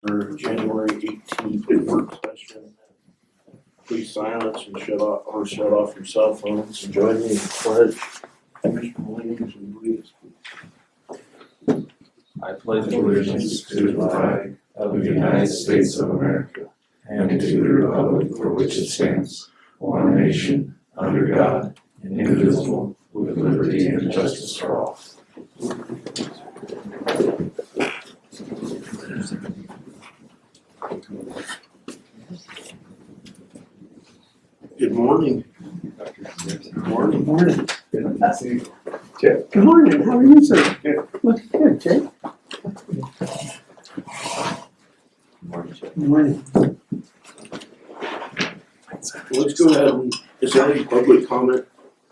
for January 18th work session. Please silence and shut off your cell phones and join me in the pledge. Commissioner Williams, will you lead us, please? I pledge allegiance to the flag of the United States of America and to the republic for which it stands, one nation, under God, indivisible, with liberty and justice for all. Good morning. Good morning. Morning. Good to see you. Good morning. How are you, sir? Good. Looking good, Jay. Good morning. Let's go ahead and, is there any public comment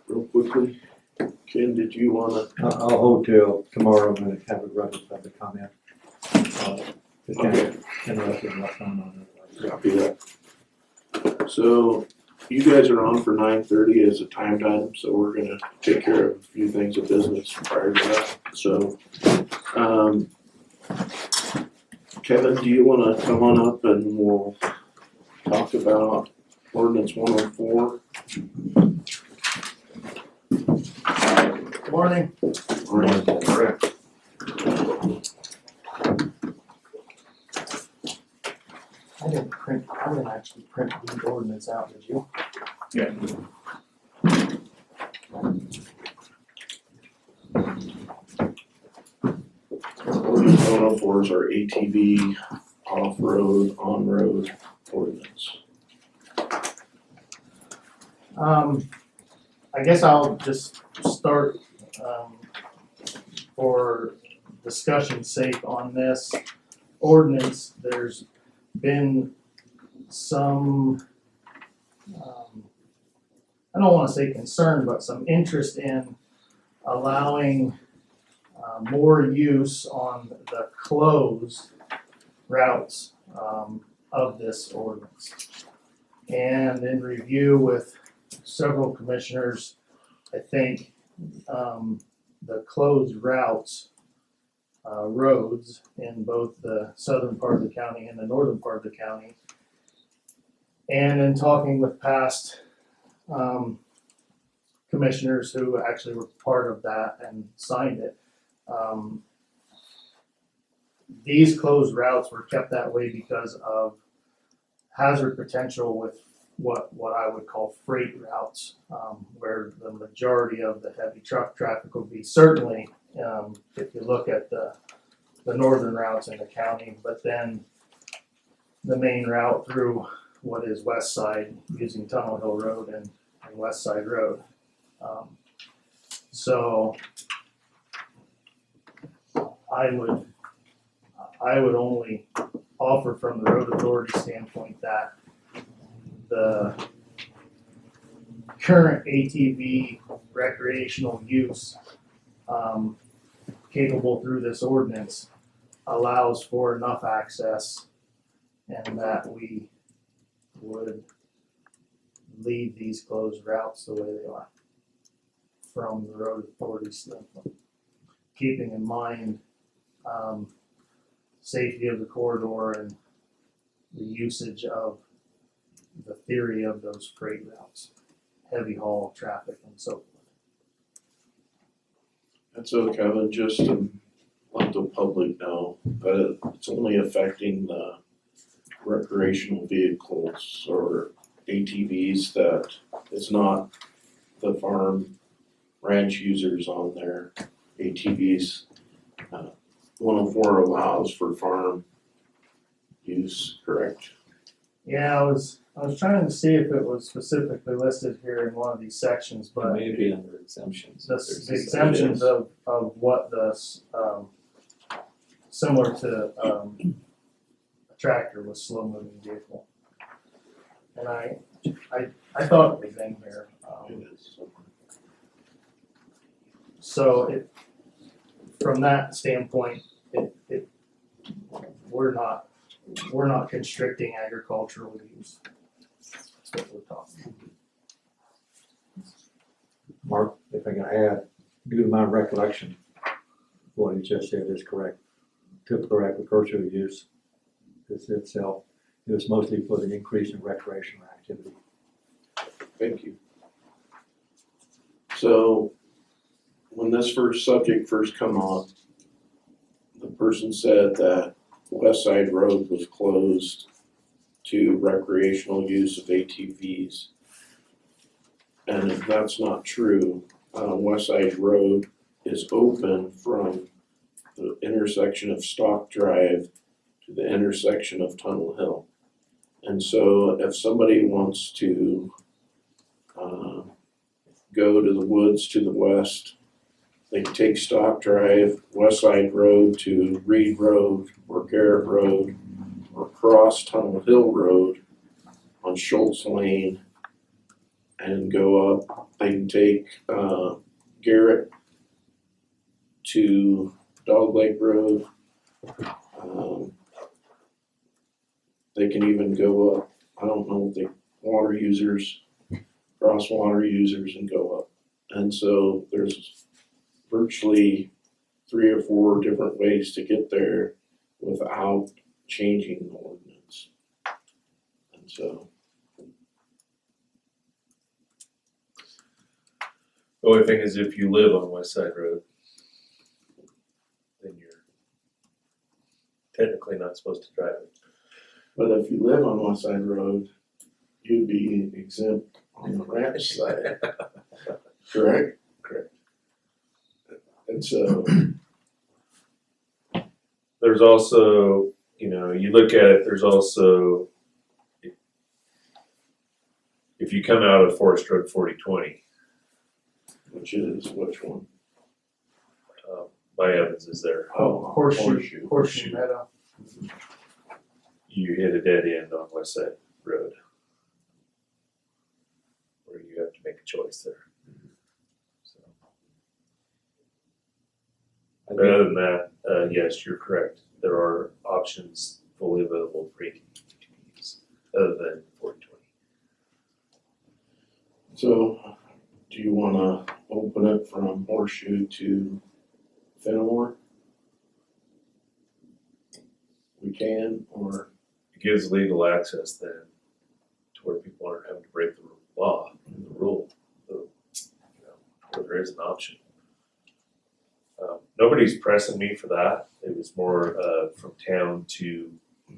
real quickly? Ken, did you wanna? I'll hold till tomorrow and have a run of the comment. It's kind of interesting what's going on. Copy that. So you guys are on for 9:30 as a timed item, so we're gonna take care of a few things of business prior to that. So, Kevin, do you wanna come on up and we'll talk about Ordinance 104? Good morning. Correct. I didn't actually print the ordinance out, did you? Yeah. Ordinance 104 is our ATV off-road, on-road ordinance. I guess I'll just start, for discussion's sake on this ordinance. There's been some, I don't wanna say concern, but some interest in allowing more use on the closed routes of this ordinance. And in review with several commissioners, I think the closed routes, roads in both the southern part of the county and the northern part of the county, and in talking with past commissioners who actually were part of that and signed it, these closed routes were kept that way because of hazard potential with what I would call freight routes, where the majority of the heavy truck traffic would be. Certainly, if you look at the northern routes in the county, but then the main route through what is West Side using Tunnel Hill Road and West Side Road. So I would only offer from the road authority standpoint that the current ATV recreational use capable through this ordinance allows for enough access, and that we would leave these closed routes the way they are from the road authority standpoint, keeping in mind safety of the corridor and the usage of the theory of those freight routes, heavy haul traffic and so forth. And so, Kevin, just to let the public know that it's only affecting the recreational vehicles or ATVs, that it's not the farm ranch users on their ATVs. 104 allows for farm use, correct? Yeah, I was trying to see if it was specifically listed here in one of these sections, It but may be under exemptions. the exemptions of what the, similar to a tractor with slow moving vehicle. And I thought it was in here. It is. So it, from that standpoint, we're not constricting agricultural use. That's what we're talking about. Mark, if I can add, due to my recollection, what you just said is correct. Typical agricultural use this itself. It was mostly for the increase in recreational activity. Thank you. So, when this subject first come up, the person said that West Side Road was closed to recreational use of ATVs. And if that's not true, West Side Road is open from the intersection of Stock Drive to the intersection of Tunnel Hill. And so if somebody wants to go to the woods to the west, they can take Stock Drive, West Side Road to Reed Road or Garrett Road, or cross Tunnel Hill Road on Schultz Lane and go up. They can take Garrett to Dog Lake Road. They can even go up, I don't know, the water users, cross water users and go up. And so there's virtually 3 or 4 different ways to get there without changing the ordinance. And so, The only thing is if you live on West Side Road, then you're technically not supposed to drive it. but if you live on West Side Road, you'd be exempt on the ranch side, correct? Correct. And so, There's also, you look at it, there's also, if you come out of Forest Road 4020, which is which one? by Evans is there. Oh, Horseshoe Meadow. You hit a dead end on West Side Road, where you have to make a choice there. So, but other than that, yes, you're correct. There are options fully available for ATVs other than 4020. So, do you wanna open it from Horseshoe to Fenimore? We can, or, It gives legal access then to where people aren't having to break the law, the rule, where there is an option. Nobody's pressing me for that. It was more from town to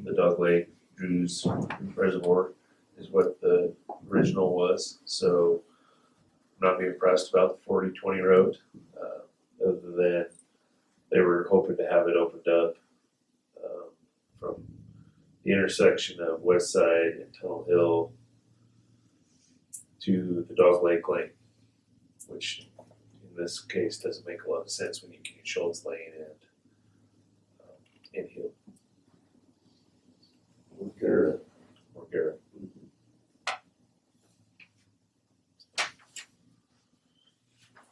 the Dog Lake, Drew's Reservoir is what the original was. So I'm not being pressed about the 4020 road, other than they were hoping to have it opened up from the intersection of West Side and Tunnel Hill to the Dog Lake Lane, which in this case doesn't make a lot of sense when you can get Schultz Lane and Inhill or Garrett? or Garrett.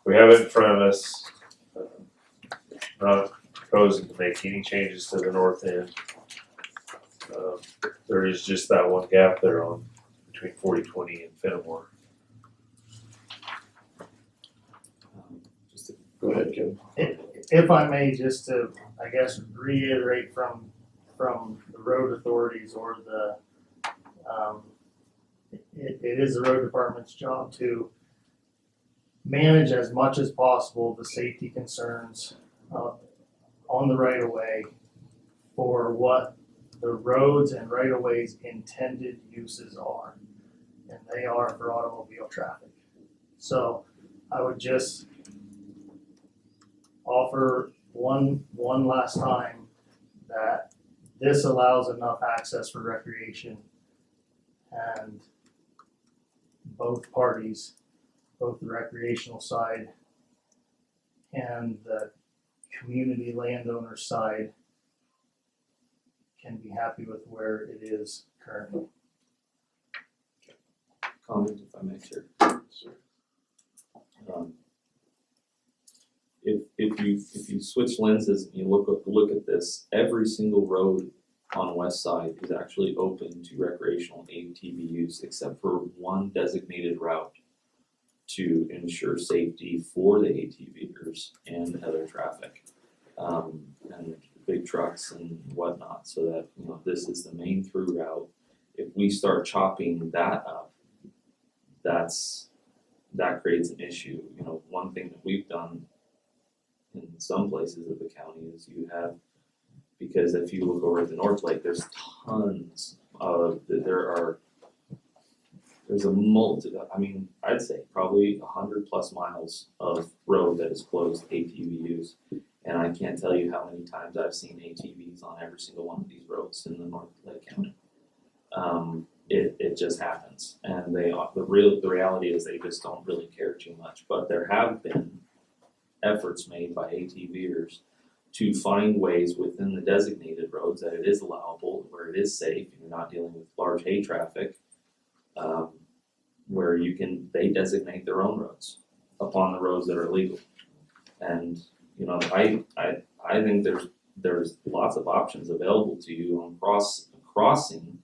We have it in front of us. Not proposing to make any changes to the north end. There is just that one gap there on between 4020 and Fenimore. Go ahead, Kim. If I may, just to, I guess, reiterate from the road authorities or the, it is the road department's job to manage as much as possible the safety concerns on the right of way for what the roads and right of ways intended uses are. And they are for automobile traffic. So I would just offer one last time that this allows enough access for recreation, and both parties, both the recreational side and the community landowner side, can be happy with where it is currently. Comment if I may, sir. If you switch lenses and you look at this, every single road on West Side is actually open to recreational ATV use except for one designated route to ensure safety for the ATVers and other traffic. And big trucks and whatnot, so that, you know, this is the main through route. If we start chopping that up, that creates an issue. You know, one thing that we've done in some places of the county is you have, because if you look over at the North Lake, there's tons of, there's a I mean, I'd say probably 100+ miles of road that is closed to ATV use. And I can't tell you how many times I've seen ATVs on every single one of these roads in the North Lake County. It just happens, and the reality is they just don't really care too much. But there have been efforts made by ATVers to find ways within the designated roads that it is allowable, where it is safe, and you're not dealing with large hay traffic, where they designate their own roads upon the roads that are legal. And you know, I think there's lots of options available to you on crossing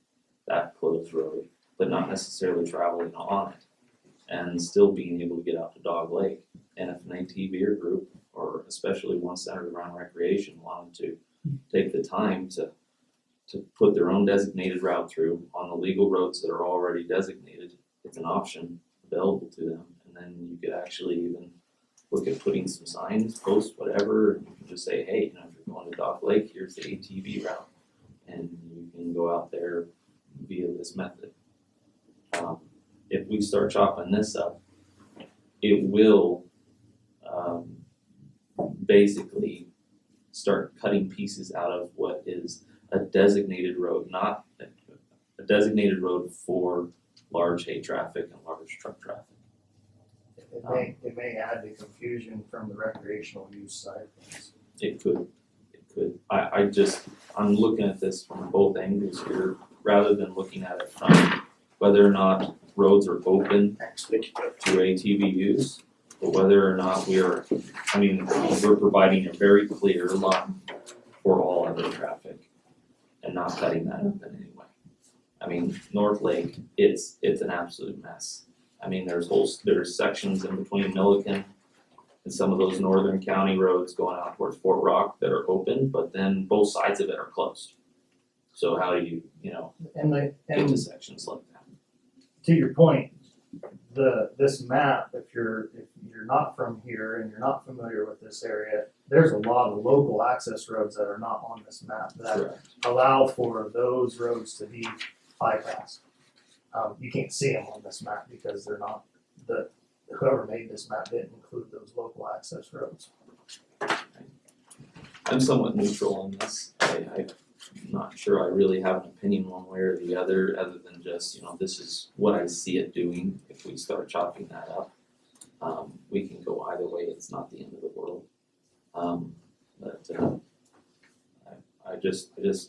that closed road, but not necessarily traveling on it, and still being able to get out to Dog Lake. And if an ATVer group, or especially one centered around recreation, wanted to take the time to put their own designated route through on the legal roads that are already designated, it's an option available to them. And then you could actually even look at putting some signs, posts, whatever, and you can just say, hey, you know, if you're going to Dog Lake, here's the ATV route, and you can go out there via this method. If we start chopping this up, it will basically start cutting pieces out of what is a designated road, not a designated road for large hay traffic and large truck traffic. It may add to confusion from the recreational use side of things. It could. I'm looking at this from both angles here, rather than looking at it from whether or not roads are open to ATV use, but whether or not we're providing a very clear line for all other traffic and not cutting that up in any way. I mean, North Lake, it's an absolute mess. I mean, there's sections in between Milliken and some of those northern county roads going out towards Fort Rock that are open, but then both sides of it are closed. So how do you get to sections like that? To your point, this map, if you're not from here and you're not familiar with this area, there's a lot of local access roads that are not on this map that Correct. allow for those roads to be bypassed. You can't see them on this map because they're not, whoever made this map didn't include those local access roads. I'm somewhat neutral on this. I'm not sure I really have an opinion one way or the other than just, you know, this is what I see it doing. If we start chopping that up, we can go either way. It's not the end of the world. I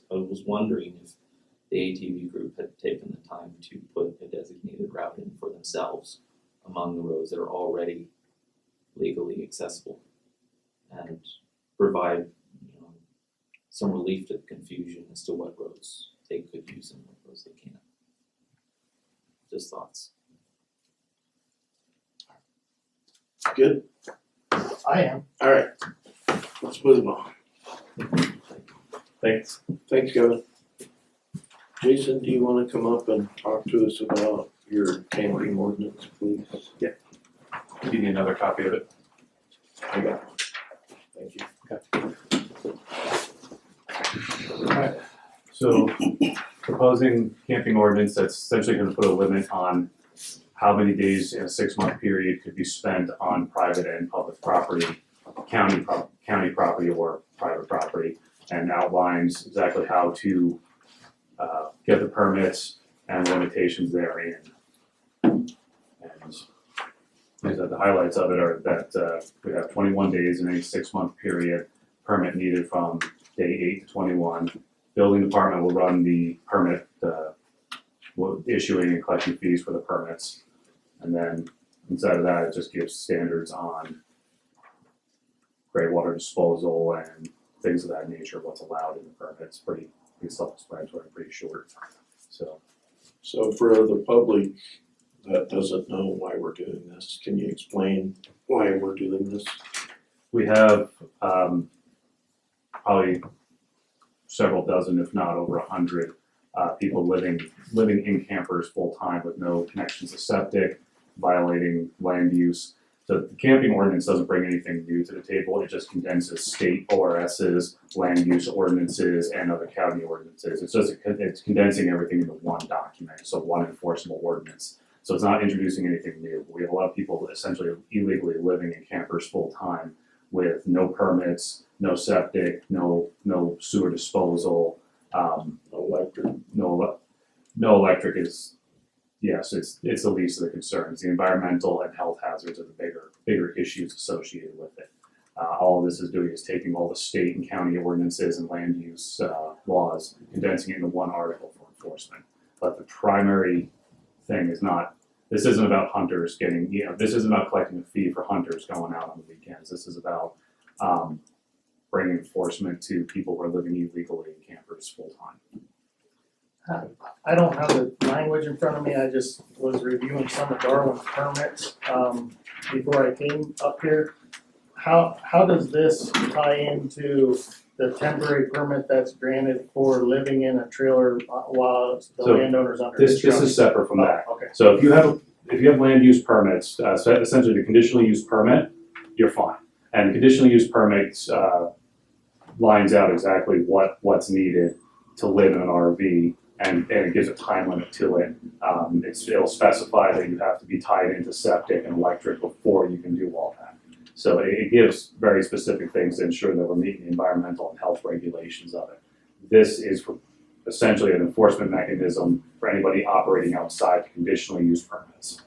was wondering if the ATV group had taken the time to put a designated route in for themselves among the roads that are already legally accessible, and provide, you know, some relief to the confusion as to what roads they could use and what roads they can't. Just thoughts. Good, I am. alright, let's move on. Thanks. Thanks, Kevin. Jason, do you wanna come up and talk to us about your camping ordinance, please? You need another copy of it. I got one. Thank you. Alright, so proposing camping ordinance that's essentially gonna put a limit on how many days in a 6-month period could be spent on private and public property, county property or private property, and outlines exactly how to get the permits and limitations therein. And the highlights of it are that we have 21 days in a 6-month period, permit needed from day 8 to 21. Building department will run the permit, issuing and collecting fees for the permits. And then inside of that, it just gives standards on gray water disposal and things of that nature, what's allowed in the permits. Pretty self-explanatory, pretty short. So for the public that doesn't know why we're doing this, can you explain why we're doing this? We have probably several dozen, if not over 100, people living in campers full-time with no connections to septic, violating land use. So the camping ordinance doesn't bring anything new to the table, it just condenses state ORSs, land use ordinances, and other county ordinances. It's condensing everything into one document, so one enforceable ordinance. So it's not introducing anything new. We have a lot of people essentially illegally living in campers full-time with no permits, no septic, no sewer disposal, Electric. no electric is, yes, it's the least of the concerns. The environmental and health hazards are the bigger issues associated with it. All this is doing is taking all the state and county ordinances and land use laws, condensing it into one article for enforcement. But the primary thing is not, this isn't about hunters getting, this isn't about collecting a fee for hunters going out on the weekends. This is about bringing enforcement to people who are living illegally in campers full-time. I don't have the language in front of me, I just was reviewing some of Darwin's permits, before I came up here. How does this tie into the temporary permit that's granted for living in a trailer while the So landowner's under This construction? is separate from that. Oh, okay, So if you have land use permits, so essentially the conditional use permit, you're fine. And the conditional use permits lines out exactly what's needed to live in an RV, and it gives a time limit to it. It'll specify that you have to be tied into septic and electric before you can do all that. So it gives very specific things to ensure that we're meeting the environmental and health regulations of it. This is for essentially an enforcement mechanism for anybody operating outside conditional use permits.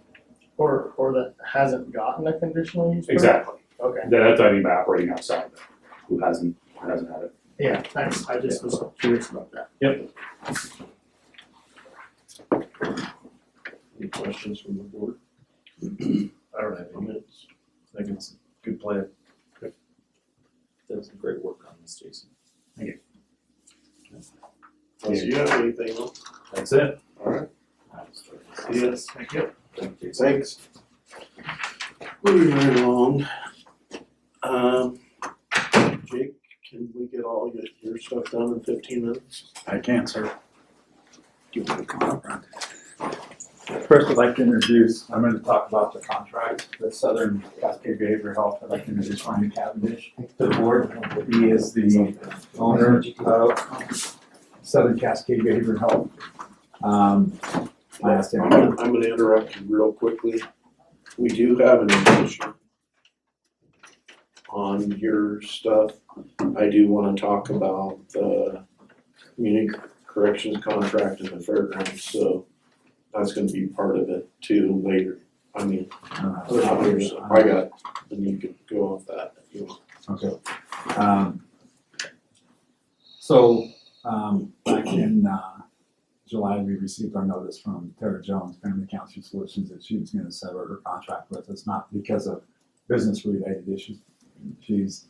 or that hasn't gotten a conditional use permit? Exactly. Okay, That's what I mean by operating outside of it, who hasn't had it. yeah, thanks, I just was curious about that. Yep. Any questions from the board? I don't have any, Comments? I think it's a good plan. Did some great work on this, Jason. Unless you have anything else? That's it. Alright. Yes, thank you. Thanks. Moving right along. Jake, can we get all your stuff done in 15 minutes? I can, sir. Give me the contract. First, I'd like to introduce, I'm going to talk about the contract with Southern Cascade Behavioral Health. I'd like to introduce Ryan Cavendish to the board. He is the owner of Southern Cascade Behavioral Health. I asked him. I'm gonna interrupt you real quickly. We do have an addition on your stuff. I do wanna talk about the community corrections contract and the fairgrounds, so that's gonna be part of it too later. I mean, I got, then you can go off that if you want. Okay. Back in July, we received our notice from Tara Jones, Family Counseling Solutions, that she was gonna sever her contract with us, not because of business-related issues. She's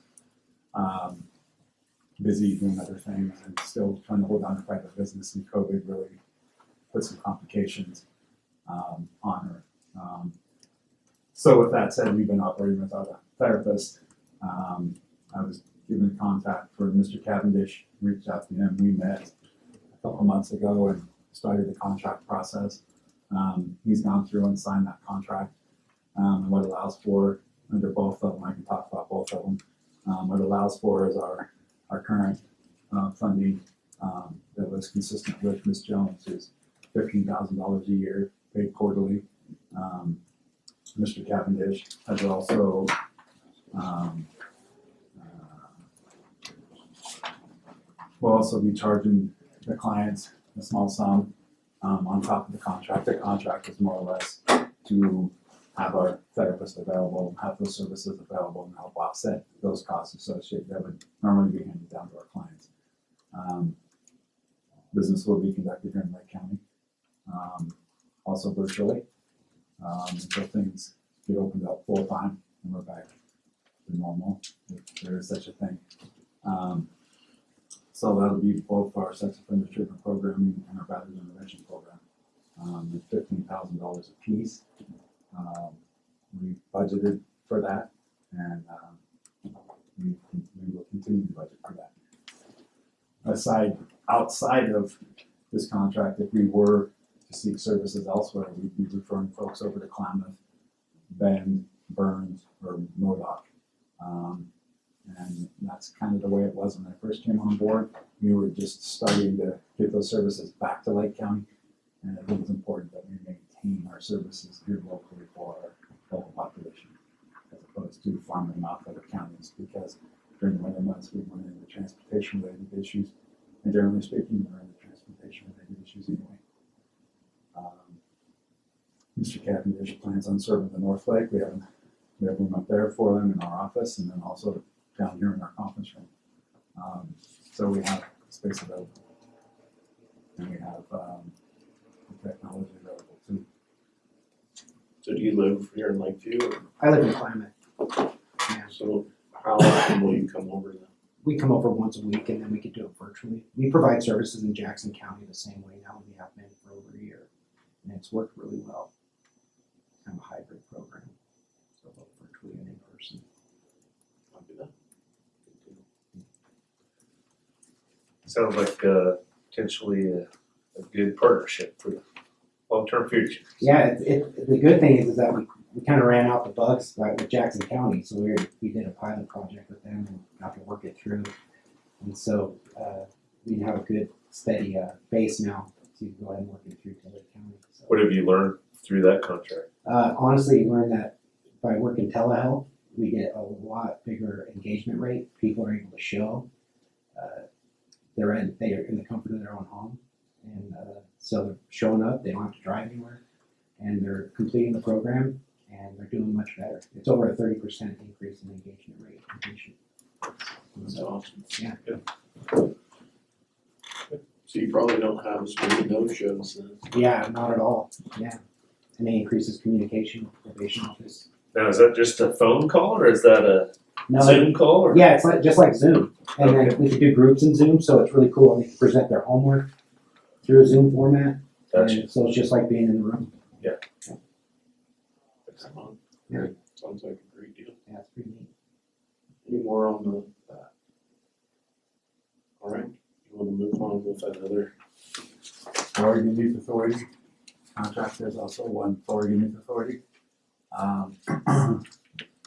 busy doing other things and still trying to hold on to private business, and COVID really put some complications on her. So with that said, we've been operating without a therapist. I was given contact for Mr. Cavendish, reached out to him, we met a couple months ago and started the contract process. He's gone through and signed that contract, and what it allows for under both of them, I can talk about both of them. What it allows for is our current funding that was consistent with Ms. Jones is $15,000 a year, paid quarterly. Mr. Cavendish has also will also be charging the clients a small sum on top of the contract. The contract is more or less to have our therapist available, have those services available, and help offset those costs associated that would normally be handed down to our clients. Business will be conducted here in Lake County, also virtually, until things get opened up full time and we're back to normal, if there is such a thing. So that'll be both our sex offender treatment program and our battery intervention program. It's $15,000 a piece. We budgeted for that, and we will continue to budget for outside of this contract, if we were to seek services elsewhere, we'd be referring folks over to Klamath, Bend, Burns, or Modoc. And that's kind of the way it was when I first came on board. We were just starting to get those services back to Lake County. And I think it's important that we maintain our services here locally for our local population, as opposed to farming them out to other counties, because during the winter months, we run into transportation related issues. And generally speaking, we run into transportation related issues anyway. Mr. Cavendish plans on serving the North Lake. We have room up there for them in our office, and then also down here in our conference room. So we have space available. And we have the technology available too. So do you live here in Lakeview? Or? I live in Klamath. So how often will you come over then? We come over once a week and then we can do it virtually. We provide services in Jackson County the same way now, and we have been for over a year. And it's worked really well. Kind of a hybrid program. So both virtually and in person. I'll do that. Sounds like potentially a good partnership for the long-term future. Yeah, the good thing is that we kind of ran out the bugs with Jackson County, so we did a pilot project with them and got to work it through. And so we have a good steady base now to go ahead and work it through to Lake County. So, What have you learned through that contract? honestly, learned that by working telehealth, we get a lot bigger engagement rate. People are able to show. They are in the comfort of their own home, and so they're showing up. They don't have to drive anywhere, and they're completing the program, and they're doing much better. It's over a 30% increase in engagement rate completion. That's awesome. Yeah. So you probably don't have as many no-shows then. Yeah, not at all. Yeah, and it increases communication with the probation office. Now, is that just a phone call or is that a No, Zoom call? Or? yeah, it's just like Zoom, and Okay. then we can do groups in Zoom, so it's really cool. And they can present their homework through a Zoom format. Gotcha. And so it's just like being in the room. Excellent. Yeah. Sounds like a great deal. Yeah, it's pretty neat. Any more on that? All right, you wanna move on with another? Oregon Youth Authority contract, there's also one for Oregon Youth Authority.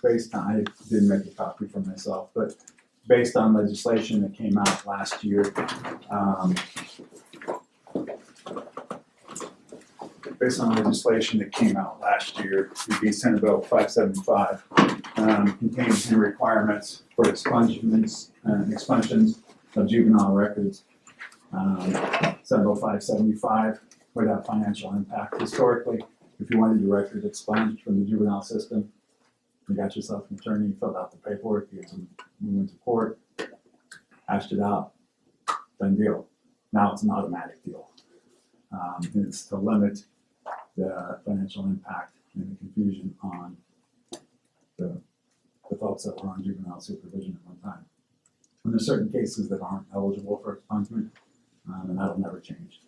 Based on, I didn't make a copy for myself, but based on legislation that came out last year, the Senate Bill 575 contains new requirements for expungements and expunsions of juvenile records. Senate Bill 575 without financial impact. Historically, if you wanted your record expunged from the juvenile system, you got yourself an attorney, filled out the paperwork, you went to court, hashed it out, done deal. Now it's an automatic deal. And it's to limit the financial impact and the confusion on the folks that were on juvenile supervision at one time. And there's certain cases that aren't eligible for expungement, and that'll never change.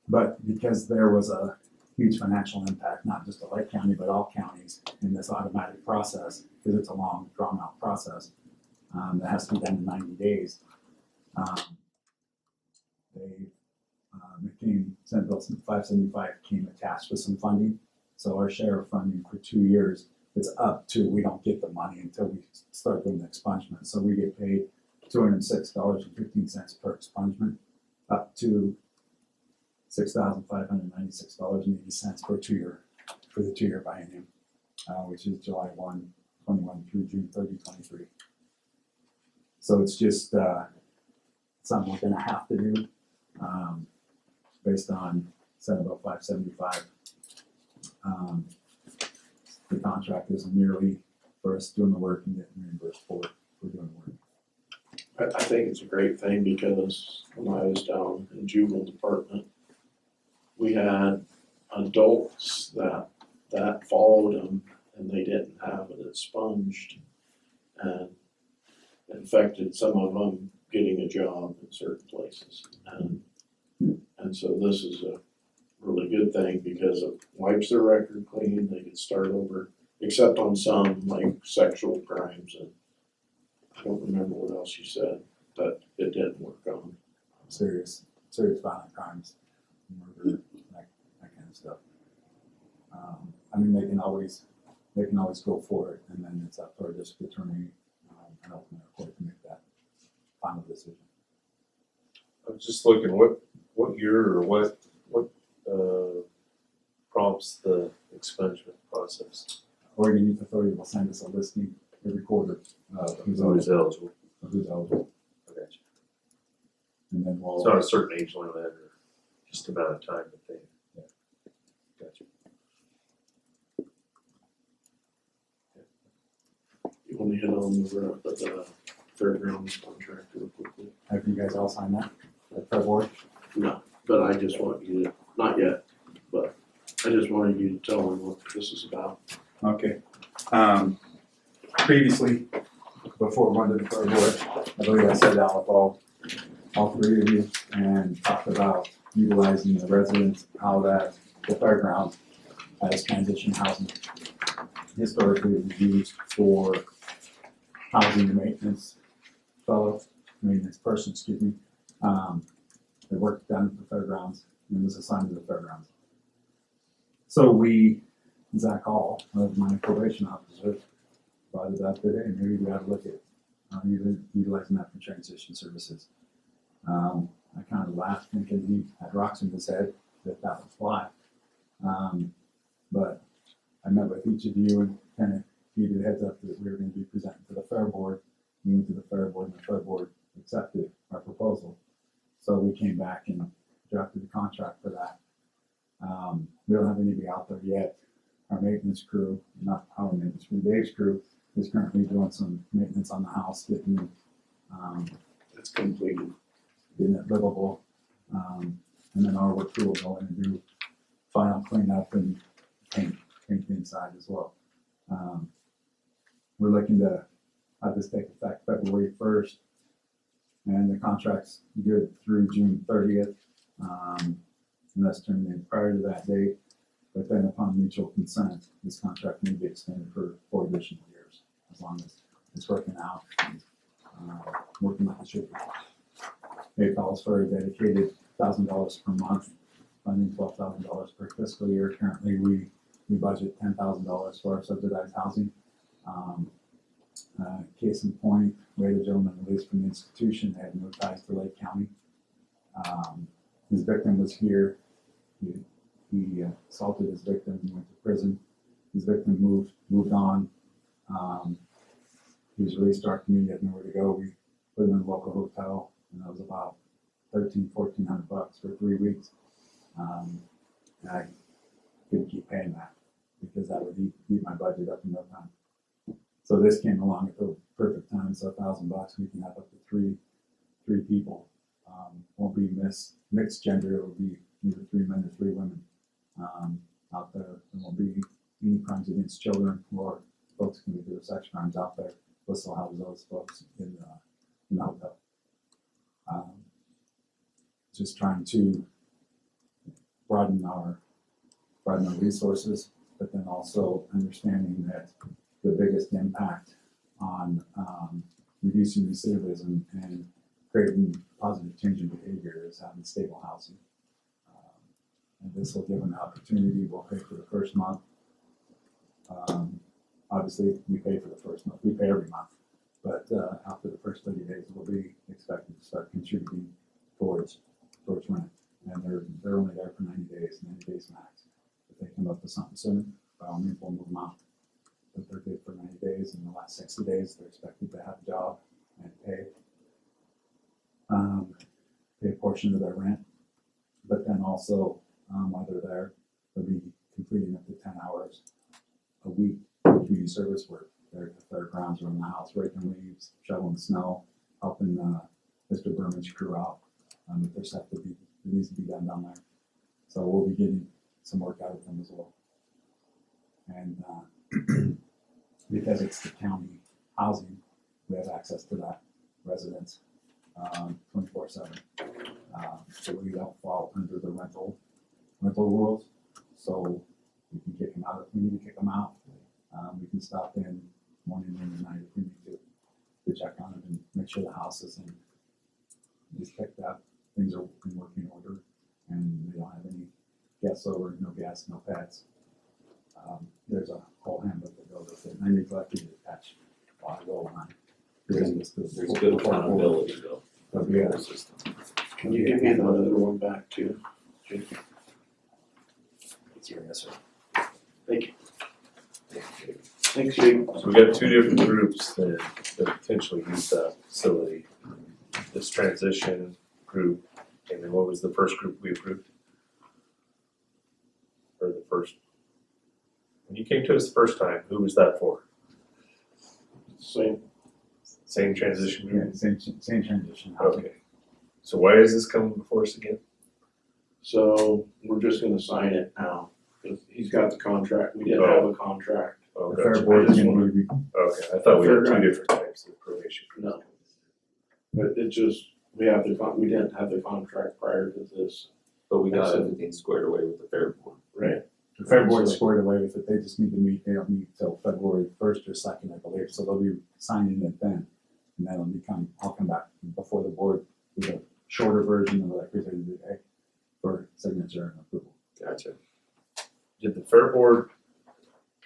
But because there was a huge financial impact, not just to Lake County, but all counties in this automatic process, because it's a long, drawn-out process that has to be done in 90 days. Senate Bill 575 came attached with some funding. So our share of funding for 2 years is up to, we don't get the money until we start doing the expungement. So we get paid $206.15 per expungement, up to $6,596.80 for the 2 year biennium, which is July 1, 21 through June 30, 23. So it's just something we're gonna have to do based on Senate Bill 575. The contract is merely for us doing the work and getting reimbursed for doing the work. I think it's a great thing because when I was down in juvenile department, we had adults that followed them and they didn't have it expunged. And it affected some of them getting a job in certain places. And so this is a really good thing because it wipes their record clean, they can start over, except on some like sexual crimes and I don't remember what else you said, but it didn't work on. serious violent crimes, murder, that kind of stuff. I mean, they can always go for it, and then it's up to our district attorney, and ultimately our court to make that final decision. I was just looking, what year or what prompts the expungement process? Oregon Youth Authority will send us a listing every quarter of who's eligible. eligible? I got you. And then we'll. It's not a certain age limit or just amount of time that they. Yeah. Got you. You want to hit on the Fairgrounds contract real quickly? Have you guys all signed that at February? No, but I just want you to, not yet, but I just wanted you to tell them what this is about. Okay. Previously, before going to the February, I believe I sat down with all three of you and talked about utilizing the residents, how that the fairgrounds as transition housing historically was used for housing maintenance person, excuse me. They worked down at the fairgrounds and was assigned to the fairgrounds. So we, Zach Hall, my probation officer, brought it up today, maybe we ought to look at utilizing that for transition services. I kind of laughed thinking he had rocks in his head that would fly. But I met with each of you and kind of gave you the heads up that we were going to be presenting to the fair board. We went to the fair board and the fair board accepted our proposal. So we came back and drafted the contract for that. We don't have anybody out there yet. Our maintenance crew, not our maintenance crew, Dave's crew, is currently doing some maintenance on the house, getting It's completed. it livable. And then our work crew will go in and do final cleanup and paint the inside as well. We're looking to have this take effect February 1st, and the contract's good through June 30th, unless terminated prior to that date. But then upon mutual consent, this contract may be extended for 4 additional years, as long as it's working out and working like it should be. It calls for a dedicated $1,000 per month, funding $12,000 per fiscal year. Currently, we budget $10,000 for our subsidized housing. Case in point, we had a gentleman released from the institution that had no ties to Lake County. His victim was here. He assaulted his victim and went to prison. His victim moved on. He was released to our community, had nowhere to go. We put him in a local hotel, and that was about $1,400 for 3 weeks. And I couldn't keep paying that because that would eat my budget up in no time. So this came along at the perfect time. So $1,000, we can have up to three people. Won't be mixed gender. It will be either 3 men or 3 women out there. There won't be any crimes against children or folks convicted of sex crimes out there. We'll still have those folks in the hotel. Just trying to broaden our resources, but then also understanding that the biggest impact on reducing recidivism and creating positive change in behavior is having stable housing. And this will give an opportunity. We'll pay for the first month. Obviously, we pay for the first month. We pay every month. But after the first 30 days, we'll be expected to start contributing towards rent. And they're only there for 90 days max. If they come up with something soon, by all means, we'll move them out. But they're good for 90 days. In the last 60 days, they're expected to have a job and pay a portion of their rent. But then also, while they're there, they'll be completing up to 10 hours a week of community service work. They're at the fairgrounds, around the house, raking leaves, shoveling snow, helping Mr. Berman's crew out with their stuff that needs to be done down there. So we'll be getting some work out of them as well. And because it's the county housing, we have access to that residence 24/7. So we don't fall under the rental rules. So we can kick them out if we need to kick them out. We can stop in morning, noon, and night if we need to check on them and make sure the house is is picked up, things are in working order, and they don't have any guests over, no gas, no pets. There's a whole handbook that goes with it, and I neglected to attach a goal line. There's good accountability though. But yeah, Can you give me the other one back too? It's your answer. Thank you. Thanks, Jake. So we got two different groups that potentially use that facility. This transition group, and then what was the first group we approved? Or the first? When you came to us the first time, who was that for? Same transition yeah, group? same transition. Okay. So why is this coming before us again? So we're just gonna sign it now. He's got the contract. We didn't have a contract. Oh, The fair gotcha. board I just is wanna- gonna be, Okay, I thought we had two Fairgrounds. different types of probation. No. But it just, we didn't have the contract prior to this, But we got Excellent. everything squared away with the fair board. right? the fair board is squared away with it, they just need to meet, they don't meet till February 1st or 2nd, I believe, so they'll be signing it then. And that'll become, I'll come back before the board with a shorter version of what I presented today for signature and approval. Gotcha. Did the fair board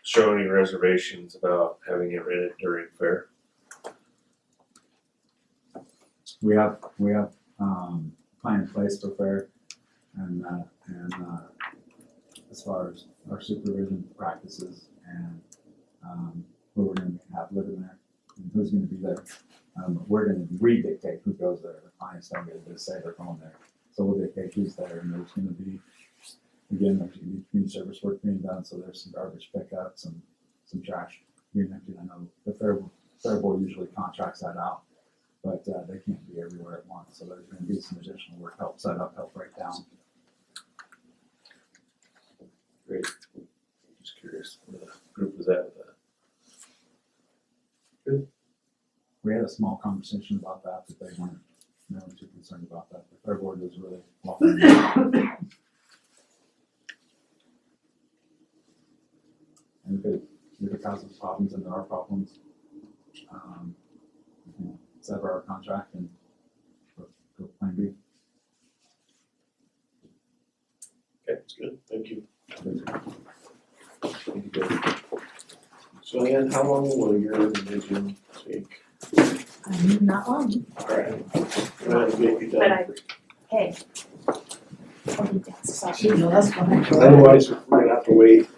show any reservations about having it rented during fair? We have, plan in place for fair and as far as our supervision practices and, who we're gonna have living there and who's gonna be there. We're gonna dictate who goes there, the clients don't get to say they're going there. So we'll dictate who's there and there's gonna be, again, there's gonna be community service work being done, so there's some garbage pickup, some trash being emptied. I know the fair board usually contracts that out, but they can't be everywhere at once, so there's gonna be some additional work, help set up, help break down. Great. Just curious, where the group was at with that. We had a small conversation about that, but they weren't too concerned about that. The fair board was really welcoming. And if it causes problems and there are problems, sever our contract and go plan B. That's good, thank you. So Ann, how long will your vision take? Not long, Alright, go ahead and get you but done. hey. I'll be down, so. No, that's fine. Otherwise, we're gonna have to wait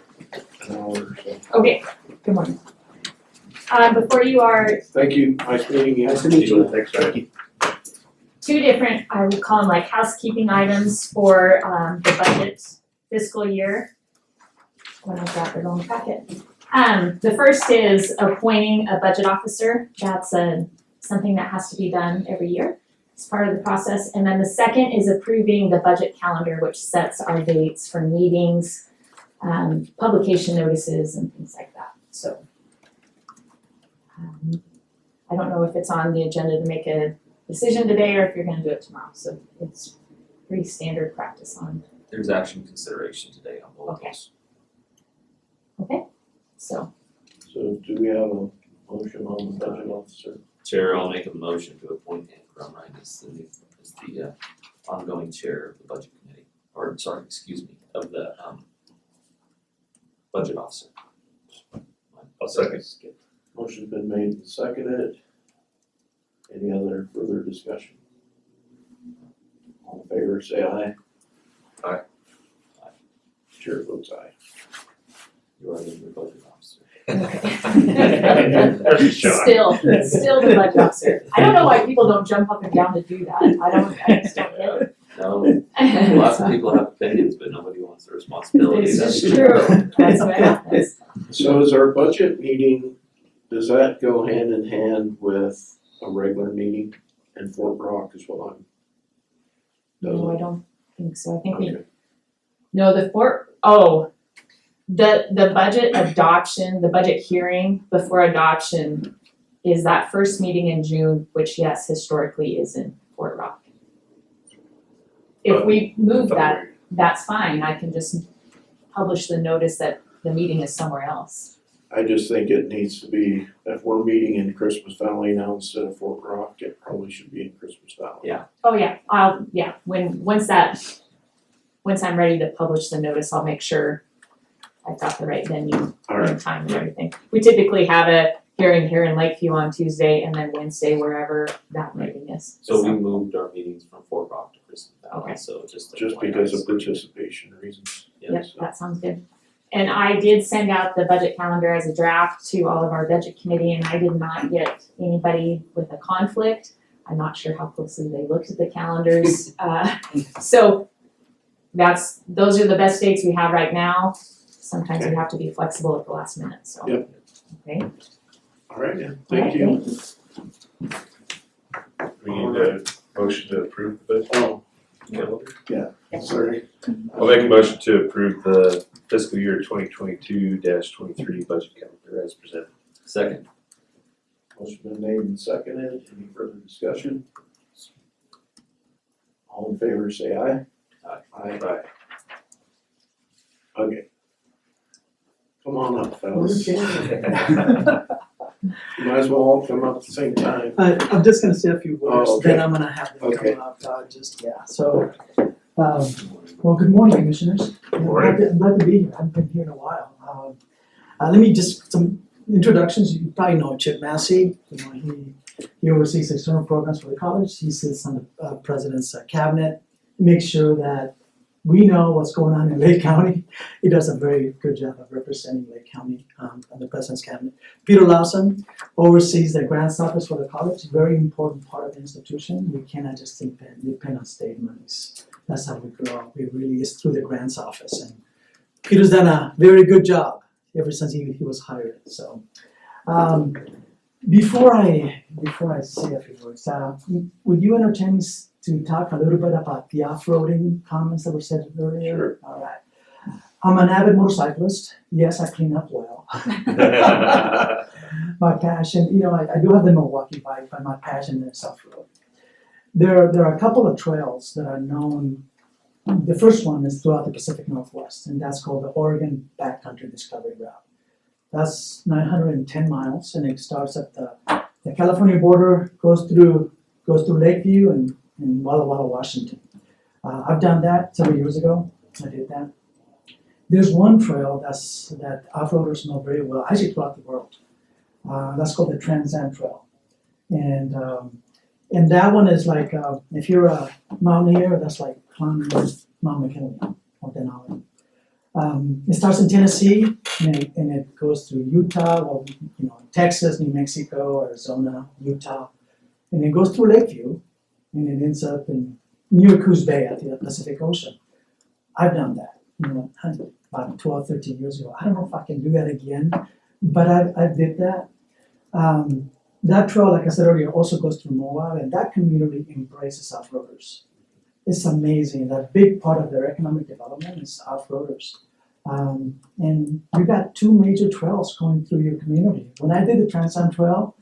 an hour or so. Okay, good morning. Before you are Thank you, nice meeting you. Nice to meet you. Thanks, Ryan. two different, I would call them like housekeeping items for the budget fiscal year. When I got it on the packet. The first is appointing a budget officer. That's something that has to be done every year. It's part of the process. And then the second is approving the budget calendar, which sets our dates for meetings, publication notices and things like that. So I don't know if it's on the agenda to make a decision today or if you're gonna do it tomorrow. So it's pretty standard practice on, There's action consideration today on both of Okay. those. so. So do we have a motion on the budget officer? Chair, I'll make a motion to appoint Ann Crumrine as the ongoing chair of the budget committee, or sorry, excuse me, of the budget officer. I'll second. Motion's been made and seconded. Any other further discussion? All in favor, say aye. Aye. Aye. Chair votes aye. You are the budget officer. There's a shot. Still the budget officer. I don't know why people don't jump up and down to do that. I just don't get it. No, lots of people have opinions, but nobody wants the responsibility. It's That's just true. That's what happens. So is our budget meeting, does that go hand in hand with a regular meeting in Fort Rock is what I'm? No, I don't think so. I think we, Okay, no, the budget adoption, the budget hearing before adoption is that first meeting in June, which yes, historically is in Fort Rock. If we move that, that's fine. I can just publish the notice that the meeting is somewhere else. I just think it needs to be, if we're meeting in Christmas Valley now instead of Fort Rock, it probably should be in Christmas Valley. Yeah. Oh, yeah, once I'm ready to publish the notice, I'll make sure I've got the right venue Alright, and time and everything. We typically have a hearing here in Lakeview on Tuesday and then Wednesday wherever that meeting is. So we moved our meetings from Fort Rock to Christmas Valley, Okay. so just. just because of participation reasons. Yep, that sounds good. And I did send out the budget calendar as a draft to all of our budget committee, and I did not get anybody with a conflict. I'm not sure how closely they looked at the calendars. So those are the best dates we have right now. Sometimes we have to be flexible at the last minute, so. Yep. Okay. Alright, yeah, thank you. We need a motion to approve the Oh, calendar. sorry. I'll make a motion to approve the fiscal year 2022-23 budget calendar as presented. Second. Motion been made and seconded, any further discussion? All in favor, say aye. Aye. Aye. Okay. Come on up, fellas. You might as well all come up at the same time. I'm just gonna say a few words, Oh, okay. then I'm gonna have them Okay. come up, so, well, good morning, commissioners. Morning. I'm glad to be here, I haven't been here in a while. Let me just, some introductions, you probably know Chip Massey, he oversees external programs for the college, he sits on the president's cabinet, makes sure that we know what's going on in Lake County. He does a very good job of representing Lake County on the president's cabinet. Peter Lawson oversees the grants office for the college, very important part of the institution. We cannot just depend on state monies. That's how we grow. We really is through the grants office. And Peter's done a very good job ever since he was hired. So before I say a few words, would you entertain me to talk a little bit about the off-roading comments that were said earlier? Sure. All right. I'm an avid motorcyclist. Yes, I clean up well. My passion, I do have the Milwaukee bike, but my passion is off-road. There are a couple of trails that are known. The first one is throughout the Pacific Northwest, and that's called the Oregon Backcountry Discovery Route. That's 910 miles, and it starts at the California border, goes through Lakeview and Walla Walla, Washington. I've done that several years ago. I did that. There's one trail that off-roaders know very well, actually throughout the world. That's called the Transcend Trail. And that one is like, if you're a mountaineer, that's like climbing Mount McKinley or Denali. It starts in Tennessee and it goes through Utah, Texas, New Mexico, Arizona, Utah. And it goes through Lakeview and it ends up near Coos Bay at the Pacific Ocean. I've done that, about 12, 13 years ago. I don't know if I can do that again, but I did that. That trail, like I said earlier, also goes through Moab, and that community embraces off-roaders. It's amazing. That big part of their economic development is off-roaders. And you got two major trails going through your community. When I did the Transcend Trail,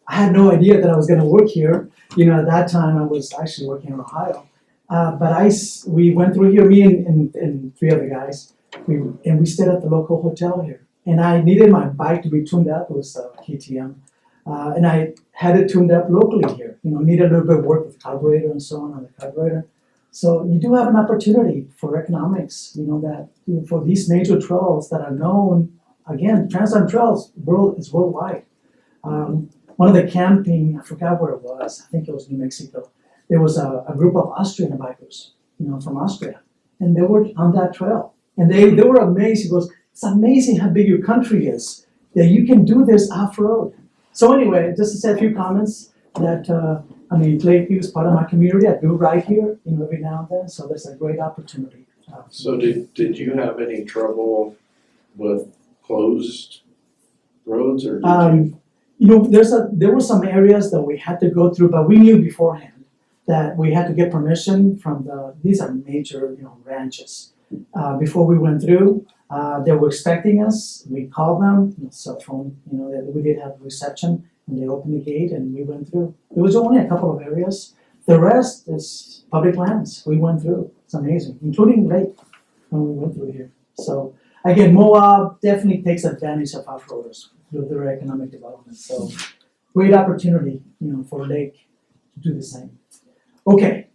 I had no idea that I was going to work here. At that time I was actually working in Ohio. But we went through here, me and three other guys, we stayed at the local hotel here. And I needed my bike to be tuned up. It was a KTM. And I had it tuned up locally here. Needed a little bit of work with carburetor and so on the carburetor. So you do have an opportunity for economics, for these major trails that are known. Again, Transcend Trails is worldwide. One of the camping, I forgot where it was, I think it was New Mexico. There was a group of Austrian bikers, from Austria, and they were on that trail. And they were amazed. He goes, it's amazing how big your country is, that you can do this off-road. So anyway, just to say a few comments that, Lakeview is part of my community. I do ride here, every now and then, so there's a great opportunity. So did you have any trouble with closed roads or did you? There were some areas that we had to go through, but we knew beforehand that we had to get permission from these are major, ranches. Before we went through, they were expecting us. We called them, cell phone, we did have reception, and they opened the gate and we went through. It was only a couple of areas. The rest is public lands. We went through. It's amazing, including lake when we went through here. So again, Moab definitely takes advantage of off-roaders with their economic development, so great opportunity, for Lake to do the same. Okay,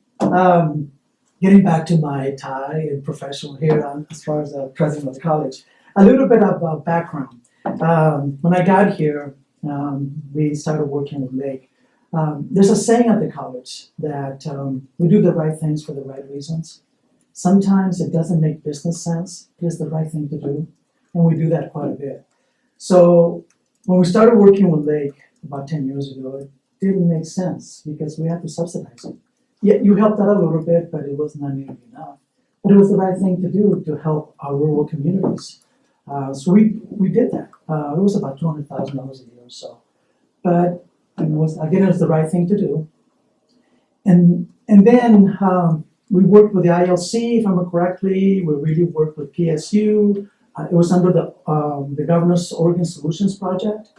getting back to my tie and professional here as far as the president of the college, a little bit of background. When I got here, we started working with Lake. There's a saying at the college that we do the right things for the right reasons. Sometimes it doesn't make business sense, but it's the right thing to do, and we do that quite a bit. So when we started working with Lake about 10 years ago, it didn't make sense because we had to subsidize it. Yeah, you helped out a little bit, but it was not nearly enough. But it was the right thing to do to help our rural communities. So we did that. It was about $200,000 a year or so. But it was the right thing to do. And then we worked with the ILC, if I remember correctly. We really worked with PSU. It was under the Governor's Oregon Solutions Project.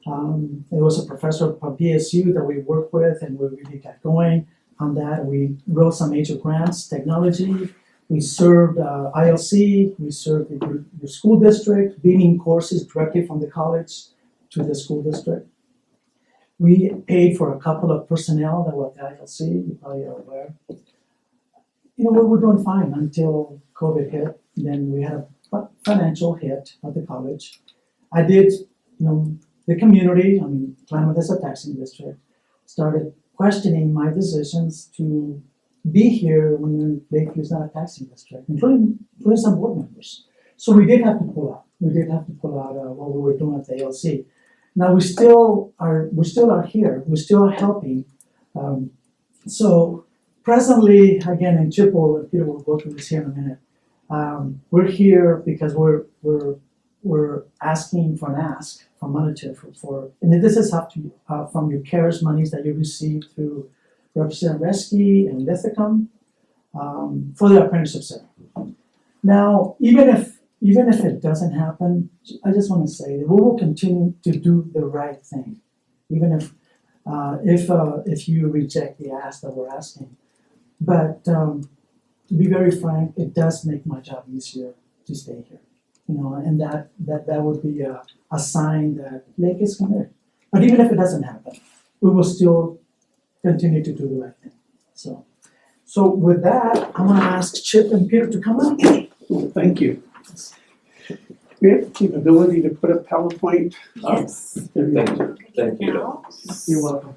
It was a professor from PSU that we worked with, and we really got going on that. We wrote some major grants, technology. We served ILC. We served the school district, beaming courses directly from the college to the school district. We paid for a couple of personnel that were at the ILC. You probably are aware. We were doing fine until COVID hit. Then we had a financial hit at the college. I did, the community, Klamath is a taxing district, started questioning my decisions to be here when Lake is not a taxing district, including some board members. So we did have to pull out. We did have to pull out what we were doing at the ALC. Now we still are here. We still are helping. So presently, again, in Chippewa, and Peter will go through this here in a minute. We're here because we're asking for an ask for monetary and this is up to you, from your CARES monies that you received through Representative Reski and Lithicum for the Apprenticeship Center. Now, even if it doesn't happen, I just want to say that we will continue to do the right thing, even if you reject the ask that we're asking. But to be very frank, it does make my job easier to stay here, and that would be a sign that Lake is committed. But even if it doesn't happen, we will still continue to do the right thing. So with that, I'm going to ask Chip and Peter to come up. Thank you. We have the capability to put up PowerPoint. Yes. There we go. Thank you. Now, You're welcome.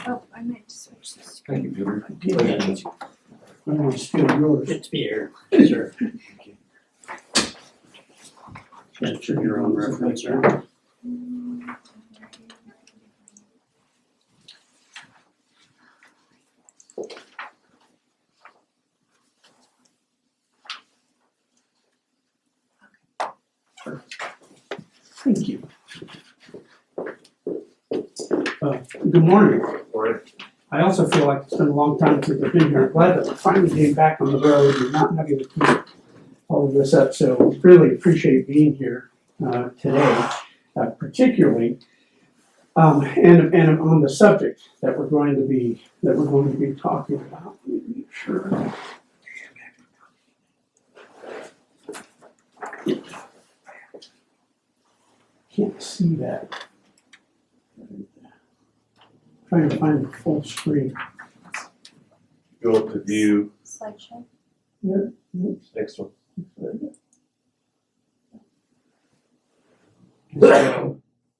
Oh, I meant to switch this. Thank you, Peter. I don't want to steal yours. Good to be here. Sure. That's for your own reference, sir. Thank you. Good morning. I also feel like it's been a long time since I've been here. I'm glad that we're finally getting back on the road and not having to keep all of this up. So really appreciate being here today, particularly and on the subject that we're going to be talking about. Let me make sure. Can't see that. Trying to find the full screen. Go up to view, Slideshow. There. next one.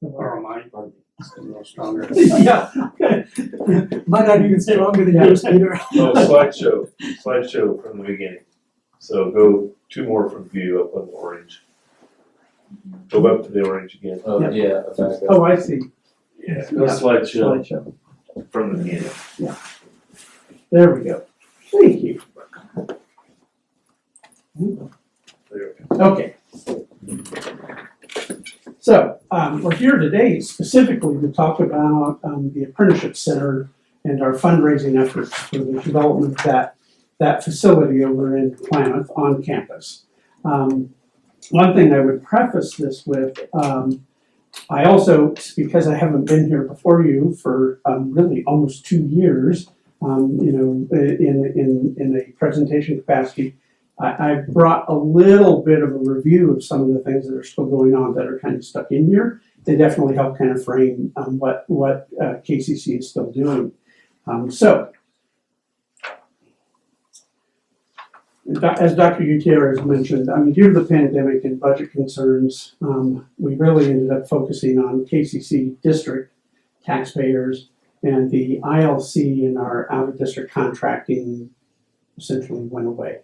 Or mine. A little stronger. Yeah. Might not even stronger than yours, Peter. Oh, slideshow from the beginning. So go two more from view up on the orange. Go up to the orange again. Oh, Yep. yeah, back up. Oh, I see. Yeah, go slideshow Slideshow. from the beginning. There we go. Thank you. There we go. Okay. So, we're here today specifically to talk about the Apprenticeship Center and our fundraising efforts for the development of that facility over in Klamath on campus. One thing I would preface this with, I also, because I haven't been here before you for really almost 2 years, in a presentation capacity. I brought a little bit of a review of some of the things that are still going on that are kind of stuck in here. They definitely help kind of frame what KCC is still doing. As Dr. Gutierrez mentioned, due to the pandemic and budget concerns, we really ended up focusing on KCC district taxpayers, and the ILC and our out-of-district contracting essentially went away.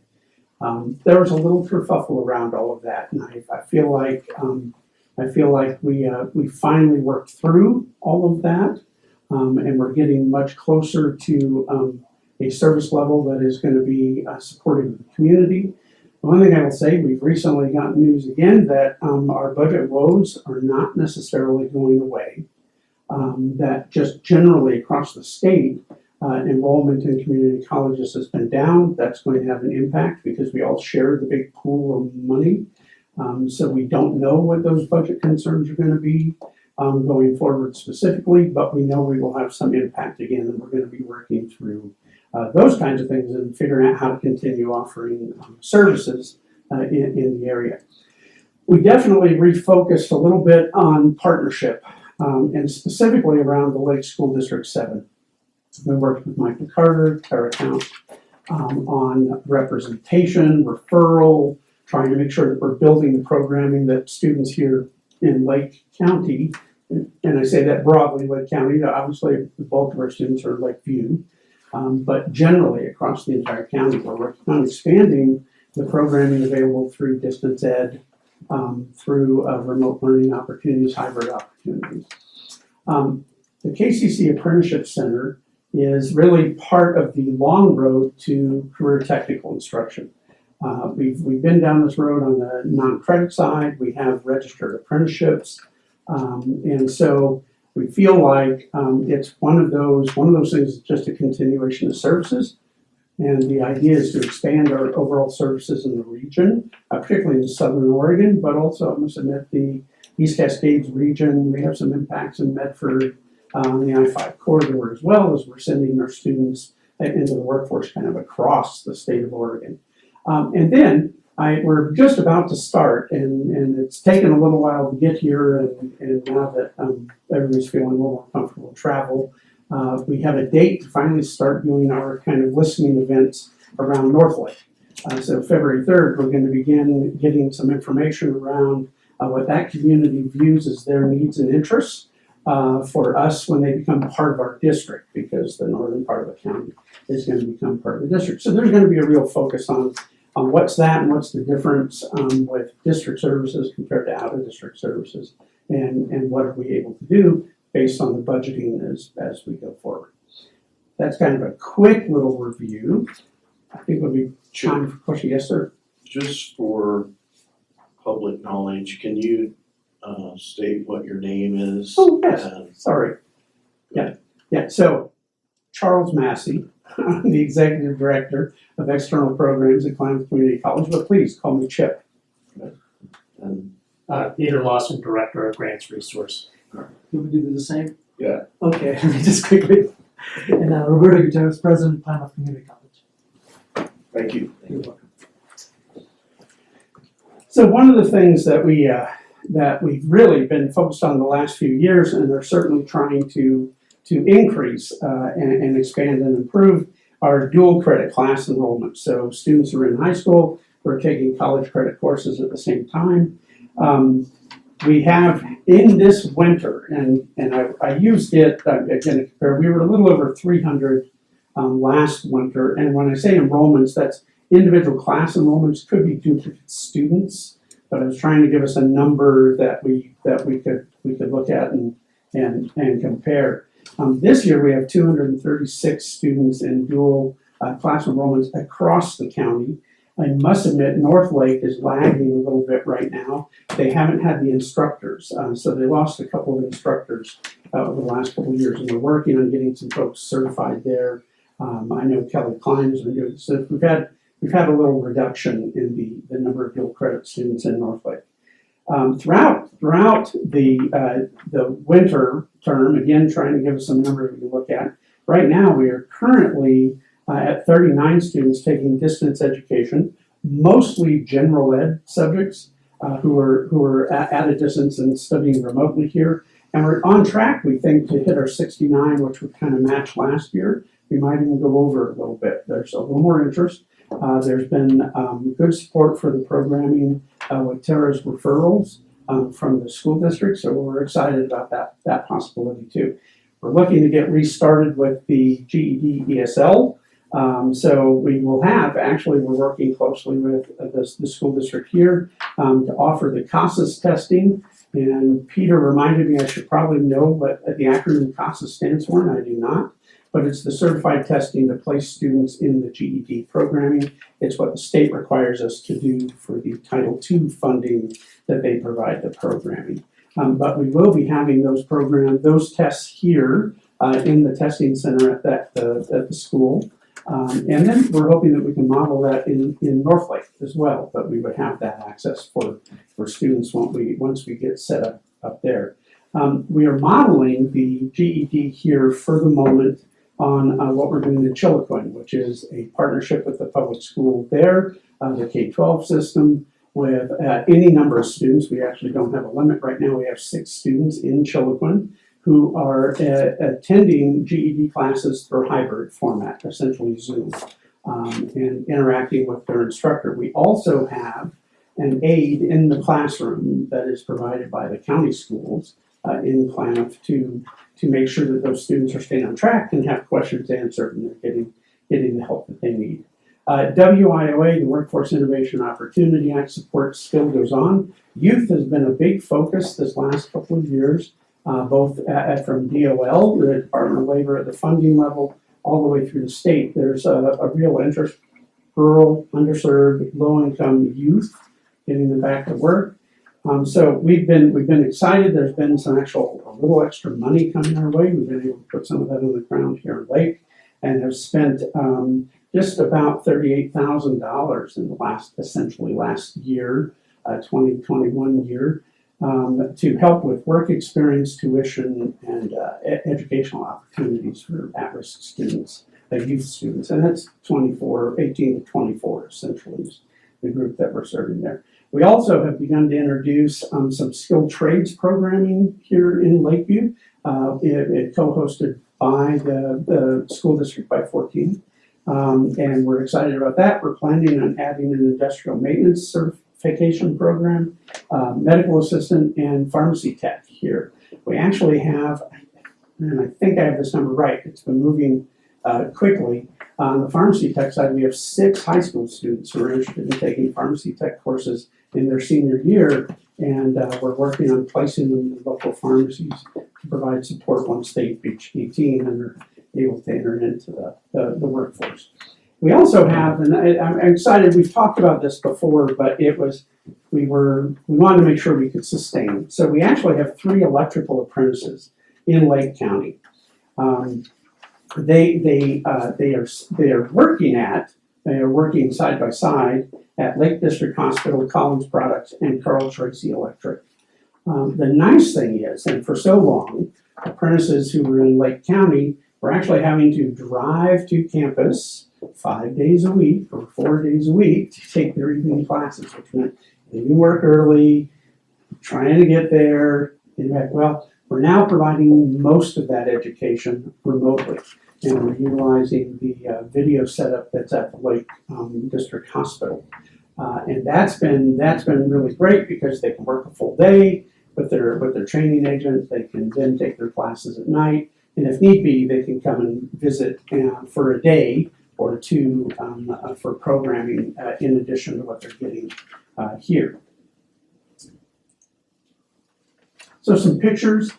There was a little kerfuffle around all of that, and I feel like we finally worked through all of that, and we're getting much closer to a service level that is going to be supportive of the community. One thing I will say, we've recently gotten news again that our budget woes are not necessarily going away. That just generally across the state, enrollment in community colleges has been down. That's going to have an impact because we all share the big pool of money. So we don't know what those budget concerns are going to be going forward specifically, but we know we will have some impact again, and we're going to be working through those kinds of things and figuring out how to continue offering services in the area. We definitely refocused a little bit on partnership, and specifically around the Lake School District 7. We worked with Michael Carter, Tara Count, on representation, referral, trying to make sure that we're building the programming that students here in Lake County, and I say that broadly, Lake County, obviously the bulk of our students are Lakeview, but generally across the entire county, we're working on expanding the programming available through distance ed, through remote learning opportunities, hybrid opportunities. The Kcc Apprenticeship Center is really part of the long road to career technical instruction. We've been down this road on the non-credit side. We have registered apprenticeships, and so we feel like it's one of those things, just a continuation of services. And the idea is to expand our overall services in the region, particularly in Southern Oregon, but also, I must admit, the East Cascades region. We have some impacts in Medford, on the I-5 corridor, as well as we're sending our students into the workforce kind of across the state of Oregon. And then we're just about to start, and it's taken a little while to get here, and now that everybody's feeling a little more comfortable to travel, we have a date to finally start doing our kind of listening events around North Lake. So February 3rd, we're going to begin getting some information around what that community views as their needs and interests for us when they become part of our district, because the northern part of the county is going to become part of the district. So there's going to be a real focus on what's that and what's the difference with district services compared to out-of-district services, and what are we able to do based on the budgeting as we go forward. That's kind of a quick little review. I think we'll be time for questions. Yes, sir. Just for public knowledge, can you state what your name is? Oh, yes. And Sorry. Yeah. So Charles Massey, I'm the Executive Director of External Programs at Klamath Community College, but please call me Chip. and Peter Lawson, Director of Grants Resource. You would do the same? Yeah. Okay, let me just quickly. And Roberto Gutierrez, President of Klamath Community College. Thank you. You're welcome. So one of the things that we've really been focused on the last few years, and are certainly trying to increase and expand and improve, are dual credit class enrollment. So students who are in high school who are taking college credit courses at the same time. We have in this winter, and I used it again to compare. We were a little over 300 last winter, and when I say enrollments, that's individual class enrollments, could be duplicate students, but I was trying to give us a number that we could look at and compare. This year we have 236 students in dual class enrollments across the county. I must admit, North Lake is lagging a little bit right now. They haven't had the instructors, so they lost a couple of instructors over the last couple of years, and we're working on getting some folks certified there. I know Kelly Klein has been doing this. So we've had a little reduction in the number of dual credit students in North Lake. Throughout the winter term, again trying to give us some numbers we can look at, Right now, we are currently at 39 students taking distance education, mostly general ed subjects who are at a distance and studying remotely here. And we're on track, we think, to hit our 69, which would kind of match last year. We might even go over a little bit. There's a little more interest. There's been good support for the programming with Tara's referrals from the school district, so we're excited about that possibility too. We're looking to get restarted with the GED ESL. So we will have, actually, we're working closely with the school district here to offer the CASAS testing. And Peter reminded me I should probably know what the acronym CASAS stands for, and I do not. But it's the certified testing to place students in the GED programming. It's what the state requires us to do for the Title II funding that they provide the programming. But we will be having those tests here in the testing center at the school. And then we're hoping that we can model that in Northlake as well, but we would have that access for students once we get set up there. We are modeling the GED here for the moment on what we're doing in Chiloquin, which is a partnership with the public school there, the K-12 system, with any number of students. We actually don't have a limit right now. We have 6 students in Chiloquin who are attending GED classes through hybrid format, essentially Zoom, and interacting with their instructor. We also have an aide in the classroom that is provided by the county schools in Klamath to make sure that those students are staying on track and have questions answered and they're getting the help that they need. WIOA, the Workforce Innovation Opportunity Act support still goes on. Youth has been a big focus this last couple of years, both from DOL, the Department of Labor at the funding level, all the way through the state. There's a real interest, rural, underserved, low-income youth, getting them back to work. So we've been excited. There's been a little extra money coming our way. We've been able to put some of that on the ground here in Lake and have spent just about $38,000 in the last year, 2021 year, to help with work experience, tuition, and educational opportunities for at-risk students, youth students. And that's 18 to 24 essentially is the group that we're serving there. We also have begun to introduce some skilled trades programming here in Lakeview. It co-hosted by the school district by 14. And we're excited about that. We're planning on adding an industrial maintenance certification program, medical assistant, and pharmacy tech here. We actually have, and I think I have this number right, it's been moving quickly. On the pharmacy tech side, we have 6 high school students who are interested in taking pharmacy tech courses in their senior year, and we're working on placing them in local pharmacies to provide support once they reach 18 and are able to enter into the workforce. We also have, and I'm excited, we've talked about this before, but we wanted to make sure we could sustain. So we actually have 3 electrical apprentices in Lake County. They are working side by side at Lake District Hospital, Collins Products, and Carl Tracy Electric. The nice thing is, and for so long, apprentices who were in Lake County were actually having to drive to campus 5 days a week or 4 days a week to take their evening classes, which meant leaving work early, trying to get there. Well, we're now providing most of that education remotely, and we're utilizing the video setup that's at the Lake District Hospital. And that's been really great because they can work a full day with their training agent. They can then take their classes at night, and if need be, they can come and visit for a day or 2 for programming in addition to what they're getting here. So some pictures.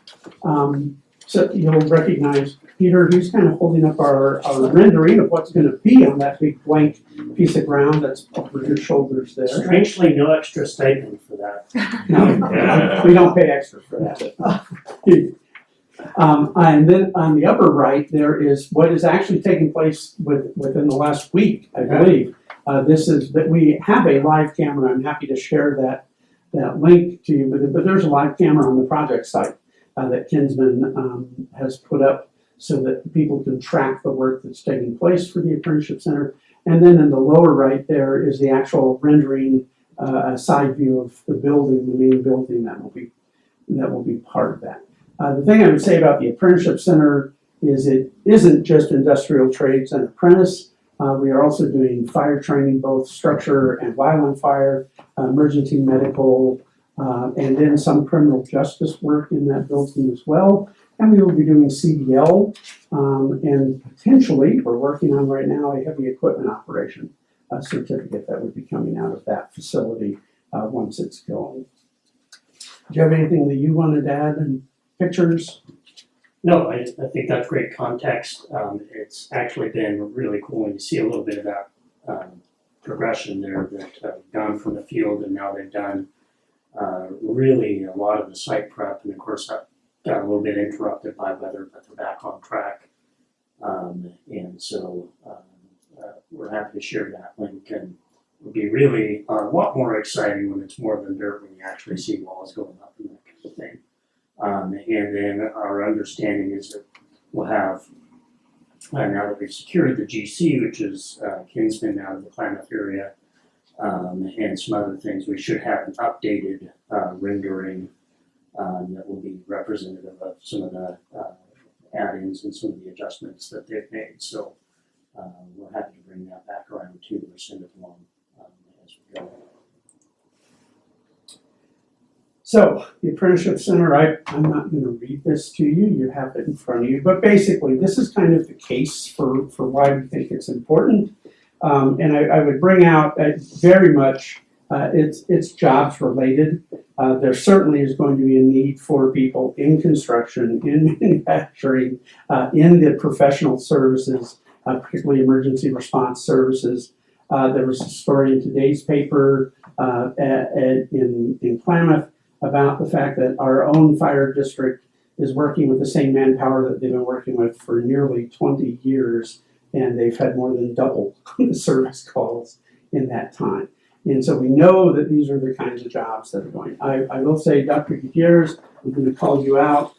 So you'll recognize Peter. He's kind of holding up our rendering of what's going to be on that big blank piece of ground that's over your shoulders there. Strangely, no extra stipend for that. No, we don't pay extra for that. And then on the upper right, there is what is actually taking place within the last week, I believe. This is that we have a live camera. I'm happy to share that link to you, but there's a live camera on the project site that Kinsman has put up so that people can track the work that's taking place for the Apprenticeship Center. And then in the lower right there is the actual rendering, a side view of the building, the main building that will be part of that. The thing I would say about the Apprenticeship Center is it isn't just industrial trades and apprentice. We are also doing fire training, both structure and wildland fire, emergency medical, and then some criminal justice work in that building as well. And we will be doing CDL, and potentially, we're working on right now a heavy equipment operation certificate that would be coming out of that facility once it's going. Do you have anything that you wanted to add in pictures? No, I think that's great context. It's actually been really cool when you see a little bit of that progression there that gone from the field and now they've done really a lot of the site prep, and of course that got a little bit interrupted by weather, but they're back on track. And so we're happy to share that link, and it'll be really a lot more exciting when it's more than dirt, when you actually see walls going up and that kind of thing. And then our understanding is that we'll have, now that we've secured the GC, which is Kinsman out of the Klamath area, and some other things, we should have an updated rendering that will be representative of some of the add-ins and some of the adjustments that they've made. So we're happy to bring that back around too, or send it along as we go. So the Apprenticeship Center, I'm not going to read this to you, you have it in front of you, but basically this is kind of the case for why we think it's important. And I would bring out very much, it's jobs related. There certainly is going to be a need for people in construction, in manufacturing, in the professional services, particularly emergency response services. There was a story in today's paper in Klamath about the fact that our own fire district is working with the same manpower that they've been working with for nearly 20 years, and they've had more than double the service calls in that time. And so we know that these are the kinds of jobs that are going. I will say, Dr. Gutierrez, I'm going to call you out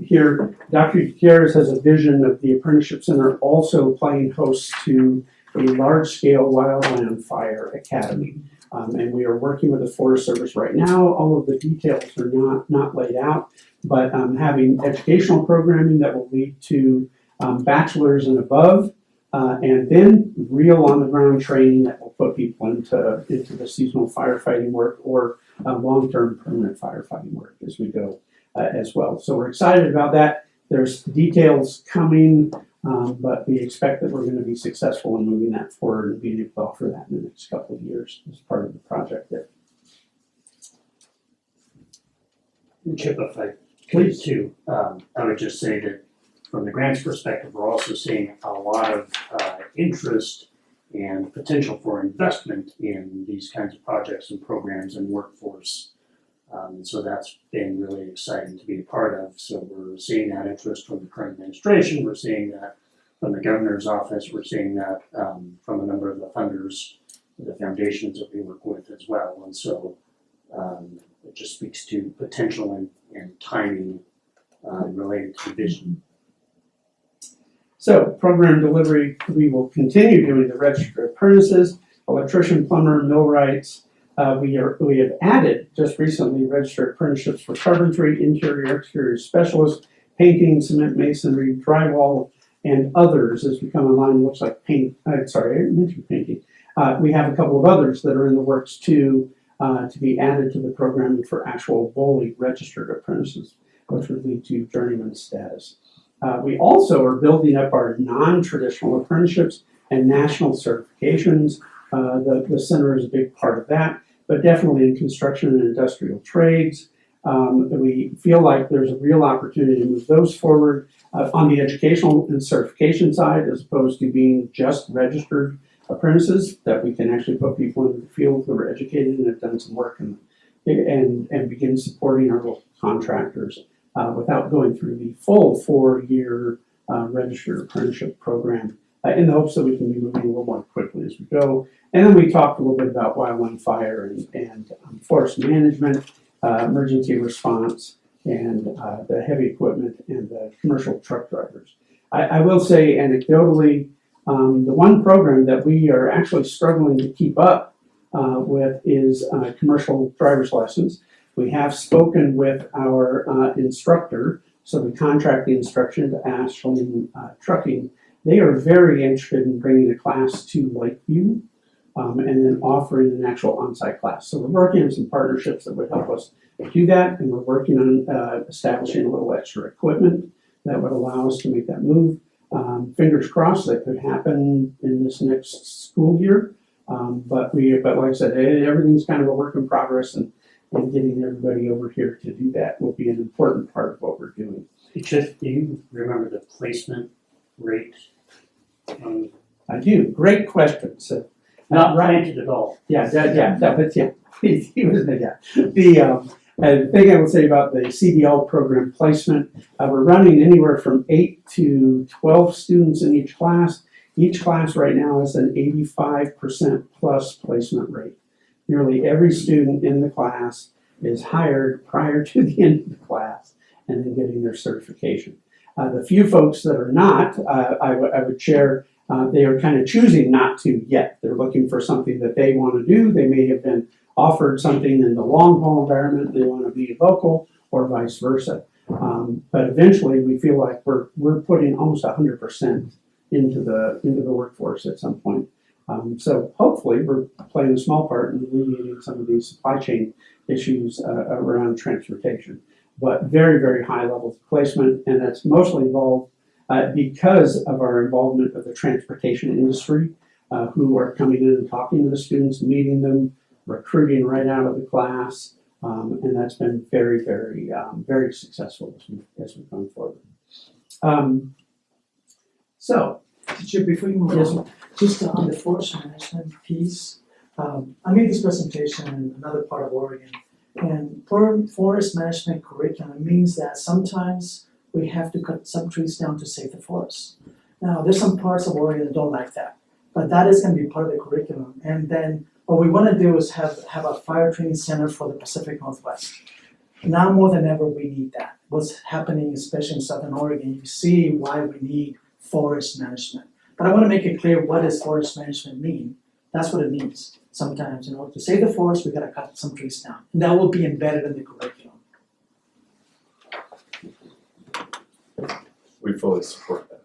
here. Dr. Gutierrez has a vision of the Apprenticeship Center also playing host to a large-scale wildland fire academy. And we are working with the Forest Service right now. All of the details are not laid out, but having educational programming that will lead to bachelor's and above, and then real on-the-ground training that will put people into the seasonal firefighting work or long-term permanent firefighting work as we go as well. So we're excited about that. There's details coming, but we expect that we're going to be successful in moving that forward and being able to offer that in the next couple of years as part of the project there. Chip, if I could too, I would just say that from the grants perspective, we're also seeing a lot of interest and potential for investment in these kinds of projects and programs and workforce. And so that's been really exciting to be a part of. So we're seeing that interest from the current administration. We're seeing that from the governor's office. We're seeing that from a number of the funders, the foundations that we work with as well. And so it just speaks to potential and timing related to vision. So program delivery, we will continue doing the registered apprentices, electrician, plumber, millwrights. We have added just recently registered apprenticeships for carpentry, interior, exterior specialists, painting, cement masonry, drywall, and others as we come online. Looks like paint. Sorry, I mentioned painting. We have a couple of others that are in the works too to be added to the program for actual fully registered apprentices, which would lead to journeyman status. We also are building up our non-traditional apprenticeships and national certifications. The center is a big part of that, but definitely in construction and industrial trades. We feel like there's a real opportunity to move those forward on the educational and certification side, as opposed to being just registered apprentices, that we can actually put people in the field who are educated and have done some work and begin supporting our local contractors without going through the full 4-year registered apprenticeship program, in the hopes that we can be moving a little more quickly as we go. And then we talked a little bit about wildland fire and forest management, emergency response, and the heavy equipment and the commercial truck drivers. I will say anecdotally, the one program that we are actually struggling to keep up with is commercial driver's license. We have spoken with our instructor, so we contract the instruction to Ashland Trucking. They are very interested in bringing a class to Lakeview and then offering an actual on-site class. So we're working on some partnerships that would help us do that, and we're working on establishing a little extra equipment that would allow us to make that move. Fingers crossed that could happen in this next school year. But like I said, everything's kind of a work in progress, and getting everybody over here to do that will be an important part of what we're doing. Do you remember the placement rate? I do. Great question. So, Not granted at all. he was the guy. The thing I would say about the Cdl program placement, we're running anywhere from 8 to 12 students in each class. Each class right now is an 85% plus placement rate. Nearly every student in the class is hired prior to the end of the class and then getting their certification. The few folks that are not, I would share, they are kind of choosing not to yet. They're looking for something that they want to do. They may have been offered something in the long haul environment, they want to be local, or vice versa. But eventually we feel like we're putting almost 100% into the workforce at some point. So hopefully we're playing a small part in alleviating some of these supply chain issues around transportation. But very, very high levels of placement, and that's mostly involved because of our involvement of the transportation industry, who are coming in and talking to the students, meeting them, recruiting right out of the class, and that's been very, very, very successful as we've gone forward. Teacher, before you move on, just on the forest management piece, I made this presentation in another part of Oregon, and forest management curriculum means that sometimes we have to cut some trees down to save the forest. Now, there's some parts of Oregon that don't like that, but that is going to be part of the curriculum. And then what we want to do is have a fire training center for the Pacific Northwest. Now more than ever, we need that. What's happening, especially in Southern Oregon, you see why we need forest management. But I want to make it clear, what does forest management mean? That's what it means. Sometimes, to save the forest, we got to cut some trees down. And that will be embedded in the curriculum. We fully support that.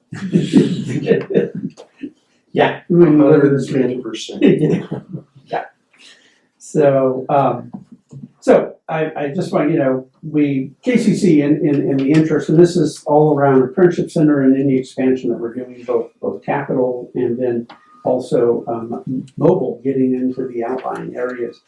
Yeah, we wouldn't deliver this meeting. 110%. Yeah. So I just want, we, Kcc in the interest, and this is all around Apprenticeship Center and any expansion that we're doing, both capital and then also mobile, getting into the outlying areas.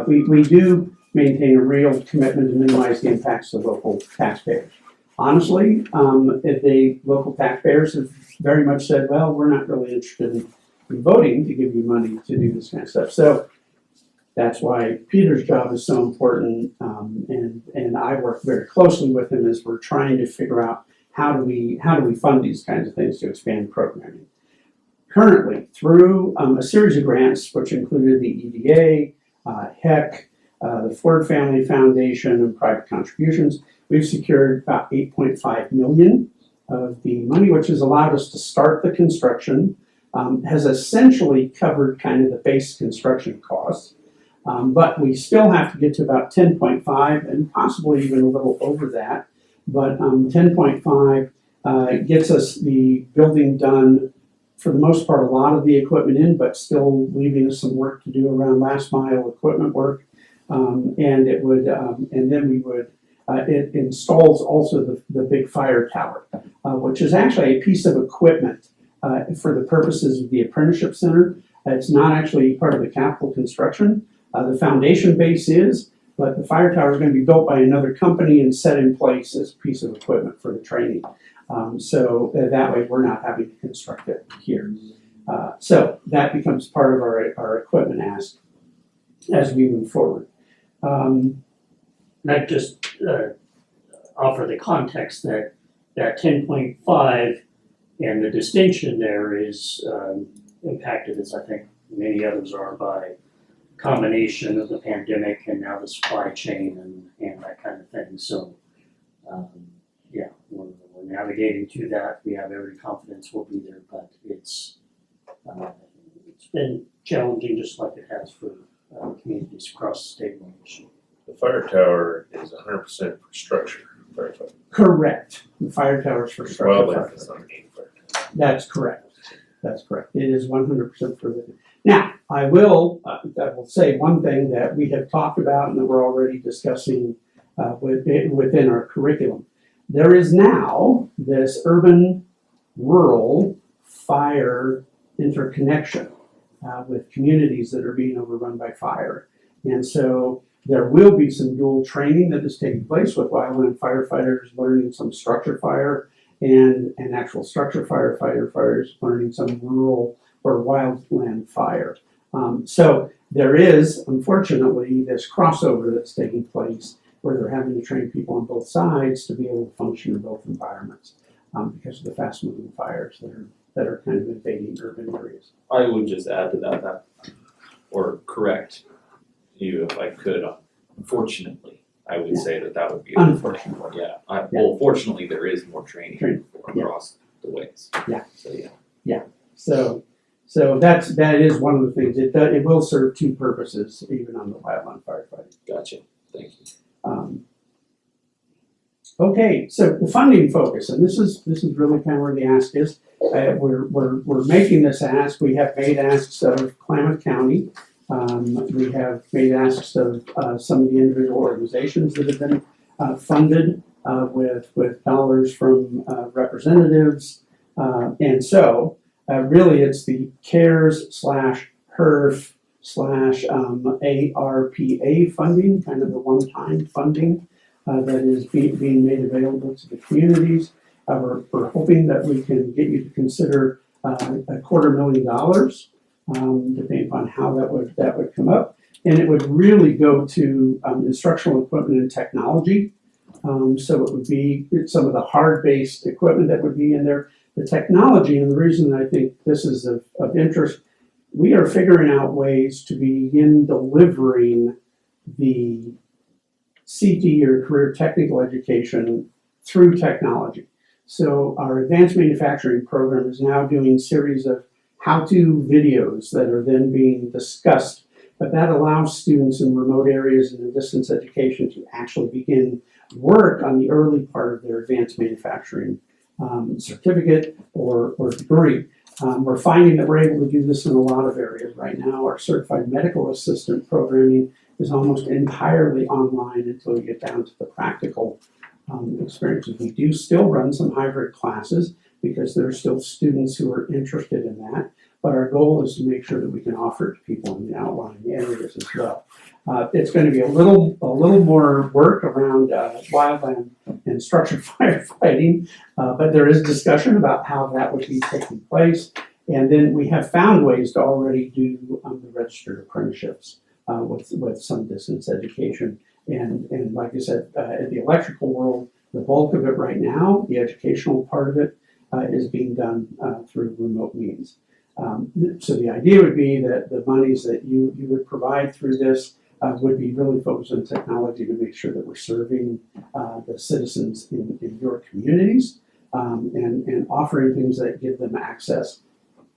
We do maintain a real commitment to minimize the impacts of local taxpayers. Honestly, if the local taxpayers have very much said, well, we're not really interested in voting to give you money to do this kind of stuff. So that's why Peter's job is so important, and I work very closely with him as we're trying to figure out how do we fund these kinds of things to expand programming. Currently, through a series of grants, which included the EDA, HEC, the Ford Family Foundation, and private contributions, we've secured about $8.5 million of the money, which has allowed us to start the construction, has essentially covered kind of the base construction costs. But we still have to get to about 10.5 and possibly even a little over that. But 10.5 gets us the building done, for the most part, a lot of the equipment in, but still leaving us some work to do around last mile equipment work. And it installs also the big fire tower, which is actually a piece of equipment for the purposes of the Apprenticeship Center. It's not actually part of the capital construction. The foundation base is, but the fire tower is going to be built by another company and set in place as a piece of equipment for the training. So that way we're not having to construct it here. So that becomes part of our equipment ask as we move forward. And I just offer the context that 10.5 and the distinction there is impacted, as I think many others are, by combination of the pandemic and now the supply chain and that kind of thing. So, we're we're navigating to that. We have every confidence we'll be there, but it's been challenging, just like it has for communities across the state of Michigan. The fire tower is 100% for structure, firefighting. Correct. The fire towers for structure Wildlife firefighting. is underneath fire tower. That's correct. That's correct. It is 100% for the. Now, I will say one thing that we have talked about and that we're already discussing within our curriculum. There is now this urban-rural fire interconnection with communities that are being overrun by fire. And so there will be some dual training that is taking place with wildland firefighters learning some structure fire and actual structure firefighters learning some rural or wildland fire. So there is, unfortunately, this crossover that's taking place where they're having to train people on both sides to be able to function in both environments because of the fast-moving fires that are kind of invading urban areas. I would just add to that, or correct you if I could. Unfortunately, I would say that would be. Unfortunately. Yeah. Well, fortunately, there is more training across the ways. Yeah. So yeah. So that is one of the things. It will serve two purposes, even on the wildland firefighting. Gotcha. Thank you. Okay, so the funding focus, and this is really kind of where the ask is. We're making this ask. We have made asks of Klamath County. We have made asks of some of the individual organizations that have been funded with dollars from representatives, and so really it's the CARES/HERF ARPA funding, kind of the one-time funding that is being made available to the communities. We're hoping that we can get you to consider $250,000, depending upon how that would come up. And it would really go to instructional equipment and technology. So it would be some of the hard-based equipment that would be in there. The technology, and the reason I think this is of interest, we are figuring out ways to begin delivering the CT or career technical education through technology. So our advanced manufacturing program is now doing a series of how-to videos that are then being discussed, but that allows students in remote areas and in distance education to actually begin work on the early part of their advanced manufacturing certificate or degree. We're finding that we're able to do this in a lot of areas right now. Our certified medical assistant programming is almost entirely online until you get down to the practical experiences. We do still run some hybrid classes because there are still students who are interested in that, but our goal is to make sure that we can offer it to people in the outlying areas as well. It's going to be a little more work around wildland and structured firefighting, but there is discussion about how that would be taking place. And then we have found ways to already do the registered apprenticeships with some distance education. And like I said, in the electrical world, the bulk of it right now, the educational part of it, is being done through remote means. So the idea would be that the monies that you would provide through this would be really focused on technology to make sure that we're serving the citizens in your communities and offering things that give them access,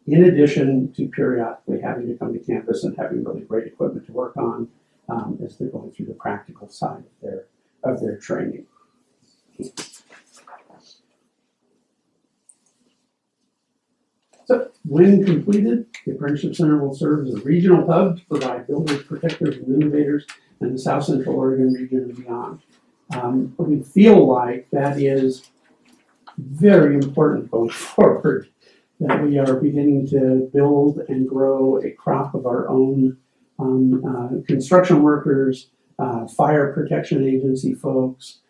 in addition to periodically having to come to campus and having really great equipment to work on as they're going through the practical side of their training. So, when completed, the Apprenticeship Center will serve as a regional hub to provide builders, protectors, and innovators in the South Central Oregon region and beyond. We feel like that is very important going forward, that we are beginning to build and grow a crop of our own construction workers, fire protection agency folks,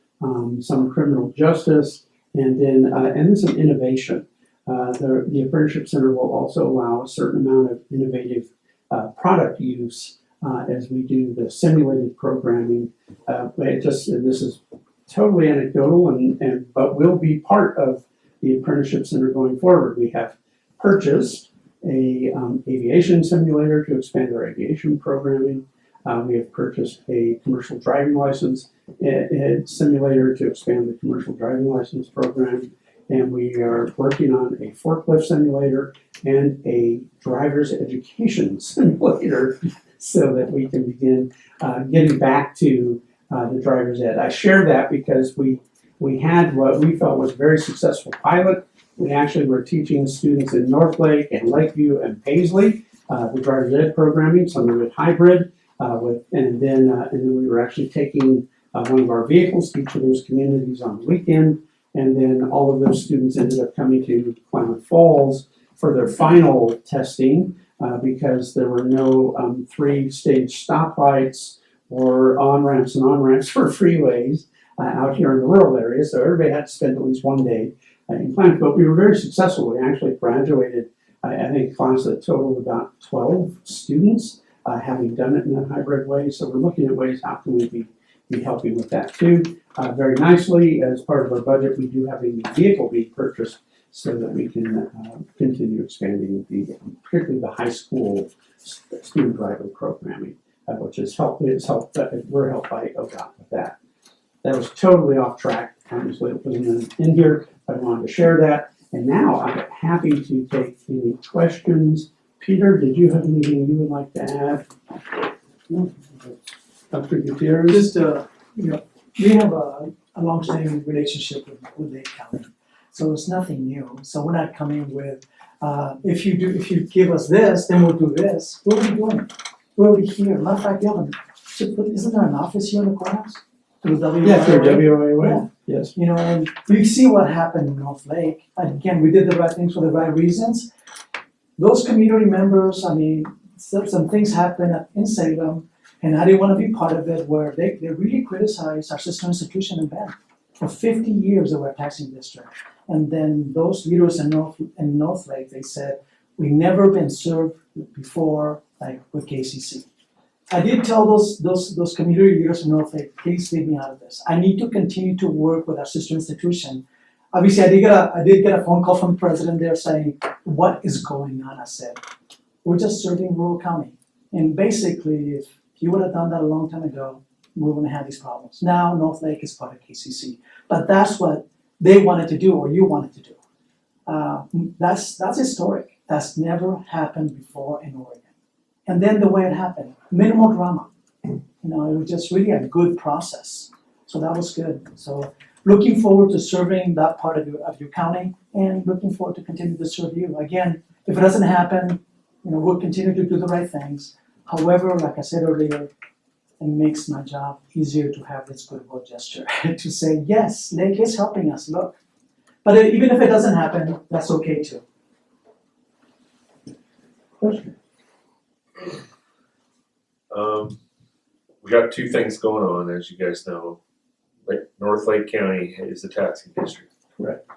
some criminal justice, and then some innovation. The Apprenticeship Center will also allow a certain amount of innovative product use as we do the simulated programming. And this is totally anecdotal, but will be part of the Apprenticeship Center going forward. We have purchased a aviation simulator to expand our aviation programming. We have purchased a commercial driving license simulator to expand the commercial driving license program. and we are working on a forklift simulator and a driver's education simulator so that we can begin getting back to the driver's ed. I share that because we had what we felt was a very successful pilot. We actually were teaching students in Northlake and Lakeview and Paisley the driver's ed programming, some of it hybrid, and then we were actually taking one of our vehicles to each of those communities on the weekend, and then all of those students ended up coming to Klamath Falls for their final testing because there were no 3-stage stoplights or on-ramps for freeways out here in the rural area, so everybody had to spend at least one day in Klamath. But we were very successful. We actually graduated, I think, class that totaled about 12 students, having done it in a hybrid way. So we're looking at ways how can we be helping with that too. Very nicely, as part of our budget, we do have a new vehicle being purchased so that we can continue expanding particularly the high school student driver programming, which is we're helped by ODOT with that. That was totally off track. Obviously, it wasn't in here. I wanted to share that. And now I'm happy to take any questions. Peter, did you have anything you would like to add? No? Dr. Gutierrez? Just, we have a long-standing relationship with Lake County, so it's nothing new. So we're not coming with, if you give us this, then we'll do this. What are we doing? We're already here. Matter of fact, isn't there an office here in the courthouse? Through WIA? Yes, through WIA, yes. And you see what happened in North Lake. Again, we did the right things for the right reasons. Those community members, some things happened in Salem, and I didn't want to be part of it, where they really criticized our sister institution in Bend. For 50 years, they were a taxing district. And then those leaders in North Lake, they said, we've never been served before, like with Kcc. I did tell those community leaders in North Lake, please leave me out of this. I need to continue to work with our sister institution. Obviously, I did get a phone call from the president there saying, what is going on? I said, we're just serving rural county. And basically, if you would have done that a long time ago, we wouldn't have these problems. Now, North Lake is part of Kcc. But that's what they wanted to do, or you wanted to do. That's historic. That's never happened before in Oregon. And then the way it happened, minimal drama. It was just really a good process. So that was good. So looking forward to serving that part of your county, and looking forward to continue to serve you. Again, if it doesn't happen, we'll continue to do the right things. However, like I said earlier, it makes my job easier to have this goodwill gesture to say, yes, Lake is helping us, look. But even if it doesn't happen, that's okay too. We got two things going on, as you guys know. Like North Lake County is a taxing district. Correct.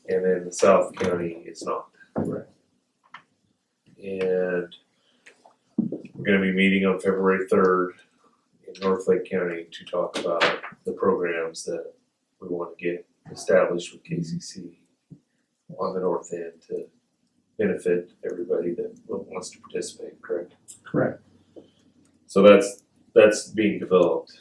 And then the South County is not. Correct. And we're gonna be meeting on February 3rd in North Lake County to talk about the programs that we want to get established with Kcc on the north end to benefit everybody that wants to participate, correct? Correct. So that's being developed.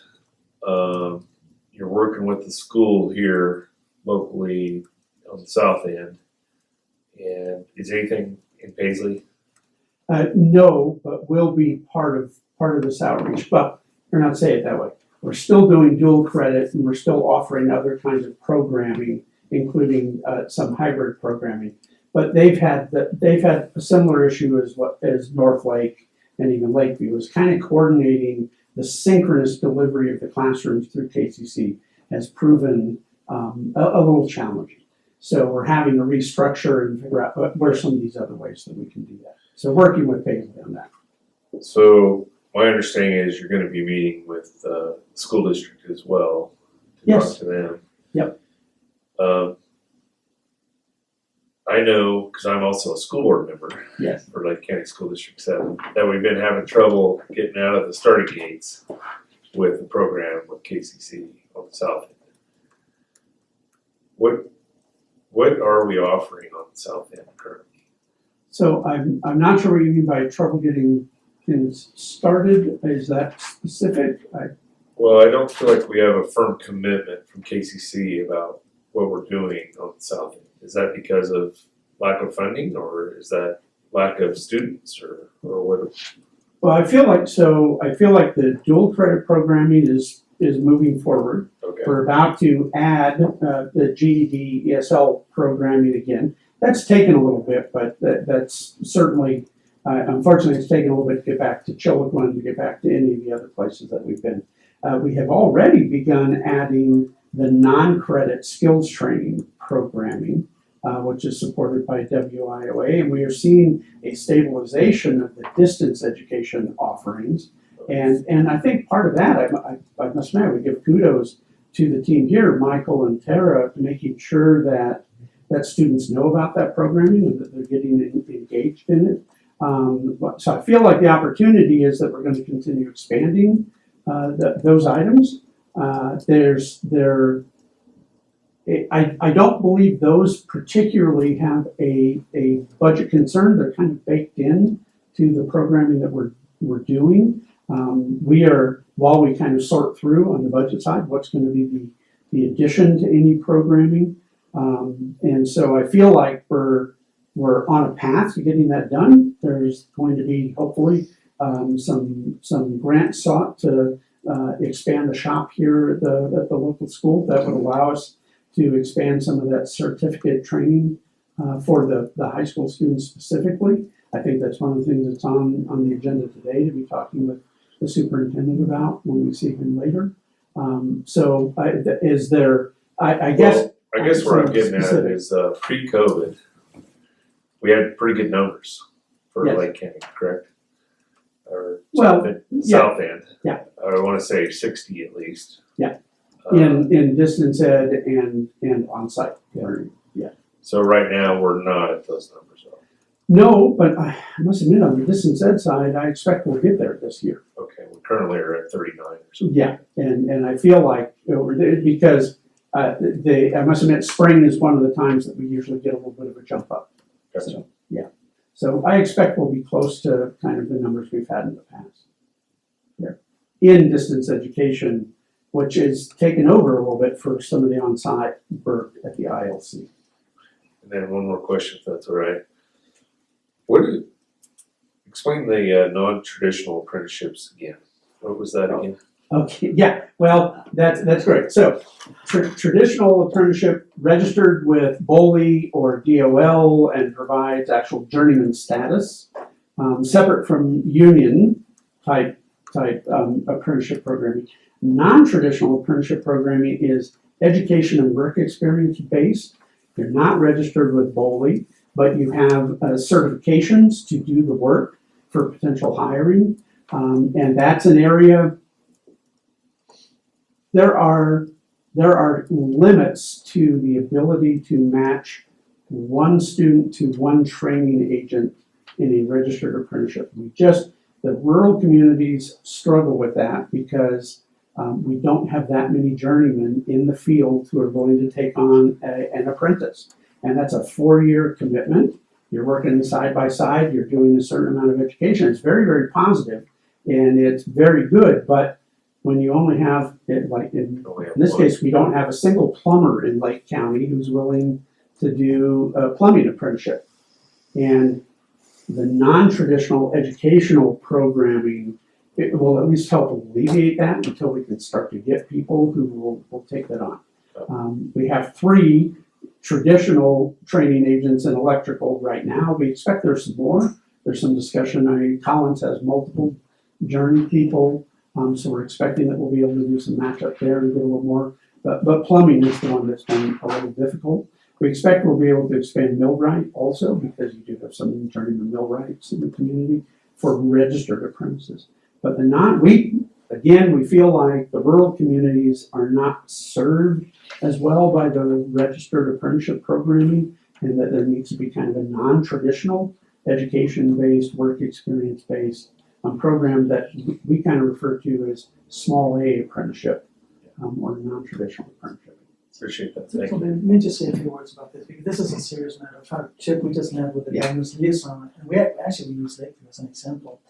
You're working with the school here locally on the south end. And is anything in Paisley? No, but we'll be part of this outreach. But we're not saying it that way. We're still doing dual credit, and we're still offering other kinds of programming, including some hybrid programming. But they've had a similar issue as North Lake and even Lakeview, is kind of coordinating the synchronous delivery of the classrooms through Kcc has proven a little challenging. So we're having to restructure and figure out what are some of these other ways that we can do that. So working with Paisley on that. So my understanding is you're going to be meeting with the school district as well to talk to them. Yep. I know, because I'm also a school board member Yes. for Lake County School District 7, that we've been having trouble getting out of the starting gates with the program with Kcc on the south end. What are we offering on the south end currently? So I'm not sure what you mean by trouble getting things started. Is that specific? Well, I don't feel like we have a firm commitment from Kcc about what we're doing on the south end? Is that because of lack of funding, or is that lack of students, or what? Well, I feel like the dual credit programming is moving forward. Okay. We're about to add the GED ESL programming again. That's taken a little bit, but that's certainly, unfortunately, it's taken a little bit to get back to Chiloquin, to get back to any of the other places that we've been. We have already begun adding the non-credit skills training programming, which is supported by WIOA, and we are seeing a stabilization of the distance education offerings. And I think part of that, I must admit, we give kudos to the team here, Michael and Tara, making sure that students know about that programming and that they're getting engaged in it. So I feel like the opportunity is that we're going to continue expanding those items. I don't believe those particularly have a budget concern. They're kind of baked in to the programming that we're doing. While we kind of sort through on the budget side, what's going to be the addition to any programming. And so I feel like we're on a path to getting that done. There's going to be hopefully some grants sought to expand the shop here at the local school that would allow us to expand some of that certificate training for the high school students specifically. I think that's one of the things that's on the agenda today to be talking with the superintendent about when we see him later. I guess. Well, I guess where I'm getting at is pre-COVID, we had pretty good numbers for Yes. Lake County, correct? Or Well, south end. Yeah. I want to say 60 at least. Yeah. In distance ed and on-site learning. So right now, we're not at those numbers though. No, but I must admit, on the distance ed side, I expect we'll get there this year. Okay, we currently are at 39 or something. Yeah, and I feel like, because I must admit, spring is one of the times that we usually get a little bit of a jump up. Gotcha. So, yeah. So I expect we'll be close to kind of the numbers we've had in the past. Yeah. In distance education, which is taken over a little bit for some of the on-site work at the ILC. And then one more question, if that's all right. Explain the non-traditional apprenticeships again. What was that again? Okay, yeah, well, that's great. So traditional apprenticeship registered with BOLI or DOL and provides actual journeyman status, separate from union type apprenticeship programming. Non-traditional apprenticeship programming is education and work experience based. You're not registered with BOLI, but you have certifications to do the work for potential hiring. And that's an area. There are limits to the ability to match one student to one training agent in a registered apprenticeship. The rural communities struggle with that because we don't have that many journeymen in the field who are willing to take on an apprentice. And that's a 4-year commitment. You're working side by side, you're doing a certain amount of education. It's very, very positive and it's very good, but when you only have, like in this case, we don't have a single plumber in Lake County who's willing to do a plumbing apprenticeship. And the non-traditional educational programming, it will at least help alleviate that until we can start to get people who will take that on. We have 3 traditional training agents in electrical right now. We expect there's some more. There's some discussion. I mean, Collins has multiple journey people. So we're expecting that we'll be able to do some matchup there and get a little more. But plumbing is the one that's been a little difficult. We expect we'll be able to expand millwright also because you do have some journeyman millwrights in the community for registered apprentices. But we feel like the rural communities are not served as well by the registered apprenticeship programming, and that there needs to be kind of a non-traditional education-based, work experience-based program that we kind of refer to as small A apprenticeship or non-traditional apprenticeship. Appreciate that. So Thank you. let me just say a few words about this, because this is a serious matter. Chip, we just met with the governor's liaison, and we use Lakeview as an example.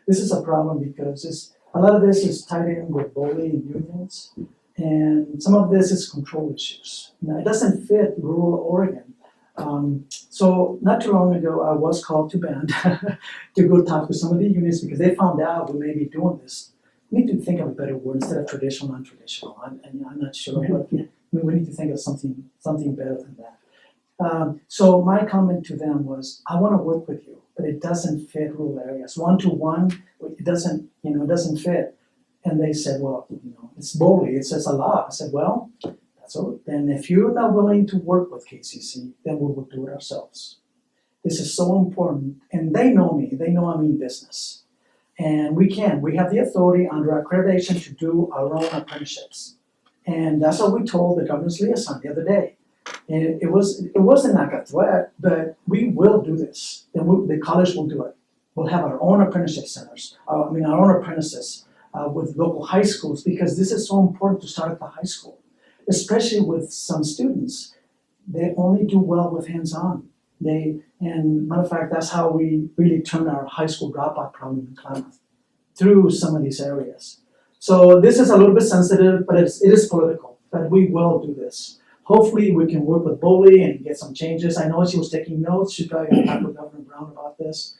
This is a problem because a lot of this is tied in with BOLI and unions, And some of this is control issues. Now, it doesn't fit rural Oregon. So not too long ago, I was called to Bend to go talk to some of the unions because they found out we may be doing this. We need to think of a better word instead of traditional, non-traditional. I'm not sure, but we need to think of something better than that. So my comment to them was, I want to work with you, but it doesn't fit rural areas. 1-to-1, it doesn't fit. And they said, well, it's boldly, it says a law. I said, well, that's all. Then if you're not willing to work with Kcc, then we will do it ourselves. This is so important, and they know me. They know I'm in business, and we have the authority under accreditation to do our own apprenticeships, and that's what we told the governor's liaison the other day. And it wasn't like a threat, but we will do this. Then the college will do it. We'll have our own apprenticeship centers. Our own apprentices with local high schools, because this is so important to start at the high school. Especially with some students, they only do well with hands-on. And matter of fact, that's how we really turn our high school dropout problem in Klamath, through some of these areas. So this is a little bit sensitive, but it is political, but we will do this. Hopefully we can work with Boley and get some changes. I know she was taking notes, she's probably gonna talk with Governor Brown about this.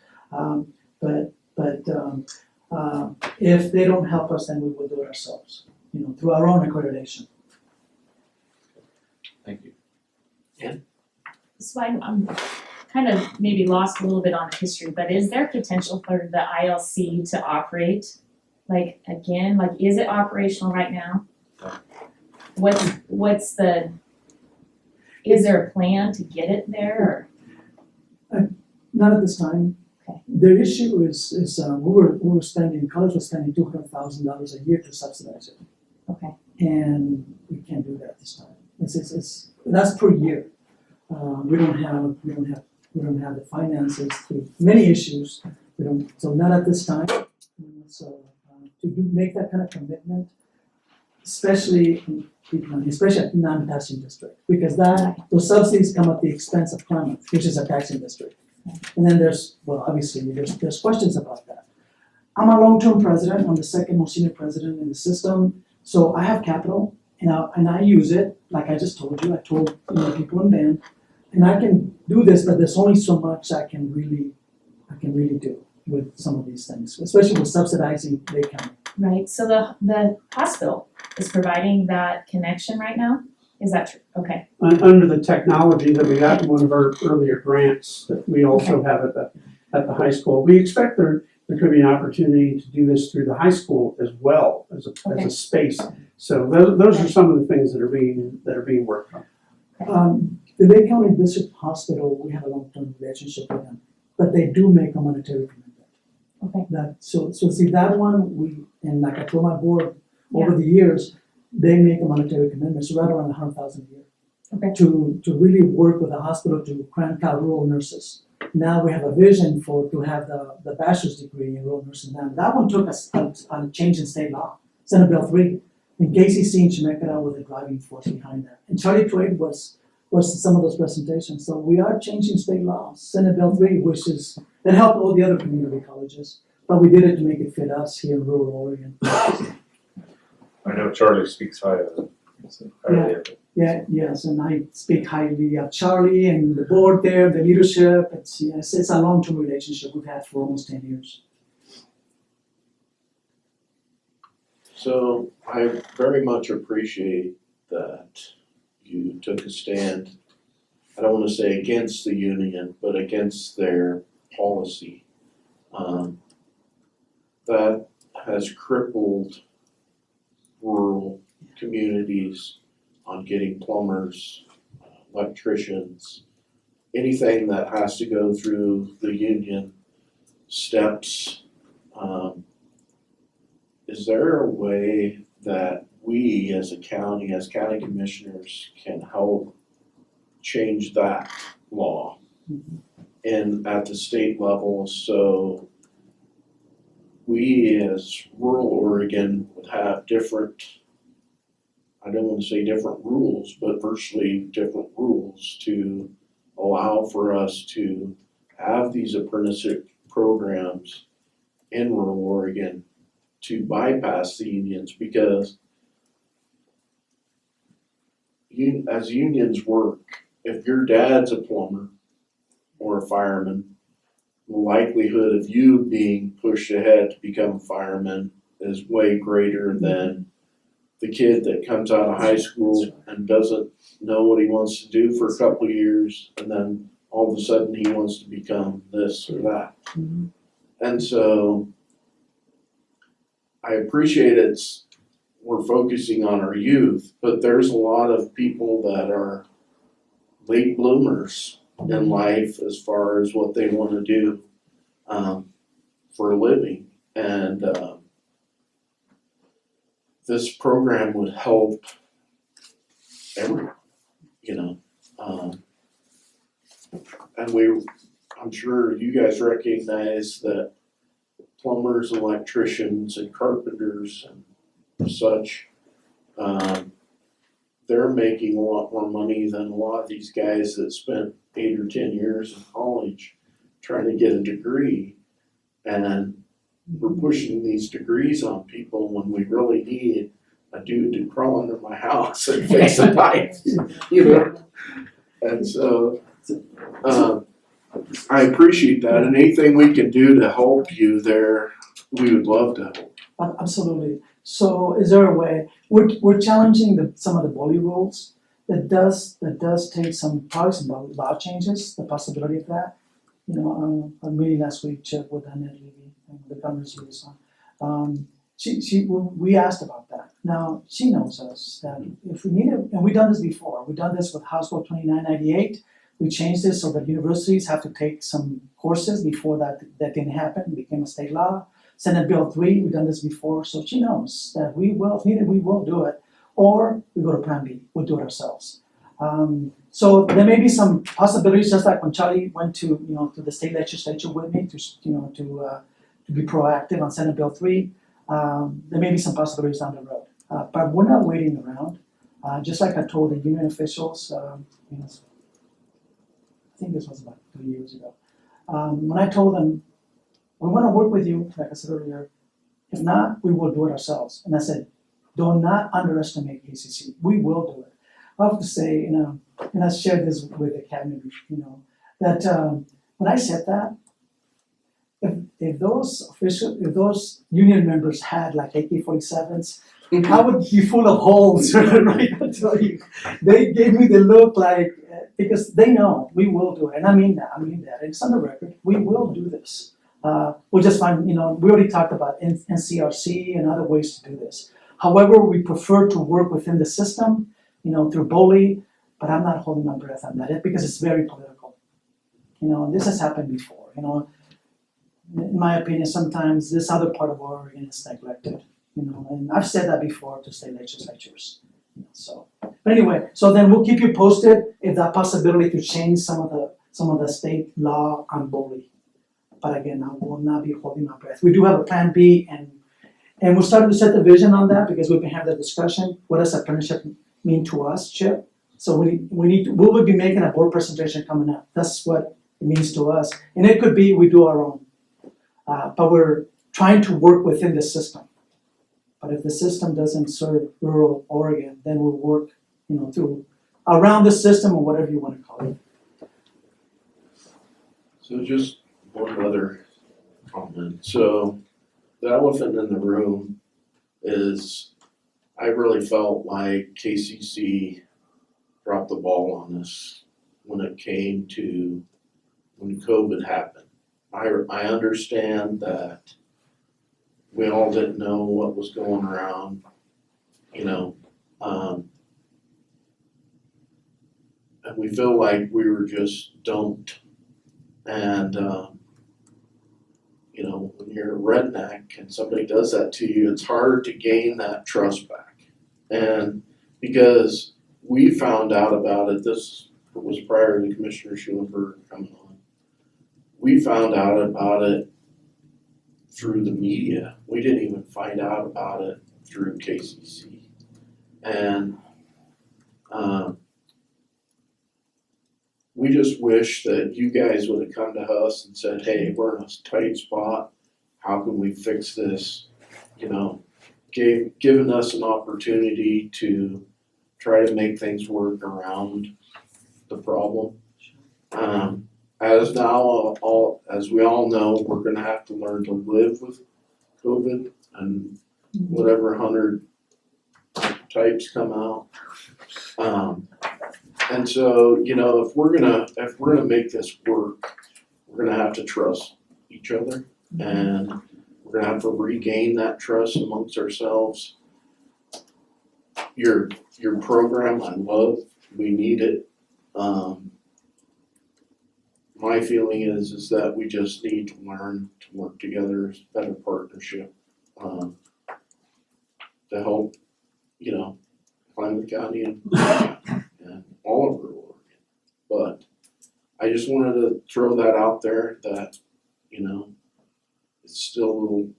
If they don't help us, then we will do it ourselves, through our own accreditation. Thank you. So I'm kind of maybe lost a little bit on the history, but is there potential for the ILC to operate, is it operational right now? Is there a plan to get it there, or? Not at this time. Okay. The issue is college was spending $200,000 a year to subsidize it. Okay. And we can't do that at this time. That's per year. We don't have the finances through many issues. So not at this time. So make that kind of commitment, especially at non-taxing district, because those subsidies come at the expense of Klamath, which is a taxing district. And then there's questions about that. I'm a long-term president. I'm the second most senior president in the system. So I have capital, and I use it, like I just told you. I told people in Bend, and I can do this, but there's only so much I can really do with some of these things, especially with subsidizing Lake County. Right, so the hospital is providing that connection right now? Is that true? Okay. Under the technology that we got in one of our earlier grants that we also have at the high school, we expect there could be an opportunity to do this through the high school as well as a space. So those are some of the things that are being worked on. The Lake County District Hospital, we have a long-term relationship with them, but they do make a monetary commitment. Okay. So see that one, and like I told my board over the years, they make a monetary commitment, so right around $100,000 a year. Okay. To really work with the hospital to crank out rural nurses. Now we have a vision to have the bachelor's degree in rural nursing. Now that one took us a change in state law, Senate Bill 3, and Kcc and Chemeketa were the driving force behind that. And Charlie Trade was some of those presentations. So we are changing state law, Senate Bill 3, that helped all the other community colleges, but we did it to make it fit us here in rural Oregon. I know Charlie speaks highly of it. Yes, and I speak highly of Charlie and the board there, the leadership. It's a long-term relationship we've had for almost 10 years. So I very much appreciate that you took a stand, I don't wanna say against the union, but against their policy. That has crippled rural communities on getting plumbers, electricians, anything that has to go through the union steps. Is there a way that we as a county, as county commissioners, can help change that law? And at the state level, so we as rural Oregon would have different, I don't want to say different rules, but virtually different rules to allow for us to have these apprenticeship programs in rural Oregon to bypass the unions, because as unions work, if your dad's a plumber or a fireman, the likelihood of you being pushed ahead to become a fireman is way greater than the kid that comes out of high school and doesn't know what he wants to do for a couple of years, and then all of a sudden he wants to become this or that. And so I appreciate we're focusing on our youth, but there's a lot of people that are late bloomers in life as far as what they want to do for a living. And this program would help everyone, you know. And I'm sure you guys recognize that plumbers, electricians, and carpenters and such, they're making a lot more money than a lot of these guys that spent 8 or 10 years in college trying to get a degree. And we're pushing these degrees on people when we really need a dude to crawl under my house and fix a pipe, you know? And so, I appreciate that, and anything we can do to help you there, we would love to help. Absolutely. So is there a way, we're challenging some of the bully rules, that does take probably some law changes, the possibility of that. You know, a meeting last week, checked with Annette Levy, the governor's liaison. We asked about that. Now, she knows us, that if we need it, and we've done this before, we've done this with House Bill 2998, we changed this so that universities have to take some courses before that didn't happen, it became a state law. Senate Bill 3, we've done this before, so she knows that we will, if needed, we will do it, or we go to Plan B, we'll do it ourselves. So there may be some possibilities, just like when Charlie went to the state legislature with me to be proactive on Senate Bill 3. There may be some possibilities down the road, but we're not waiting around. Just like I told the union officials, I think this was about 3 years ago. When I told them, we want to work with you, like I said earlier, if not, we will do it ourselves. And I said, do not underestimate Kcc, we will do it. I have to say, and I shared this with the cabinet, that when I said that, if those union members had like AK-47s, I would be full of holes, right? I tell you, they gave me the look like, because they know we will do it, and I mean that, it's on the record, we will do this. We'll just find, we already talked about NCRC and other ways to do this. However, we prefer to work within the system, through bully, but I'm not holding my breath on that, because it's very political. This has happened before, in my opinion, sometimes this other part of Oregon is neglected, and I've said that before to state legislatures. So, but anyway, so then we'll keep you posted if that possibility to change some of the state law on bully. But again, I will not be holding my breath. We do have a Plan B, and we're starting to set the vision on that, because we've been having that discussion. What does apprenticeship mean to us, Chip? So we will be making a board presentation coming up. That's what it means to us, and it could be we do our own, but we're trying to work within the system. But if the system doesn't serve rural Oregon, then we'll work, through around the system, or whatever you want to call it. So just one other comment. So the elephant in the room is, I really felt like Kcc dropped the ball on us when it came to when COVID happened. I understand that we all didn't know what was going around, and we feel like we were just dumped. And when you're a redneck and somebody does that to you, it's hard to gain that trust back. And because we found out about it, this was prior to Commissioner Schulenberg coming on, we found out about it through the media. We didn't even find out about it through Kcc. And we just wish that you guys would have come to us and said, hey, we're in a tight spot. How can we fix this? Given us an opportunity to try to make things work around the problem. As we all know, we're gonna have to learn to live with COVID and whatever 100 types come out. And so, you know, if we're gonna make this work, we're gonna have to trust each other, and we're gonna have to regain that trust amongst ourselves. Your program, I love, we need it. My feeling is that we just need to learn to work together as better partnership, to help, you know, Klamath County and all over Oregon. But I just wanted to throw that out there that, you know, it's still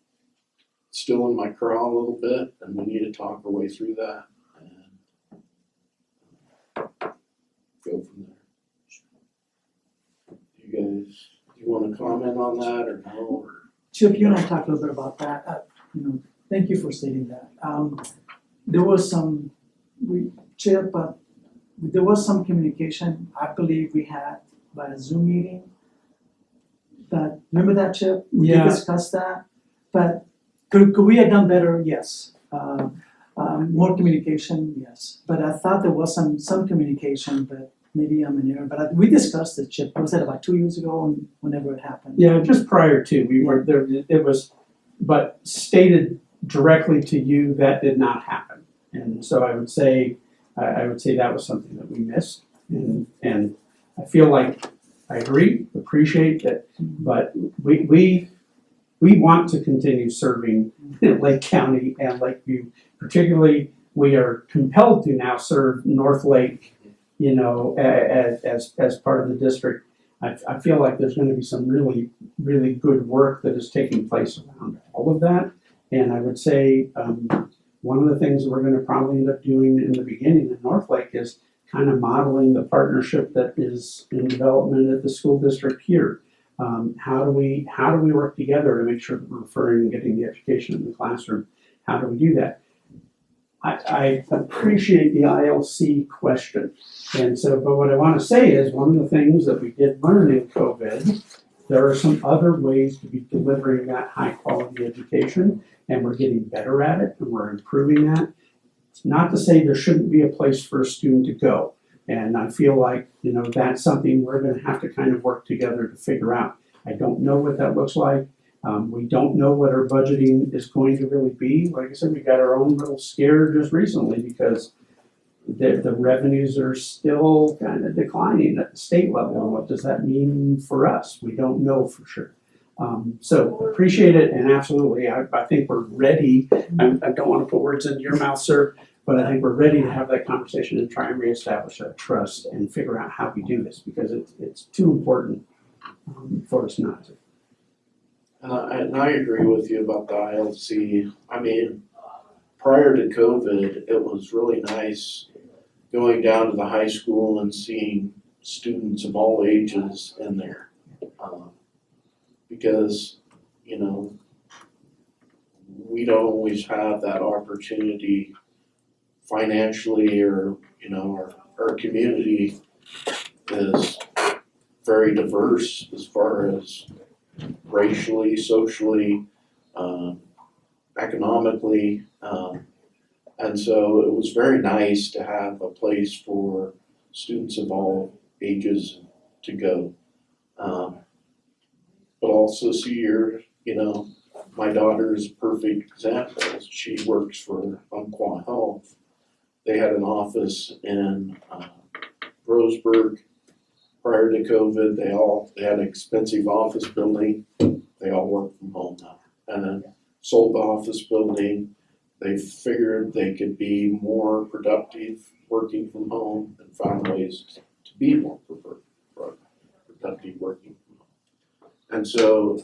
in my craw a little bit, and we need to talk our way through that and go from there. You wanna comment on that or no, or? Chip, you and I talked a little bit about that, thank you for stating that. There was some, there was some communication, I believe we had by a Zoom meeting. But, remember that, Chip? We did Yeah. discuss that, but could we have done better? Yes. More communication, yes, but I thought there was some communication, but maybe I'm in error, but we discussed it, Chip, was that about 2 years ago, whenever it happened? Yeah, just prior to, we were there, it was, but stated directly to you, that did not happen. And so I would say that was something that we missed, and I feel like, I agree, appreciate that, but we want to continue serving Lake County and Lakeview. Particularly, we are compelled to now serve North Lake, you know, as part of the district. I feel like there's gonna be some really, really good work that is taking place around all of that. And I would say, one of the things that we're gonna probably end up doing in the beginning in North Lake is kind of modeling the partnership that is in development at the school district here. How do we work together to make sure that we're referring and getting the education in the classroom? How do we do that? I appreciate the ILC question. And so, but what I want to say is one of the things that we did learn in COVID, there are some other ways to be delivering that high quality education, and we're getting better at it and we're improving that. It's not to say there shouldn't be a place for a student to go. And I feel like, you know, that's something we're going to have to kind of work together to figure out. I don't know what that looks like. We don't know what our budgeting is going to really be. Like I said, we got our own little scare just recently because the revenues are still kind of declining at the state level. And what does that mean for us? We don't know for sure. So appreciate it, and absolutely, I think we're ready. I don't want to put words into your mouth, sir, but I think we're ready to have that conversation and try and reestablish that trust and figure out how we do this, because it's too important for us not to. And I agree with you about the ILC. I mean, prior to COVID, it was really nice going down to the high school and seeing students of all ages in there. Because, you know, we don't always have that opportunity financially, or, you know, our community is very diverse as far as racially, socially, economically, and so it was very nice to have a place for students of all ages to go. But also see your, you know, my daughter is a perfect example. She works for Umpqua Health. They had an office in Roseburg. Prior to COVID, they had an expensive office building. They all work from home now. And then sold the office building. They figured they could be more productive working from home and found ways to be more productive working from home. And so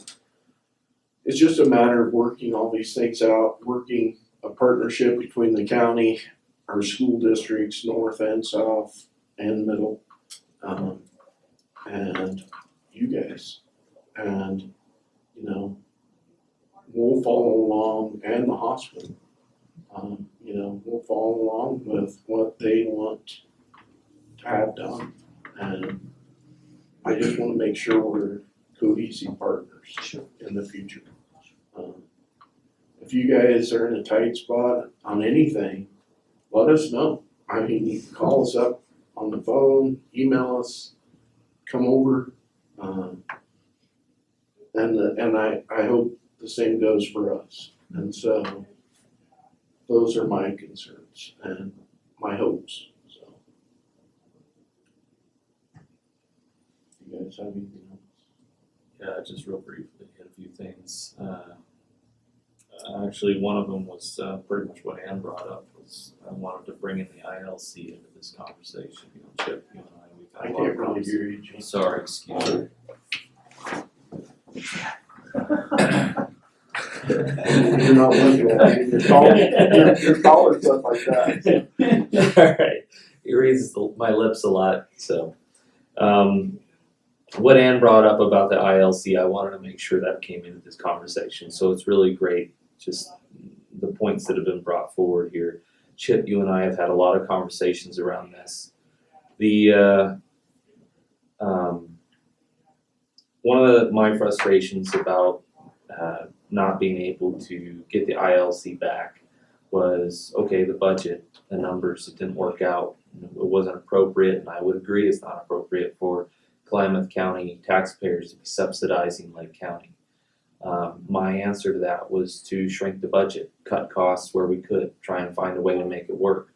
it's just a matter of working all these things out, working a partnership between the county, our school districts, north and south and middle, and you guys. And, you know, we'll follow along, and the hospital. You we'll follow along with what they want to have done. And I just wanna make sure we're cohesive partners in the future. If you guys are in a tight spot on anything, let us know. I mean, you can call us up on the phone, email us, come over. And I hope the same goes for us. And so those are my concerns and my hopes, so. You guys have anything else? Yeah, just real briefly, hit a few things. Actually, one of them was pretty much what Ann brought up, was I wanted to bring in the ILC into this conversation. Chip, you and I, we've I had a lot can't of really conversations. hear you, James. Sorry, excuse me. You're not looking at me, you're calling stuff like that. Alright, he reads my lips a lot, so. What Ann brought up about the ILC, I wanted to make sure that came into this conversation, so it's really great, just the points that have been brought forward here. Chip, you and I have had a lot of conversations around this. One of my frustrations about not being able to get the ILC back was, okay, the budget, the numbers, it didn't work out, it wasn't appropriate, and I would agree it's not appropriate for Klamath County taxpayers to be subsidizing Lake County. My answer to that was to shrink the budget, cut costs where we could, try and find a way to make it work.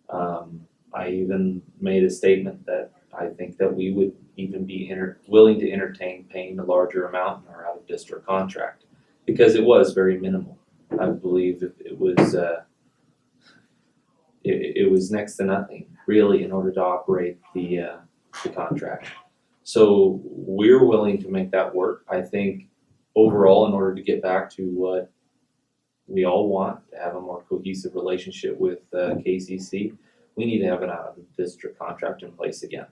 I even made a statement that I think that we would even be willing to entertain paying a larger amount in our out-of-district contract, because it was very minimal. I believe it was next to nothing, really, in order to operate the contract. So we're willing to make that work. I think overall, in order to get back to what we all want, to have a more cohesive relationship with KCC, we need to have an out-of-district contract in place again.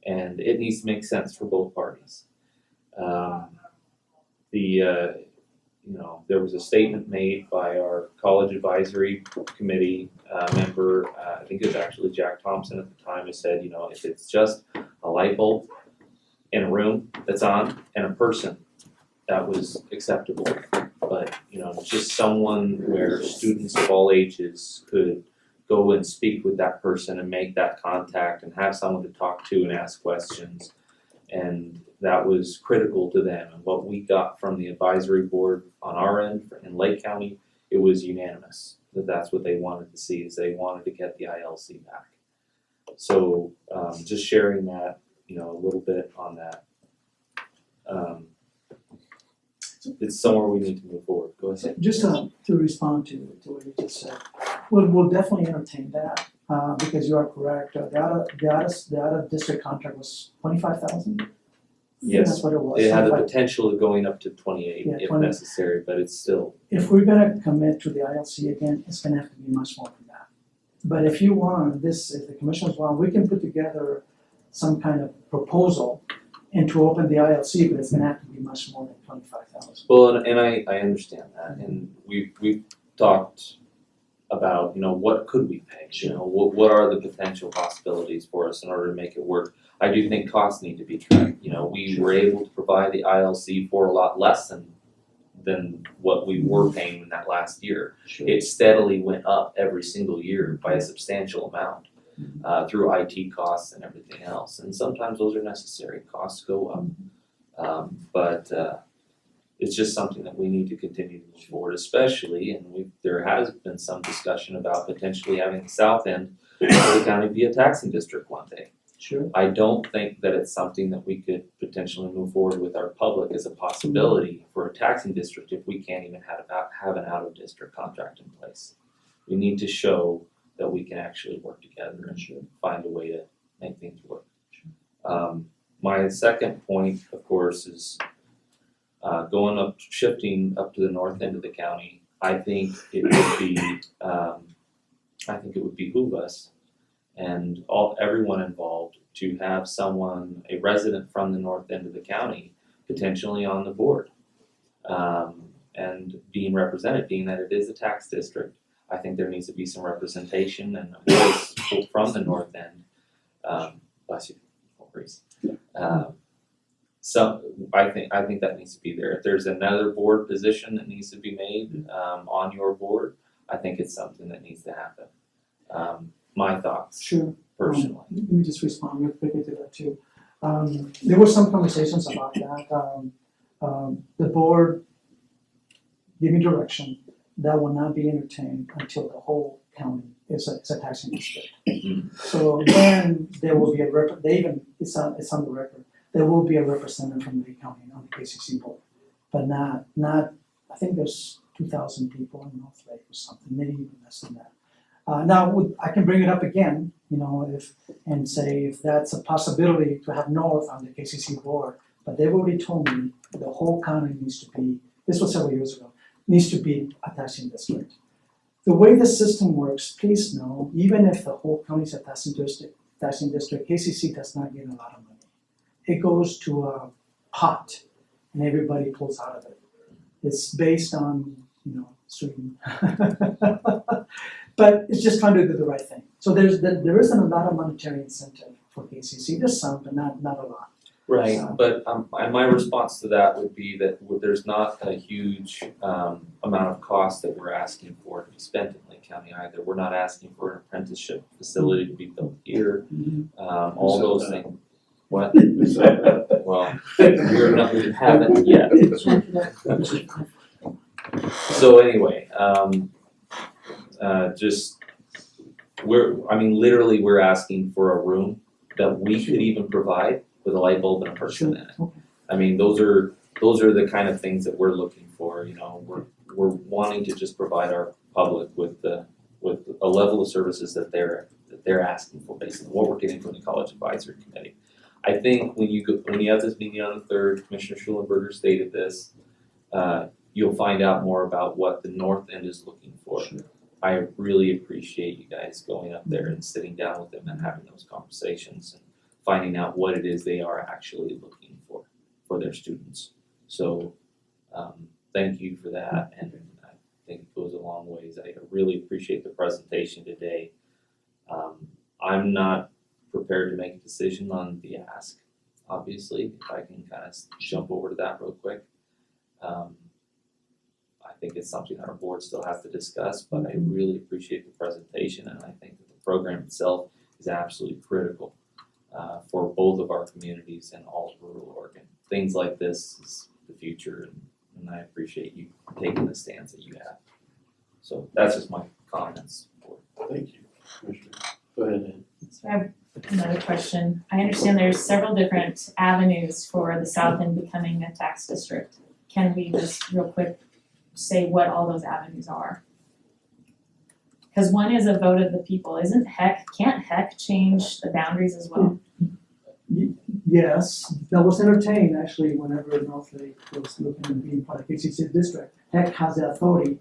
And it needs to make sense for both parties. There was a statement made by our college advisory committee member, I think it was actually Jack Thompson at the time, who said, if it's just a light bulb in a room that's on and a person, that was acceptable. But, just someone where students of all ages could go and speak with that person and make that contact and have someone to talk to and ask questions. And that was critical to them. And what we got from the advisory board on our end in Lake County, it was unanimous that that's what they wanted to see, is they wanted to get the ILC back. So just sharing that, a little bit on that. It's somewhere we need to move forward. Go ahead. Just to respond to what you just said, we'll definitely entertain that, because you are correct. The out of district contract was 25,000. Yes, That's what it was. it had the 25. potential of going up to 28 Yeah, if 20. necessary, but it's still. If we're gonna commit to the ILC again, it's gonna have to be much more than that. But if you want this, if the commissioners want, we can put together some kind of proposal and to open the ILC, but it's gonna have to be much more than 25,000. Well, and I understand that, and we've talked about, what could we pay? What are the potential possibilities for us in order to make it work? I do think costs need to be tracked. We were able to provide the ILC for a lot less than what we were paying in that last year. Sure. It steadily went up every single year by a substantial amount through IT costs and everything else. And sometimes those are necessary. Costs go up, but it's just something that we need to continue to move forward, especially, and there has been some discussion about potentially having the south end of the county be a taxing district one day. Sure. I don't think that it's something that we could potentially move forward with our public as a possibility for a taxing district if we can't even have an out-of-district contract in place. We need to show that we can actually work together and find a way to make things work. My second point, of course, is shifting up to the north end of the county. I think it would behoove us and everyone involved to have someone, a resident from the north end of the county, potentially on the board, and being represented, being that it is a tax district. I think there needs to be some representation and a voice from the north end. Bless you, Maurice. So I think that needs to be there. If there's another board position that needs to be made on your board, I think it's something that needs to happen. My thoughts, Sure. personally. Let me just respond real quickly to that too. There were some conversations about that. The board gave me direction that will not be entertained until the whole county is a taxing district. So then there will be it's on the record, there will be a representative from the county on the Kcc board, but not, I think there's 2,000 people in North Lake or something, maybe even less than that. Now, I can bring it up again, and say if that's a possibility to have North on the Kcc board, but they've already told me the whole county needs to be, this was several years ago, needs to be a taxing district. The way the system works, please know, even if the whole county is a taxing district, Kcc does not get a lot of money. It goes to a pot and everybody pulls out of it. It's based on, certain but it's just trying to do the right thing. So there isn't a lot of monetary incentive for Kcc. There's some, but not a lot. Right, but and my response to that would be that there's not a huge amount of cost that we're asking for to be spent in Lake County either. We're not asking for an apprenticeship facility to be built here, all those things. What? Well, we haven't yet. So anyway, literally we're asking for a room that we could even provide with a light bulb and a person in it. I mean, those are the kind of things that we're looking for, we're wanting to just provide our public with a level of services that they're asking for based on what we're getting from the College Advisory Committee. I think when you have this meeting on the 3rd, Commissioner Schulenberger stated this, you'll find out more about what the north end is looking for. Sure. I really appreciate you guys going up there and sitting down with them and having those conversations and finding out what it is they are actually looking for their students. So thank you for that, and I think it goes a long ways. I really appreciate the presentation today. I'm not prepared to make a decision on the ask, obviously, if I can kind of jump over to that real quick. I think it's something that our board still has to discuss, but I really appreciate the presentation, and I think that the program itself is absolutely critical for both of our communities and all of rural Oregon. Things like this is the future, and I appreciate you taking the stance that you have. So that's just my comments. Thank you, Commissioner. Go ahead, Ann. So I have another question. I understand there's several different avenues for the South End becoming a tax district. Can we just real quick say what all those avenues are? Because one is a vote of the people. Can't HEC change the boundaries as well? Yes, that was entertained actually whenever North Lake was looking at being part of Kcc district. HEC has the authority.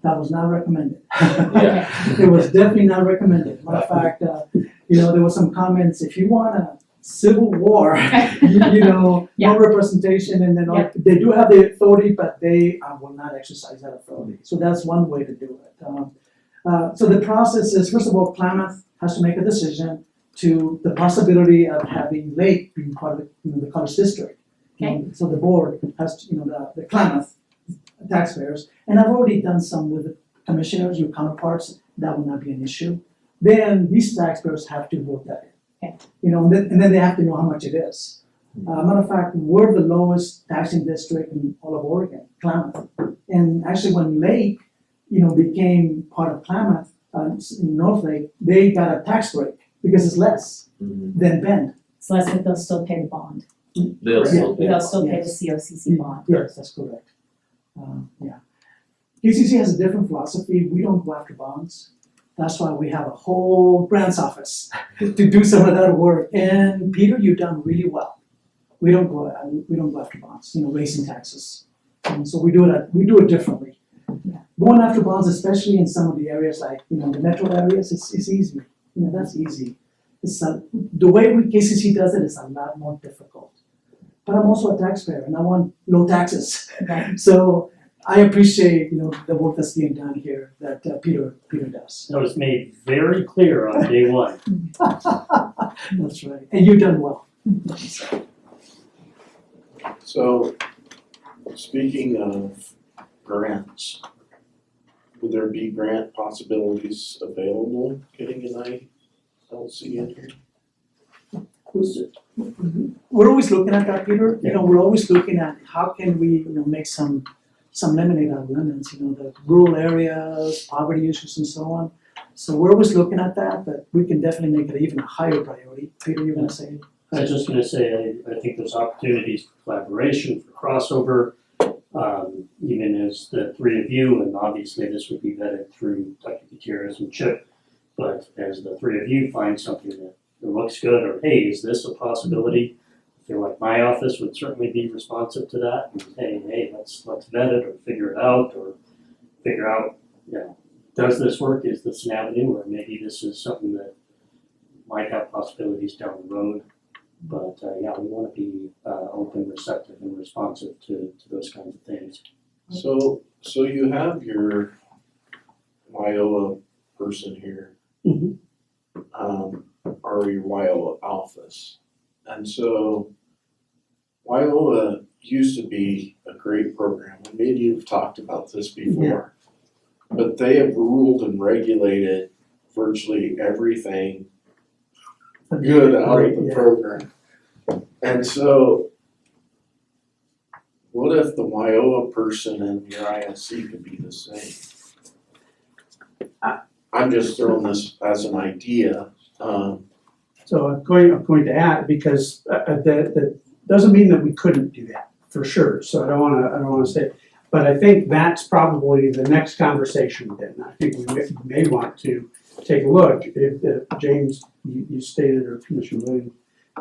That was not recommended. Yeah. It was definitely not recommended. Matter of fact, there were some comments, if you want a civil war, no representation, and then they do have the authority, but they will not exercise that authority. So that's one way to do it. So the process is, first of all, Klamath has to make a decision to the possibility of having Lake being part of the college district. Okay. So the board has to, the Klamath taxpayers, and I've already done some with the commissioners, your counterparts, that will not be an issue. Then these taxpayers have to vote that in. Okay. And then they have to know how much it is. Matter of fact, we're the lowest taxing district in all of Oregon, Klamath. And actually when Lake, became part of Klamath, in North Lake, they got a tax break because it's less than Bend. It's less, but they'll still pay the bond. They'll still pay. They'll still pay the Yes. COCC bond. Yes, that's correct. Kcc has a different philosophy. We don't go after bonds. That's why we have a whole grants office to do some of that work. And Peter, you've done really well. We don't go after bonds, raising taxes. And so we do it differently. Yeah. Going after bonds, especially in some of the areas like the metro areas, it's easy. That's easy. The way Kcc does it is a lot more difficult. But I'm also a taxpayer and I want low taxes. Right. So I appreciate, the work that's being done here, that Peter does. That was made very clear on day one. That's right, and you've done well. So, speaking of grants, would there be grant possibilities available getting an ILC in here? We're always looking at that, Peter, we're always looking at how can we, make some lemonade out of lemons, the rural areas, poverty issues and so on. So we're always looking at that, but we can definitely make it even a higher priority. Peter, you're gonna say? I was just gonna say, I think there's opportunities for collaboration, for crossover, even as the three of you, and obviously this would be vetted through Dr. Gutierrez and Chip, but as the three of you find something that looks good, or hey, is this a possibility? I feel like my office would certainly be responsive to that, and say, hey, let's vet it, or figure it out, does this work, is this an avenue, or maybe this is something that might have possibilities down the road. But we wanna be open, receptive, and responsive to those kinds of things. So you have your WIOA person here. Mhm. Or your WIOA office. And so WIOA used to be a great program, and maybe you've talked about this before. But they have ruled and regulated virtually everything good out of the program. And so what if the WIOA person and your ISC could be the same? I'm just throwing this as an idea. So I'm going to add, because that doesn't mean that we couldn't do that, for sure, so I don't wanna say, but I think that's probably the next conversation then. I think we may want to take a look, if James, you stated, or Commissioner Williams,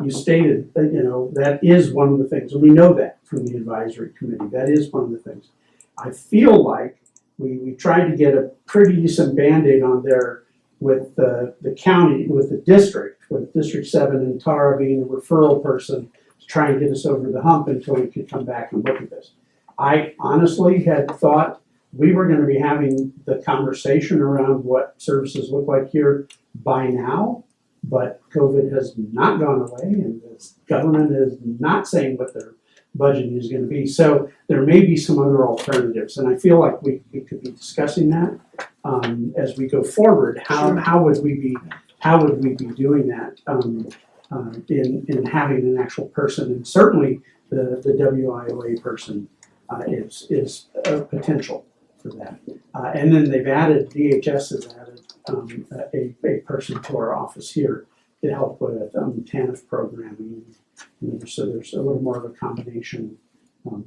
you stated that, that is one of the things, and we know that from the advisory committee, that is one of the things. I feel like we tried to get a pretty decent Band-Aid on there with the county, with the district, with District 7 and Tara being the referral person to try and get us over the hump until we could come back and look at this. I honestly had thought we were gonna be having the conversation around what services look like here by now, but COVID has not gone away, and the government is not saying what their budget is gonna be. So there may be some other alternatives, and I feel like we could be discussing that as we go forward. How would we be doing that in having an actual person? And certainly the WIOA person is a potential for that. And then DHS has added a person to our office here to help with TANF programming. So there's a little more of a combination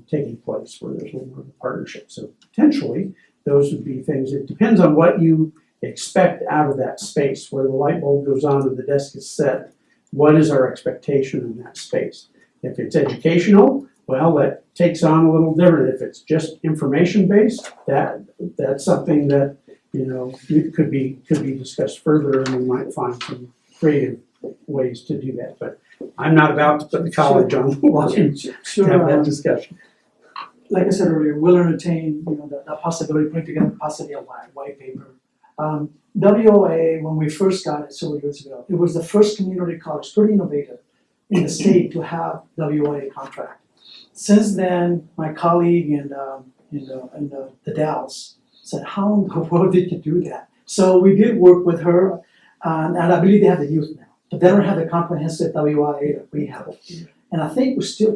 taking place where there's a little more of a partnership. So potentially those would be things. It depends on what you expect out of that space, where the light bulb goes on and the desk is set. What is our expectation in that space? If it's educational, well, that takes on a little different. If it's just information based, that's something that could be discussed further, and we might find some creative ways to do that. But I'm not about to put the college on watching to have that discussion. Like I said earlier, we'll entertain, the possibility of putting together possibly a white paper. WOA, when we first got it several years ago, it was the first community college, pretty innovative, in the state to have WOA contract. Since then, my colleague in the Dalles said, how in the world did you do that? So we did work with her, and I believe they have the youth now, but they don't have the comprehensive WIA that we have. And I think we're still,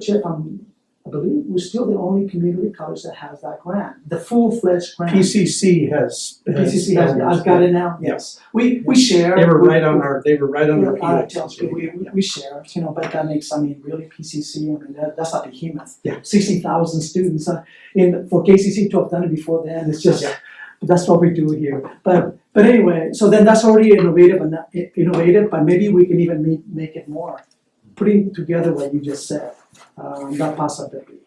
I believe we're still the only community college that has that grant, the full-fledged grant. PCC has got it now. Yes, we share. They were right on our. We share, but that makes, really PCC. That's a behemoth. Yeah, 60,000 students. For Kcc to have done it before then, it's just. That's what we do here. But anyway, so then that's already innovative, but maybe we can even make it more. Putting together what you just said, that possibility.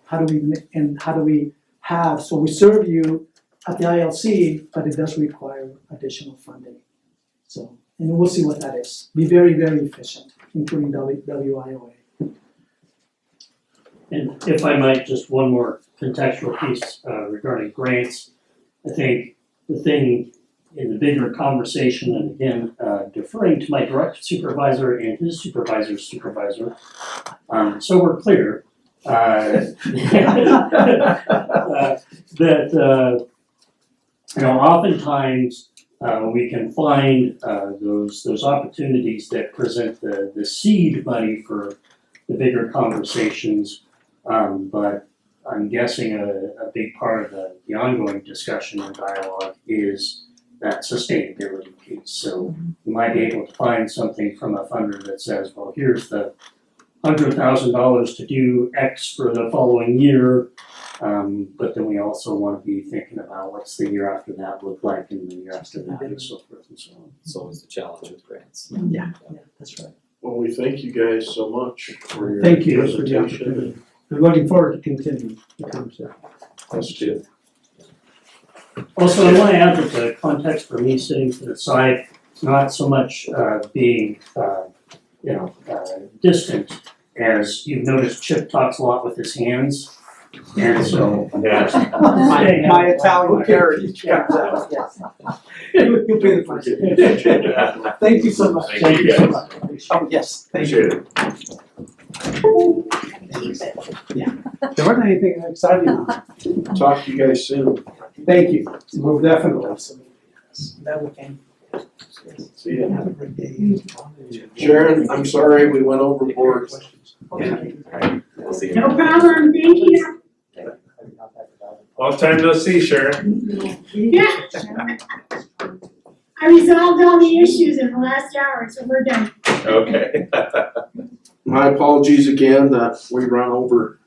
How do we have, so we serve you at the ILC, but it does require additional funding. So, and we'll see what that is. Be very, very efficient, including WIOA. And if I might, just one more contextual piece regarding grants. I think the thing in the bigger conversation, and again, deferring to my direct supervisor and his supervisor's supervisor, so we're clear, that you know, oftentimes we can find those opportunities that present the seed money for the bigger conversations, but I'm guessing a big part of the ongoing discussion and dialogue is that sustainability piece. So you might be able to find something from a funder that says, well, here's the $100,000 to do X for the following year. But then we also want to be thinking about what's the year after that look like and the year after that and so forth and so on. It's always the challenge with grants. Yeah, that's right. Well, we thank you guys so much for your Thank you for the presentation. opportunity. I'm looking forward to continuing the conversation. Us too. Also, I want to add that the context for me sitting to the side, it's not so much being, distant, as you've noticed Chip talks a lot with his hands. And so. My Italian heritage comes out, yes. You'll pay the price. Thank you so much. Thank you so much. Oh, yes, thank you. Yeah, there wasn't anything exciting on it. Talk to you guys soon. Thank you, well, definitely. That we can. See ya. Have a great day. Sharon, I'm sorry we went overboard. No problem, thank you. Long time no see, Sharon. Yeah. I resolved all the issues in the last hour, so we're done. Okay. My apologies again that we run over.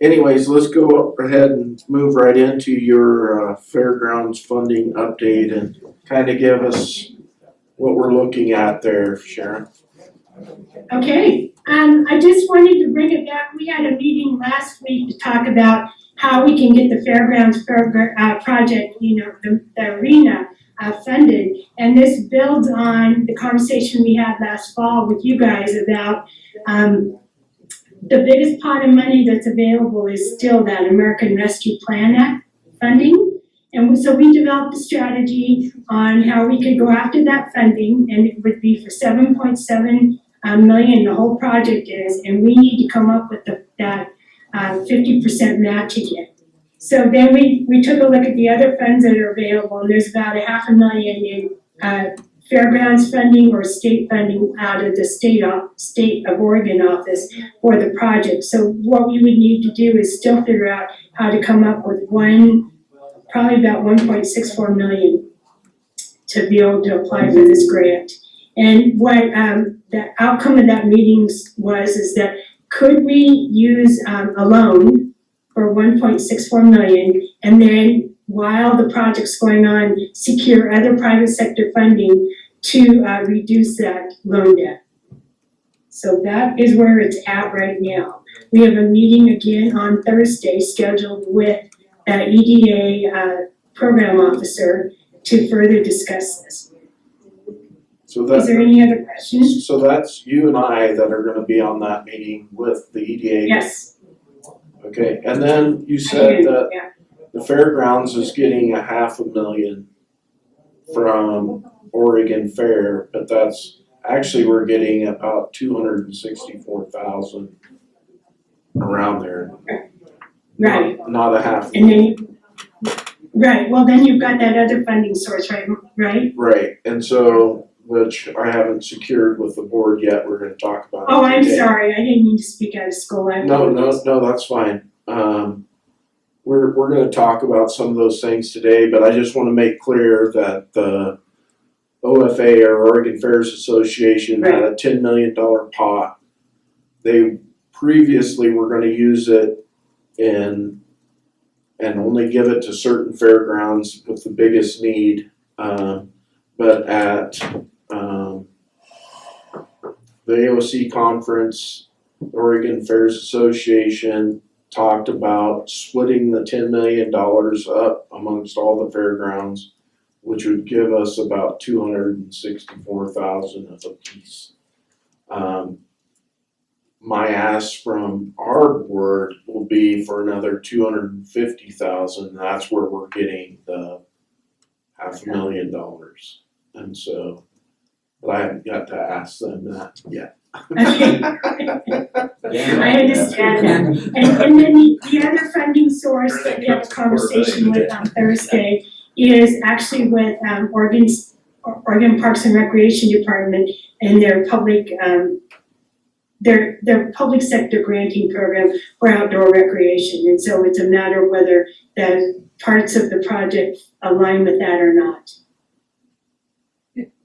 Anyways, let's go ahead and move right into your Fairgrounds funding update and kind of give us what we're looking at there, Sharon. Okay, I just wanted to bring it back. We had a meeting last week to talk about how we can get the Fairgrounds project, the arena funded. And this builds on the conversation we had last fall with you guys about the biggest pot of money that's available is still that American Rescue Plan Act funding. And so we developed a strategy on how we could go after that funding, and it would be for 7.7 million, the whole project is, and we need to come up with that 50% match again. So then we took a look at the other funds that are available, and there's about $500,000 in Fairgrounds funding or state funding out of the state of Oregon office for the project. So what we would need to do is still figure out how to come up with probably about 1.64 million to be able to apply for this grant. And what the outcome of that meeting is that could we use a loan for 1.64 million, and then while the project's going on, secure other private sector funding to reduce that loan debt. So that is where it's at right now. We have a meeting again on Thursday scheduled with the EDA program officer to further discuss this. So Is there any other questions? So that's you and I that are gonna be on that meeting with the EDA? Yes. Okay, and then you said that the Fairgrounds is getting $500,000 from Oregon Fair, but that's, actually we're getting about 264,000 around there. Right. Not a half. And then, right, well then you've got that other funding source, right? Right, and so, which I haven't secured with the board yet, we're gonna talk about it Oh, I'm today. sorry, I didn't mean to speak out of school. I No, apologize. that's fine. We're gonna talk about some of those things today, but I just wanna make clear that the OFA, or Oregon Fairs Association, had a $10 million pot. They previously were gonna use it and only give it to certain fairgrounds with the biggest need. But at the AOC conference, Oregon Fairs Association talked about splitting the $10 million up amongst all the fairgrounds, which would give us about 264,000 a piece. my ask from our board will be for another 250,000. That's where we're getting the $500,000. And so, but I haven't got to ask them that yet. Okay. I understand that. And then the other funding source that we had a conversation with on Thursday is actually with Oregon Parks and Recreation Department and their public their public sector granting program for outdoor recreation. And so it's a matter of whether the parts of the project align with that or not.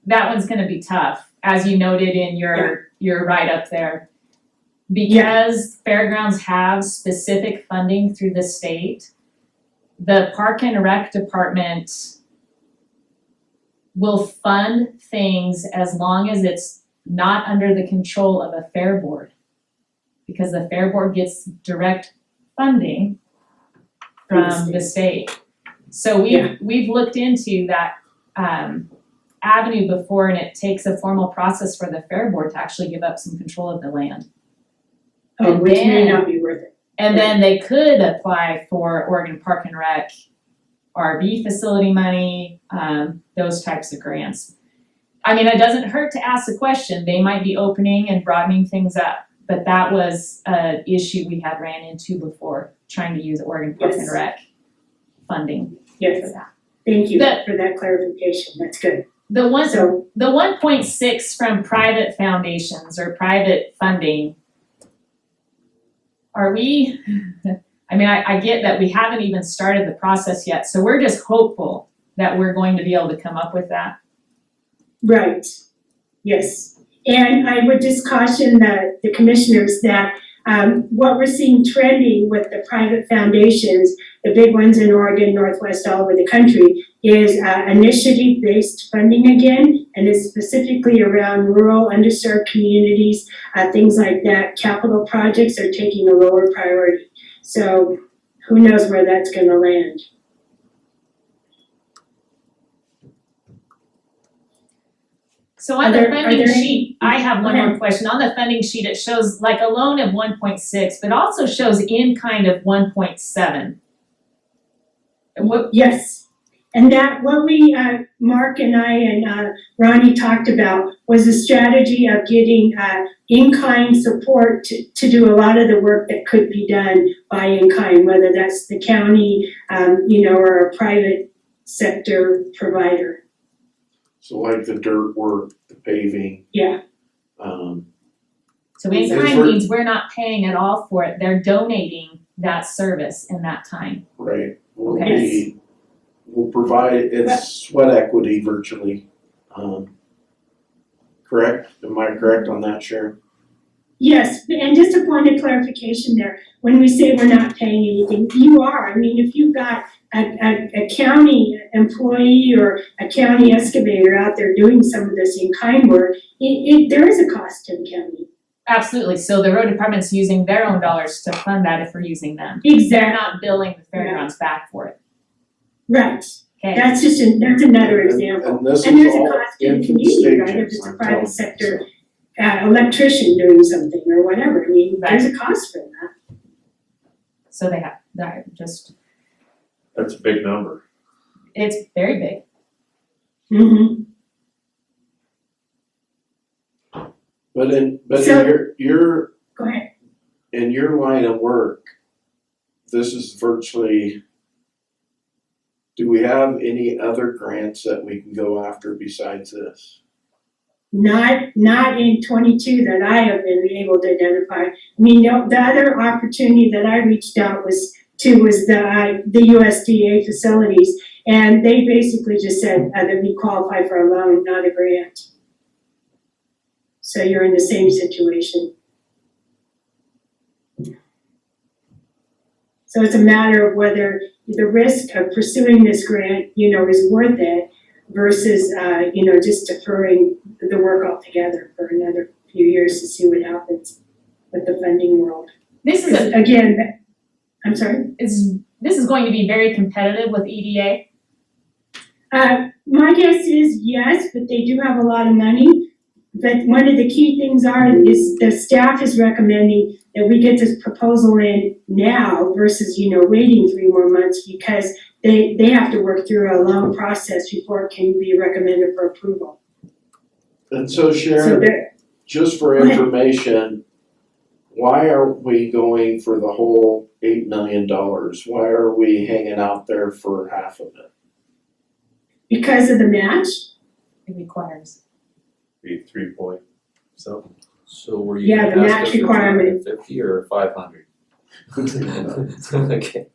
That one's gonna be tough, as you noted in your write-up there. Because fairgrounds have specific funding through the state, the Park and Rec Department will fund things as long as it's not under the control of a fair board. Because the fair board gets direct funding from the state. So we've looked into that avenue before, and it takes a formal process for the fair board to actually give up some control of the land. Oh, which may not be worth it. And then they could apply for Oregon Park and Rec, RV facility money, those types of grants. I mean, it doesn't hurt to ask the question. They might be opening and broadening things up, but that was an issue we had ran into before, trying to use Oregon Park and Rec funding for that. Thank you for that clarification. That's good. The 1.6 from private foundations or private funding, are we, I mean, I get that we haven't even started the process yet, so we're just hopeful that we're going to be able to come up with that. Right, yes. And I would just caution the commissioners that what we're seeing trending with the private foundations, the big ones in Oregon, Northwest, all over the country, is initiative-based funding again, and it's specifically around rural, underserved communities, things like that. Capital projects are taking a lower priority. So who knows where that's gonna land. So on the funding sheet, I have one more question. On the funding sheet, it shows like a loan of 1.6, but also shows in kind of 1.7. Yes, and that what we, Mark and I and Ronnie talked about was a strategy of getting in-kind support to do a lot of the work that could be done by in-kind, whether that's the county, or a private sector provider. So like the dirt work, the paving. Yeah. So in-kind means we're not paying at all for it. They're donating that service in that time. Right. We'll provide, it's sweat equity virtually. Correct? Am I correct on that, Sharon? Yes, and just a point of clarification there. When we say we're not paying anything, you are. I mean, if you've got a county employee or a county excavator out there doing some of this in-kind work, there is a cost to the county. Absolutely. So the road department's using their own dollars to fund that if we're using them. Exactly. They're not billing the fairgrounds back for it. Right. Okay. That's another example. And this And is there's a all cost to the infant community, right? If stages, it's a I'm private telling you. sector electrician doing something or whatever. I mean, there's a cost for that. So they have that just. That's a big number. It's very big. Mm-hmm. But in your Go ahead. in your line of work, this is virtually, do we have any other grants that we can go after besides this? Not in 22 that I have been able to identify. I mean, the other opportunity that I reached out was the USDA facilities, and they basically just said that we qualify for a loan, not a grant. So you're in the same situation. So it's a matter of whether the risk of pursuing this grant, is worth it versus, just deferring the work altogether for another few years to see what happens with the funding world. This is Again, I'm sorry? this is going to be very competitive with EDA. My guess is yes, but they do have a lot of money. but one of the key things is the staff is recommending that we get this proposal in now versus, waiting 3 more months because they have to work through a long process before it can be recommended for approval. And so So Sharon, there, just for Go ahead. information, why are we going for the whole $8 million? Why are we hanging out there for half of it? because of the match, It requires. Be 3 point something. So were you Yeah, the gonna ask match us for requirement. 250 or 500? Okay.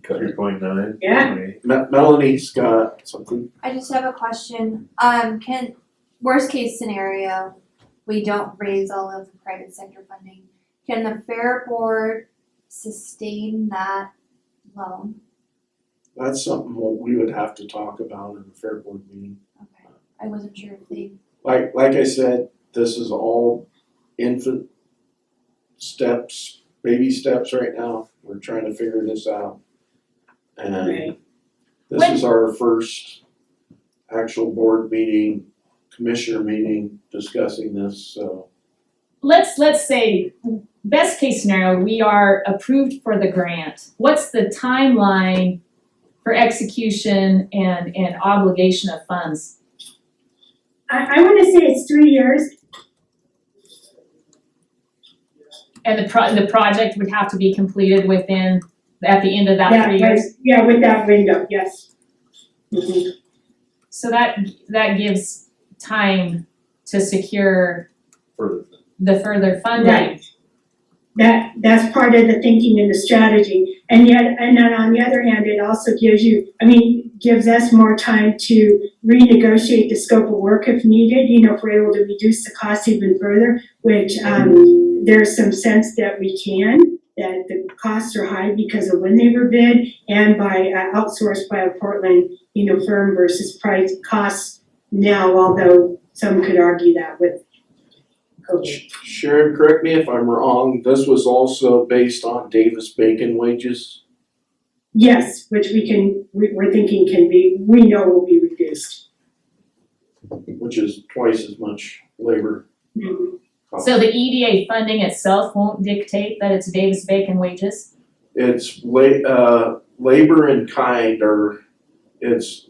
3.9. Yeah. Melanie's got something. I just have a question. Can, worst case scenario, we don't raise all of the private sector funding. Can the Fair Board sustain that loan? That's something what we would have to talk about in the Fair Board meeting. Okay, I wasn't sure if they, Like I said, this is all infant steps, baby steps right now. We're trying to figure this out. And Right. this is our first actual board meeting, commissioner meeting discussing this, so. Let's say, best case scenario, we are approved for the grant. What's the timeline for execution and obligation of funds? I wanna say it's 3 years. And the project would have to be completed at the end of that 3 years? Yeah, with that window, yes. Mhm. So that gives time to secure Further. the further funding. Right. That's part of the thinking and the strategy. And then on the other hand, it also gives us more time to renegotiate the scope of work if needed, if we're able to reduce the cost even further, which, there's some sense that we can, that the costs are high because of when they were bid and by outsourced by a Portland, firm versus price costs now, although some could argue that with COVID. Sharon, correct me if I'm wrong, this was also based on Davis-Bacon wages? Yes, which we're thinking we know will be reduced. Which is twice as much labor. Mhm. cost. So the EDA funding itself won't dictate that it's Davis-Bacon wages? It's labor in kind, or it's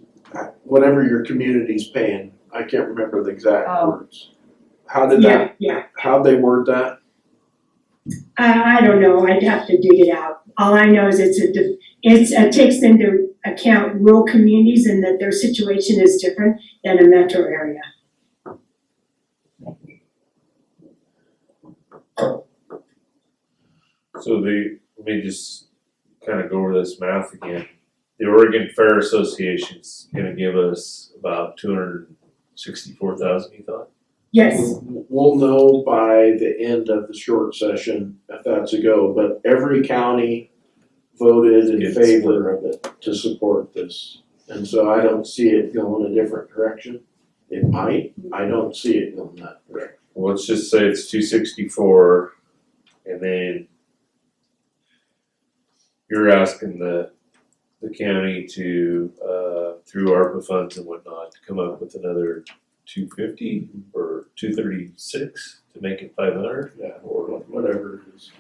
whatever your community's paying. I can't remember the exact Oh. words. How did that, Yeah, how'd they word that? I don't know, I'd have to dig it out. All I know is it takes into account rural communities and that their situation is different than a metro area. So let me just kind of go over this math again. The Oregon Fair Association's gonna give us about 264,000, you thought? Yes, We'll know by the end of the short session if that's a go, but every county voted in Good favor of it to support this. And so I don't see it going a different direction. It might, I don't see it going that direction. Well, let's just say it's 264, and then you're asking the county to, through ARPA funds and whatnot, to come up with another 250 or 236 to make it 500? Yeah, or whatever it is.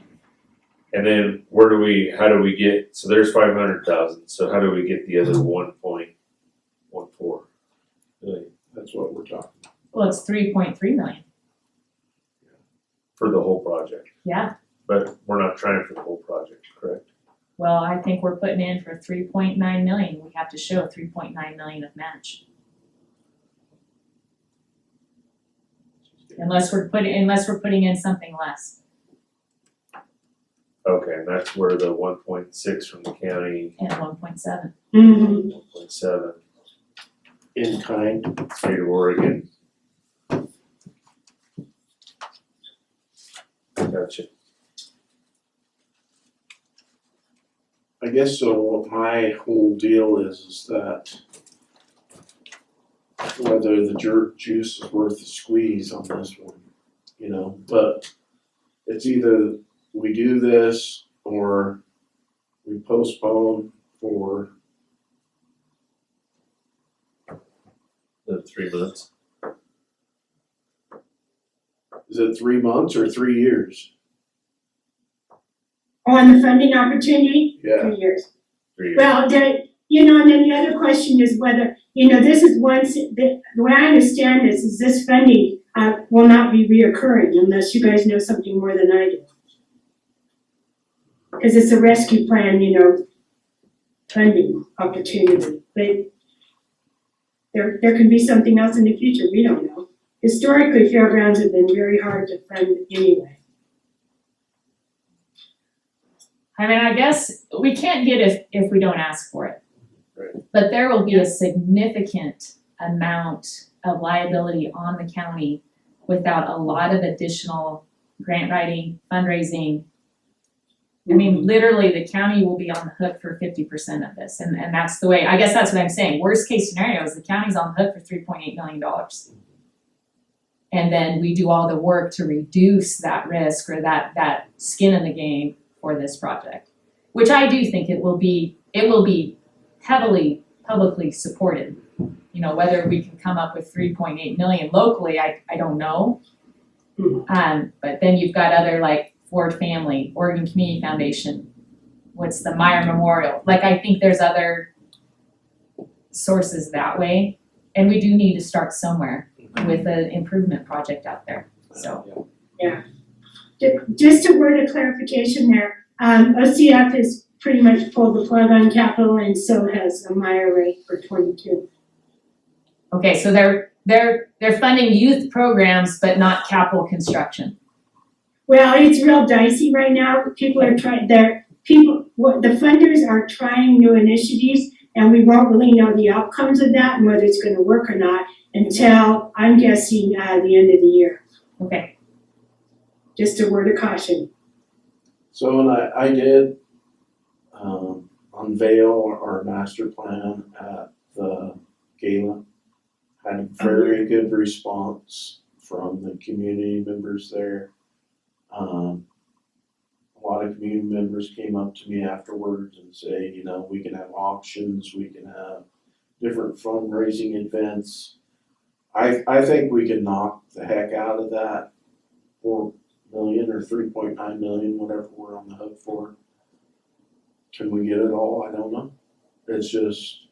And then how do we get, so there's 500,000, so how do we get the other 1.14 million That's what we're talking about. Well, it's 3.3 million, for the whole project? yeah. But we're not trying for the whole project, correct? Well, I think we're putting in for 3.9 million, we have to show 3.9 million of match. Unless we're putting in something less, Okay, and that's where the 1.6 from the county, and 1.7. mhm. 1.7 In kind. state of Oregon. Gotcha. I guess so, what my whole deal is that whether the juice is worth the squeeze on this one, but it's either we do this or we postpone for, The 3 months. Is it 3 months or 3 years? On the funding opportunity? Yeah. 3 years. 3 years. Well, and then the other question is whether, this is the way I understand this, is this funding, will not be reoccurring unless you guys know something more than I do. Because it's a rescue plan, funding opportunity, but there can be something else in the future, we don't know. Historically, fairgrounds have been very hard to fund anyway. I mean, I guess we can't get it if we don't ask for it. Right. But there will be a significant amount of liability on the county without a lot of additional grant writing, fundraising. I mean, literally, the county will be on the hook for 50% of this, and that's the way, I guess that's what I'm saying. Worst case scenario is the county's on the hook for $3.8 million. And then we do all the work to reduce that risk or that skin in the game for this project, which I do think it will be heavily publicly supported. Whether we can come up with 3.8 million locally, I don't know. But then you've got other like Ford Family, Oregon Community Foundation, what's the Meyer Memorial? I think there's other sources that way, and we do need to start somewhere with an improvement project out there, so. Yeah. Just a word of clarification there, OCF has pretty much pulled the plug on capital, and so has a Meyer rate for 22. Okay, so they're funding youth programs, but not capital construction. Well, it's real dicey right now. People are trying, the funders are trying new initiatives, and we won't really know the outcomes of that and whether it's gonna work or not until, I'm guessing, the end of the year. Okay. Just a word of caution. So, and I did unveil our master plan at the gala. Had a very good response from the community members there. A lot of community members came up to me afterwards and say, we can have auctions, we can have different fundraising events. I think we can knock the heck out of that 4 million or 3.9 million, whatever we're on the hook for. Can we get it all? I don't know. It's just,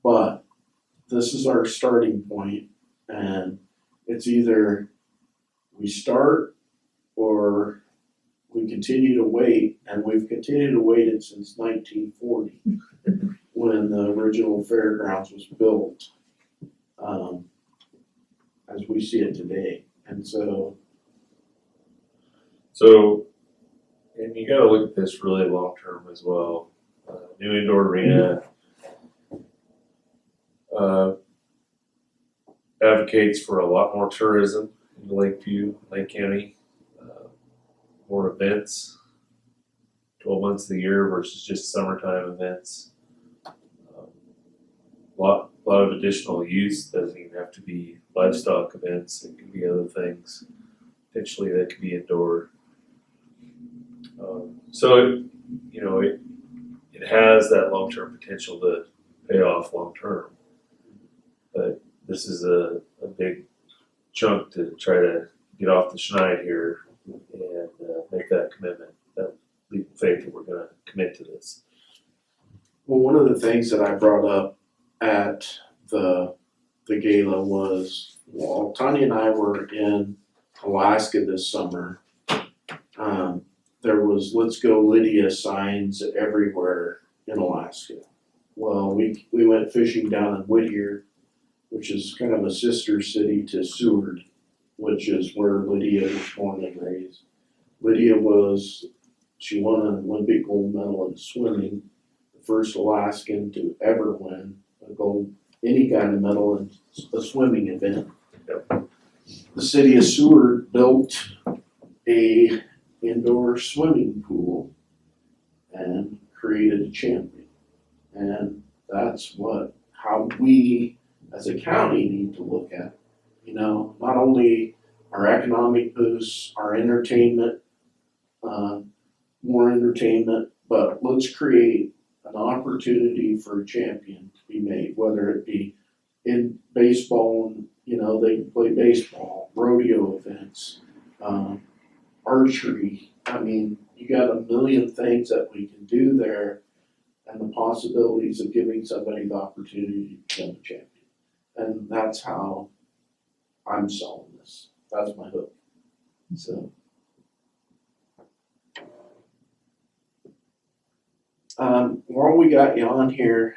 but this is our starting point, and it's either we start or we continue to wait, and we've continued to wait it since 1940 when the original fairgrounds was built, as we see it today. And so, and you gotta look at this really long term as well. New indoor arena advocates for a lot more tourism in Lakeview, Lake County, more events, 12 months of the year versus just summertime events. Lot of additional use, doesn't even have to be livestock events, it can be other things, potentially that could be indoor. So it has that long-term potential to pay off long-term. But this is a big chunk to try to get off the schneid here and make that commitment, that leap of faith that we're gonna commit to this. well, one of the things that I brought up at the gala was, while Tanya and I were in Alaska this summer, there was "Let's Go Lydia" signs everywhere in Alaska. Well, we went fishing down in Whittier, which is kind of a sister city to Seward, which is where Lydia was born and raised. Lydia she won an Olympic gold medal in swimming, the first Alaskan to ever win any kind of medal in a swimming event. The city of Seward built a indoor swimming pool and created a champion. And that's how we as a county need to look at, not only our economic boosts, our entertainment, more entertainment, but let's create an opportunity for a champion to be made, whether it be in baseball and, they can play baseball, rodeo events, archery. I mean, you got a million things that we can do there, and the possibilities of giving somebody the opportunity to become a champion. And that's how I'm selling this. That's my hook. So. While we got you on here,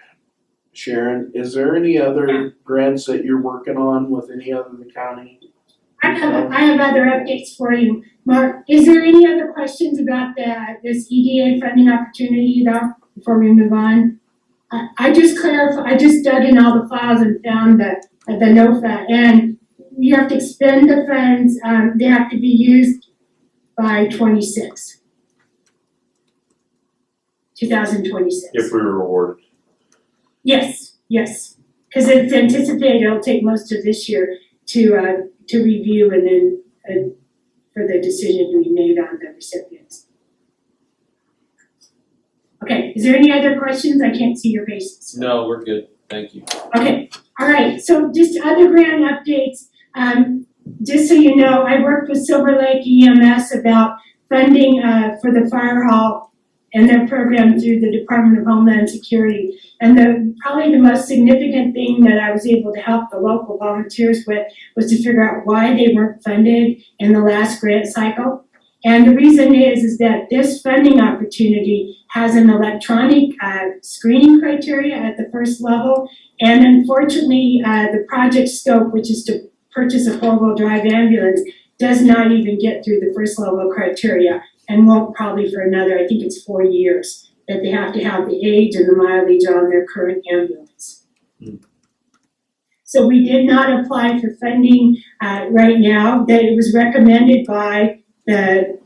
Sharon, is there any other grants that you're working on with any other county? I have other updates for you. Mark, is there any other questions about this EDA funding opportunity though, before we move on? I just dug in all the files and found the NOFA, and you have to expend the funds, they have to be used by 2026. If we were awarded. Yes, because it's anticipated it'll take most of this year to review and then for the decision to be made on the recipients. Okay, is there any other questions? I can't see your faces. No, we're good, thank you. Okay, all right, so just other grant updates. Just so you know, I worked with Silver Lake EMS about funding for the fire hall and their program through the Department of Homeland Security. And probably the most significant thing that I was able to help the local volunteers with was to figure out why they weren't funded in the last grant cycle. And the reason is that this funding opportunity has an electronic screening criteria at the first level. And unfortunately, the project scope, which is to purchase a 4-wheel drive ambulance, does not even get through the first level criteria, and won't probably for another, I think it's 4 years, that they have to have the age and the mileage on their current ambulance. So we did not apply for funding right now. That it was recommended by the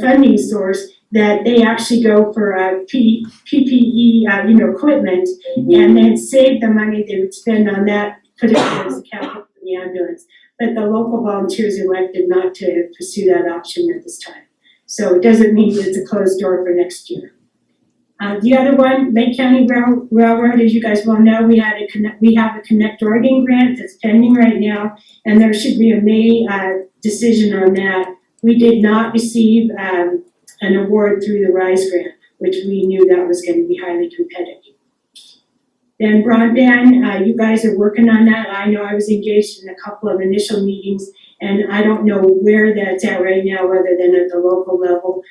funding source that they actually go for PPE, equipment, and then save the money they would spend on that, put it towards the capital for the ambulance. But the local volunteers elected not to pursue that option at this time. So it doesn't mean that it's a closed door for next year. The other one, Lake County Railroad, as you guys well know, we have a Connect Oregon grant that's pending right now, and there should be a May decision on that. We did not receive an award through the RISE grant, which we knew that was going to be highly competitive. Then broadband, you guys are working on that. I know I was engaged in a couple of initial meetings, and I don't know where that's at right now, other than at the local level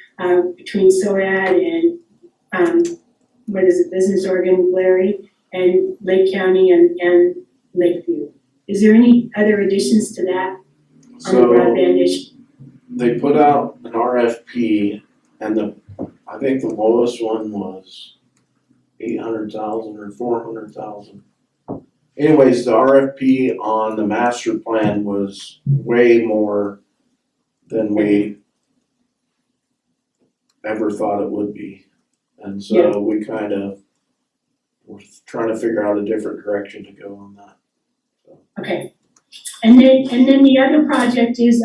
between SOAD and Business Oregon, Larry, and Lake County and Lakeview. Is there any other additions to that on the broadband issue? They put out an RFP, and I think the lowest one was 800,000 or 400,000. Anyways, the RFP on the master plan was way more than we ever thought it would be. And so we kind of were trying to figure out a different direction to go on that. So. Okay. And then the other project is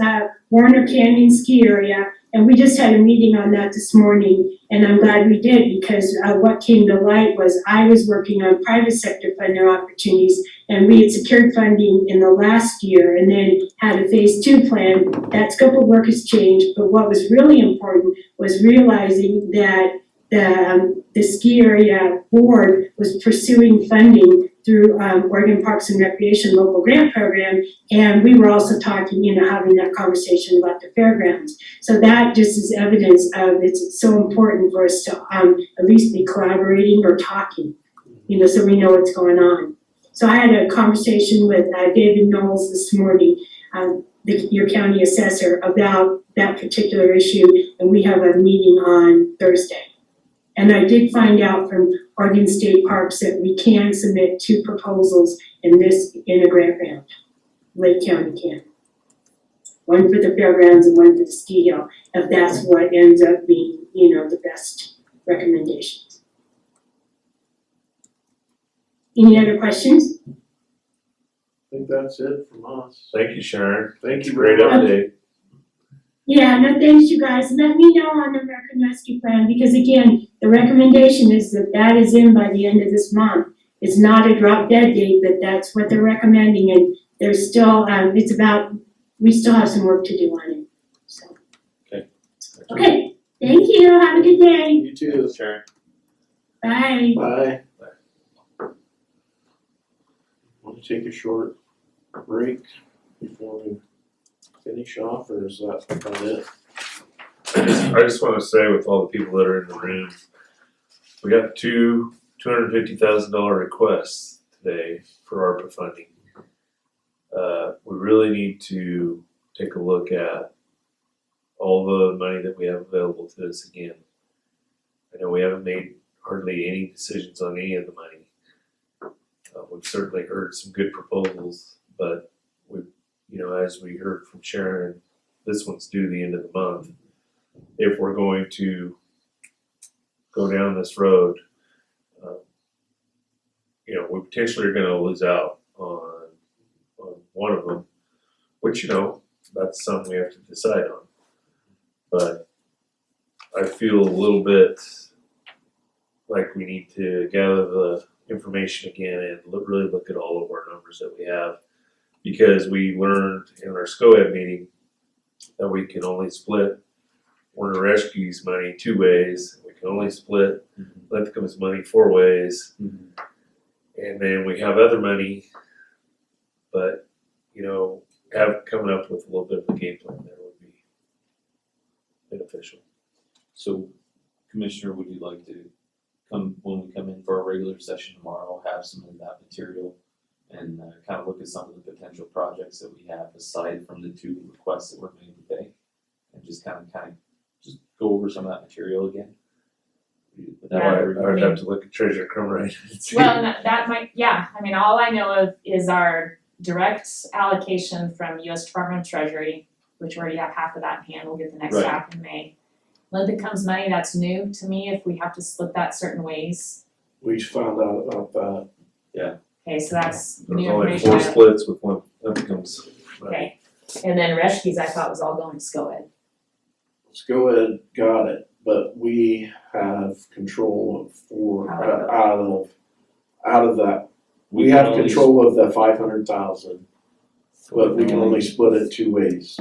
Warner Canyon Ski Area, and we just had a meeting on that this morning, and I'm glad we did, because what came to light was I was working on private sector funding opportunities, and we had secured funding in the last year and then had a phase 2 plan. That scope of work has changed, but what was really important was realizing that the ski area board was pursuing funding through Oregon Parks and Recreation local grant program, and we were also talking, having that conversation about the fairgrounds. So that just is evidence of it's so important for us to at least be collaborating or talking, so we know what's going on. So I had a conversation with David Knowles this morning, your county assessor, about that particular issue, and we have a meeting on Thursday. And I did find out from Oregon State Parks that we can submit 2 proposals in a grant round. Lake County can. One for the fairgrounds and one for the ski hill, if that's what ends up being, the best recommendations. Any other questions? I think that's it from us. Thank you, Sharon. Thank you. Great update. Yeah, no, thanks, you guys. Let me know on the American Rescue Plan, because again, the recommendation is that is in by the end of this month. It's not a drop dead date, but that's what they're recommending, and there's still, it's about we still have some work to do on it, so. Okay. Okay, thank you, have a good day, You too. Sharon. bye. Bye. Want to take a short break before we finish off, or is that about it? I just wanna say with all the people that are in the room, we got $250,000 requests today for ARPA funding. We really need to take a look at all the money that we have available to us again. I know we haven't made hardly any decisions on any of the money. We've certainly heard some good proposals, but as we heard from Sharon, this one's due the end of the month. If we're going to go down this road, we potentially are gonna lose out on one of them, which, that's something we have to decide on. But I feel a little bit like we need to gather the information again and really look at all of our numbers that we have. Because we learned in our SCOED meeting that we can only split Warner Rescue's money 2 ways. We can only split Lithicum's money 4 ways. And then we have other money, but, coming up with a little bit of a game plan there would be beneficial. So, Commissioner, would you like to when we come in for our regular session tomorrow, have some of that material and kind of look at some of the potential projects that we have aside from the 2 requests that were made today, and just kind of just go over some of that material again? Would that I work? would have to look at Treasurer Crumright and see. Well, that might, yeah, I mean, all I know of is our direct allocation from US Department of Treasury, which we already have half of that in hand, we'll get the next Right. half in May. Linthicum's money, that's new to me, if we have to split that certain ways. We just found out about that. Okay, so that's There's new only information. 4 splits with one Lithicum's money. Okay, and then Reschke's I thought was all going to SCOED. Let's go ahead, got it, but we have control of 4 out of that. We have control of the 500,000, but we can only split it 2 ways.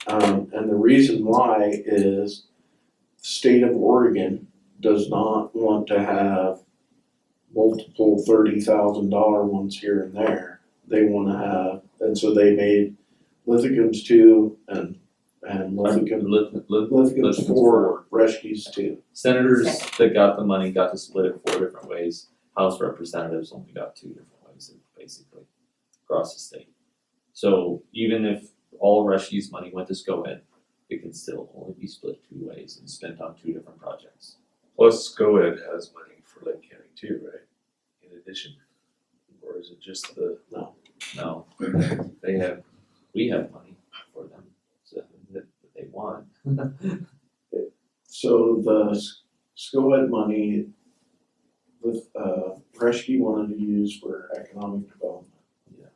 And the reason why is the state of Oregon does not want to have multiple $30,000 ones here and there. They wanna have, and so they made Lithicum's 2 and Lithicum's 4, Reschke's 2. Senators that got the money got to split it 4 different ways. House representatives only got 2 different ways, basically, across the state. So even if all Reschke's money went to SCOED, it can still only be split 2 ways and spent on 2 different projects. Plus, SCOED has money for Lake County too, right? In addition, or is it just the? No, we have money for them, so that they want. So the SCOED money with Reschke wanted to use for economic development. Yeah.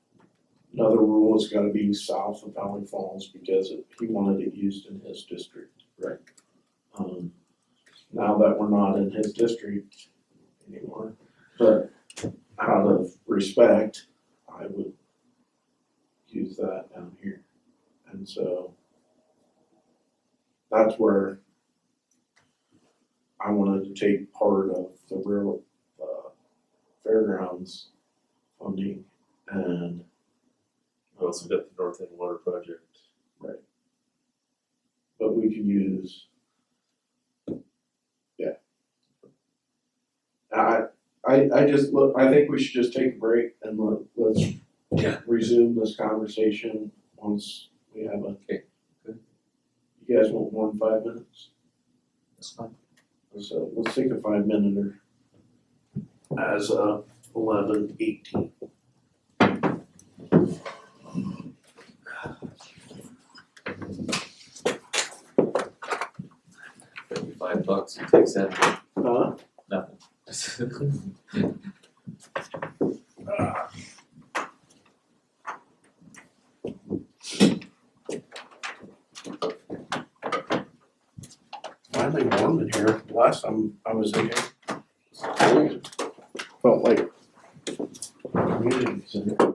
Another rule has gotta be south of Valley Falls because he wanted it used in his district. Right. Now that we're not in his district anymore, but out of respect, I would use that down here. And so that's where I wanted to take part of the real Fairgrounds funding, and We also got the North End Water Project. but we could use, I just look, I think we should just take a break and let's resume this conversation once we have a. Okay, good. You guys want more than 5 minutes? That's fine. So let's take a 5-minute as 11:18. $5 and takes that. Huh? Nothing. Finally warm in here. Last time I was in here, felt like community center.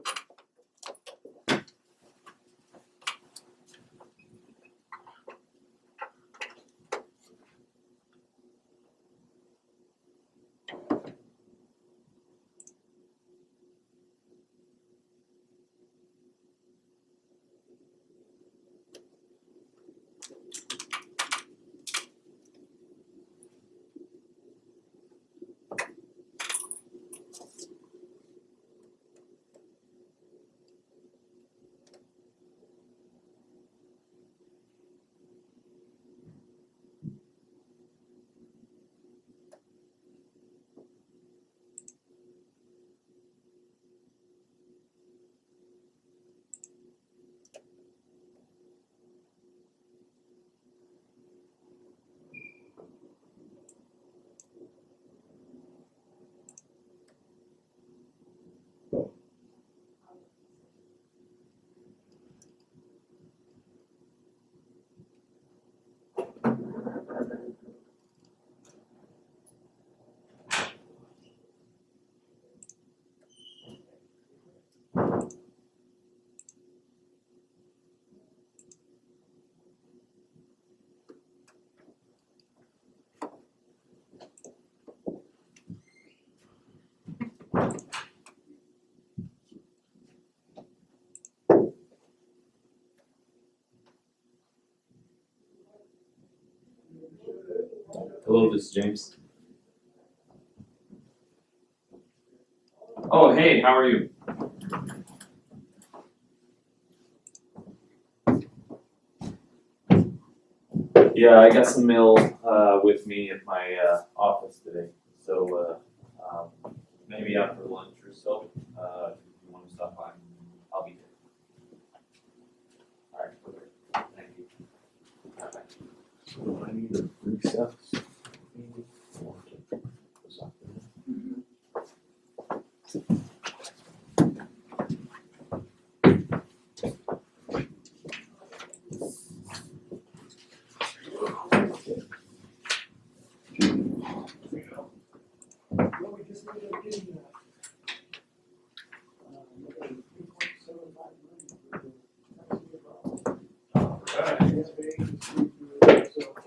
Hello, this is James. Oh, hey, how are you? Yeah, I got some mail with me at my office today, so maybe after lunch or so, if you want to stop by, I'll be there. All right, perfect. Thank you. Bye-bye. So I need a recess.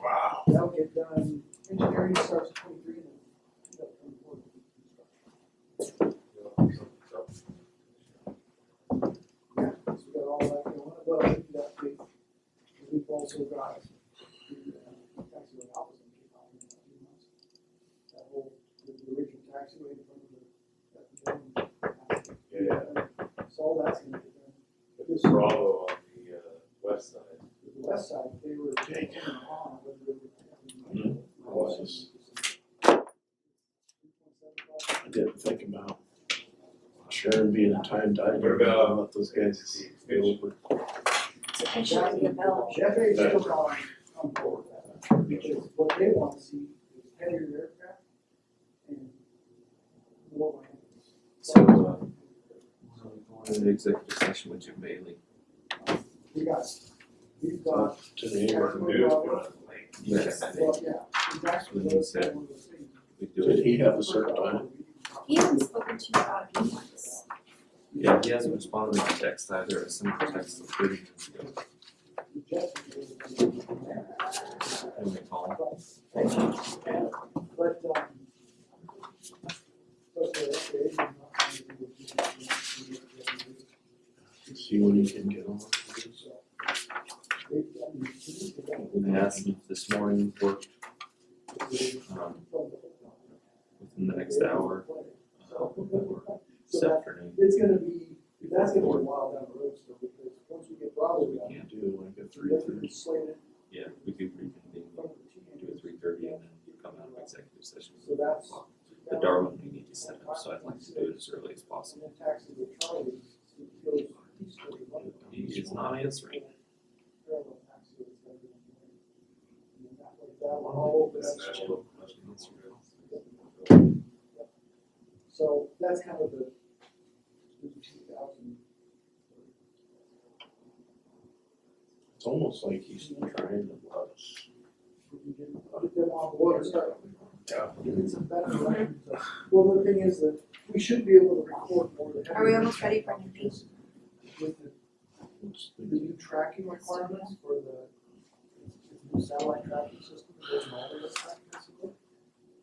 Wow. That'll get done, engineering starts at 23 and then 24. Yeah, so we got all that going on, well, I think that we've also got the taxiway office in Cape Island in a few months. That whole, the original taxiway in front of that building. Yeah. So all that's gonna get done. But this Bravo on the west side. the west side, they were taking it on, whether they were. I didn't think about Sharon being a time diver. What about- Let those guys go over. So I showed you the bill. FAA is still on board with that, because what they want to see is heavier aircraft and more landings. So, we're going to the executive session with Jim Bailey. We've got. Today, Yes. Well, yeah, exactly. What he said. We do did it. he have a certain time? He hasn't spoken to you about it in months. Yeah, he hasn't responded to text either. I sent a text 30 minutes ago. And we call him. But, the FAA is not See when you can get on. And I asked him if this morning worked within the next hour or this afternoon. It's gonna be, that's gonna be a while down the road still, because once we get Bravo We done, can't Do like a we have to 3:30. slate it. Yeah, we could reconvene, do a 3:30 and then come out of executive session. So that's. The Darwin we need to set up, so I'd like to do it as early as And possible. then taxes with Charlie, it goes east of the money. He is not answering. Parallel tax with everything. And then that way, that one all opens up. So that's kind of the 2000. It's almost like he's trying to let us. Put them on board and start. Yeah. Getting some better records. Well, the thing is that we should be able to record more than. Are we almost ready for new fees? With the new tracking requirements for the new satellite tracking system, there's my other tracking system. And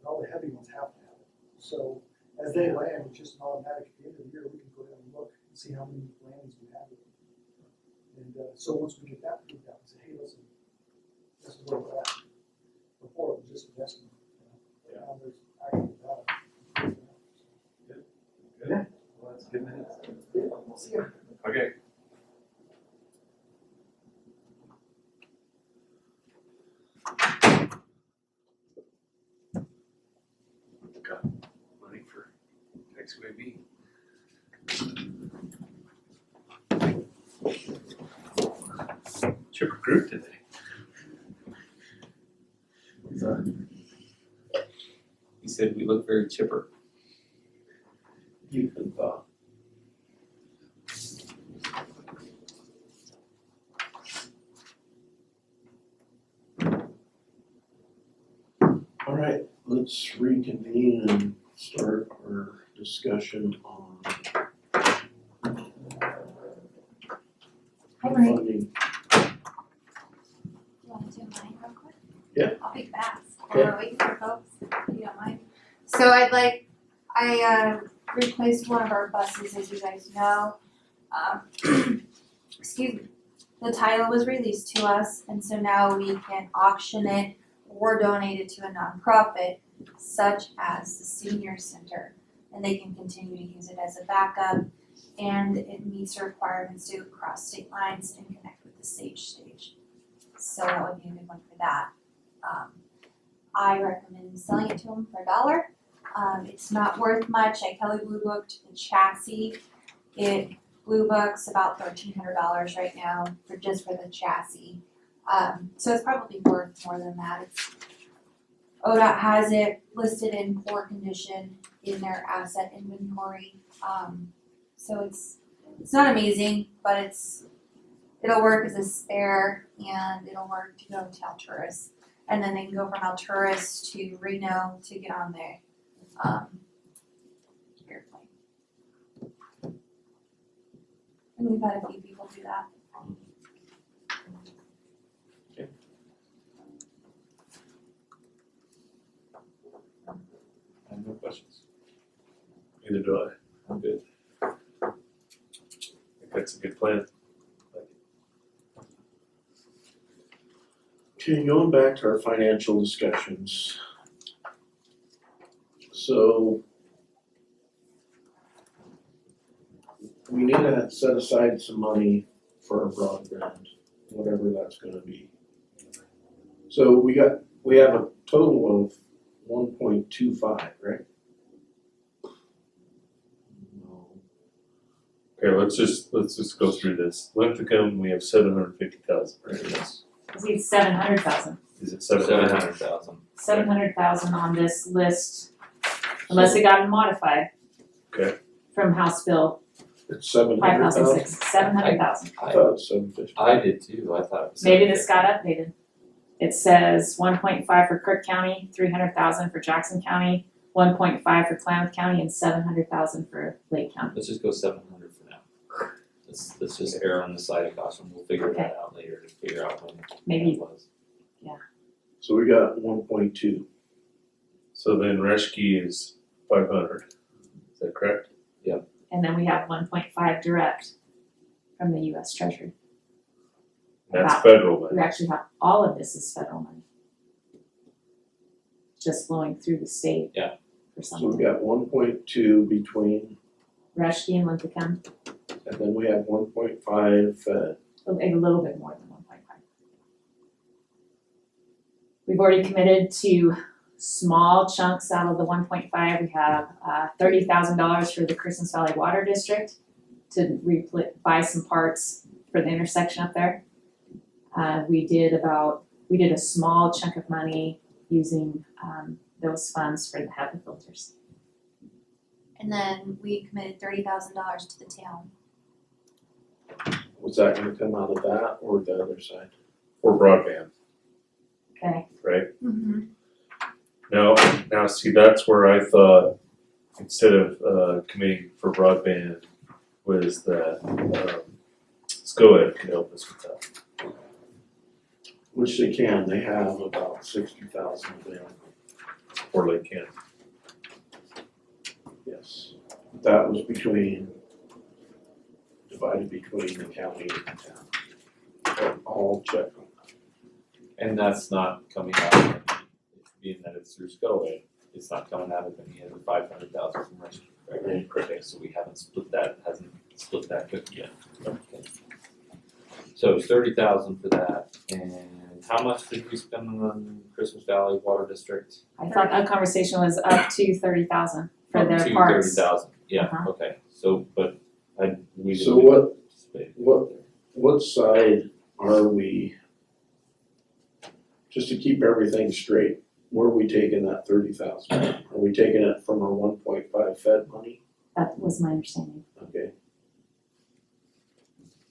all the heavy ones have to have it. So as they land, it's just an automatic, at the end of the year, we can go down and look and see how many landings we have with them. And so once we get that proved out, we say, hey, listen, this is where we're at. Before it was just an estimate. You know? Now there's actual data. Good. Well, that's good news. Yeah, see ya. Okay. Got money for taxiway B. Chipper group today. He said we look very chipper. You can thought. All right, let's reconvene and start our discussion on Hi, Marie. funding. You wanna do mine real quick? Yeah. I'll be fast, Okay. we're waiting for folks, if you don't mind. So I replaced one of our buses, as you guys know. Excuse me, the title was released to us, and so now we can auction it or donated to a nonprofit such as the senior center. And they can continue to use it as a backup, and it meets the requirements to cross state lines and connect with the stage. So that would be a good one for that. I recommend selling it to them for $1. It's not worth much. I Kelly Blue Booked the chassis. It Blue Book's about $1,300 right now for just the chassis. So it's probably worth more than that. ODOT has it listed in poor condition in their asset inventory. So it's not amazing, but it'll work as a spare, and it'll work to go to Alturas. And then they can go from Alturas to Reno to get on the airplane. And we've had a few people do that. I have no questions. Neither do I. I'm good. I think that's a good plan. Okay, going back to our financial discussions. So we need to set aside some money for our broadband, whatever that's gonna be. So we have a total of 1.25, right? No. Okay, let's just go through this. Linthicum, we have 750,000, right? Yes. It's 700,000. Is it 700? 700,000. 700,000 on this list, unless it got modified. Okay. From House Bill It's 700,000? 5006, 700,000. I thought it was 750. I did too, I thought it was. Maybe this got updated. It says 1.5 for Kirk County, 300,000 for Jackson County, 1.5 for Klamath County, and 700,000 for Lake County. Let's just go 700 for now. Let's just err on the side of caution, we'll figure that out later to figure out when Maybe. it was. So we got 1.2. So then Reschke is 500. Is that correct? And then we have 1.5 direct from the US Treasury. That's Wow. federal We money. actually have, all of this is federal money. Just flowing through the state. Yeah. For So some, we got 1.2 between, Reschke and Linthicum, and then we have 1.5 a little bit more than 1.5. We've already committed to small chunks out of the 1.5. We have $30,000 for the Christmas Valley Water District to buy some parts for the intersection up there. We did a small chunk of money using those funds for the HEPA filters. And then we committed $30,000 to the town. Was that gonna come out of that or the other side? For broadband, Okay, right? Mm-hmm. Now see, that's where I thought, instead of committing for broadband, was that SCOED could help us with that. Which they can, they have about 60,000 available. Or Lake County. Yes. That was divided between the county and the town. But I'll check on that. And that's not coming out, being that it's through SCOA, it's not coming out of any other 500,000 from Reschke, right? Okay, so we hasn't split that cookie yet. Okay. So it's 30,000 for that, and how much did we spend on Christmas Valley Water District? I thought that conversation was up to 30,000 for Up their to parts. 30,000, yeah, Uh-huh. okay, so, but we So didn't what- participate. What side are we, just to keep everything straight, where are we taking that 30,000? Are we taking it from our 1.5 Fed money? That was my understanding. Okay.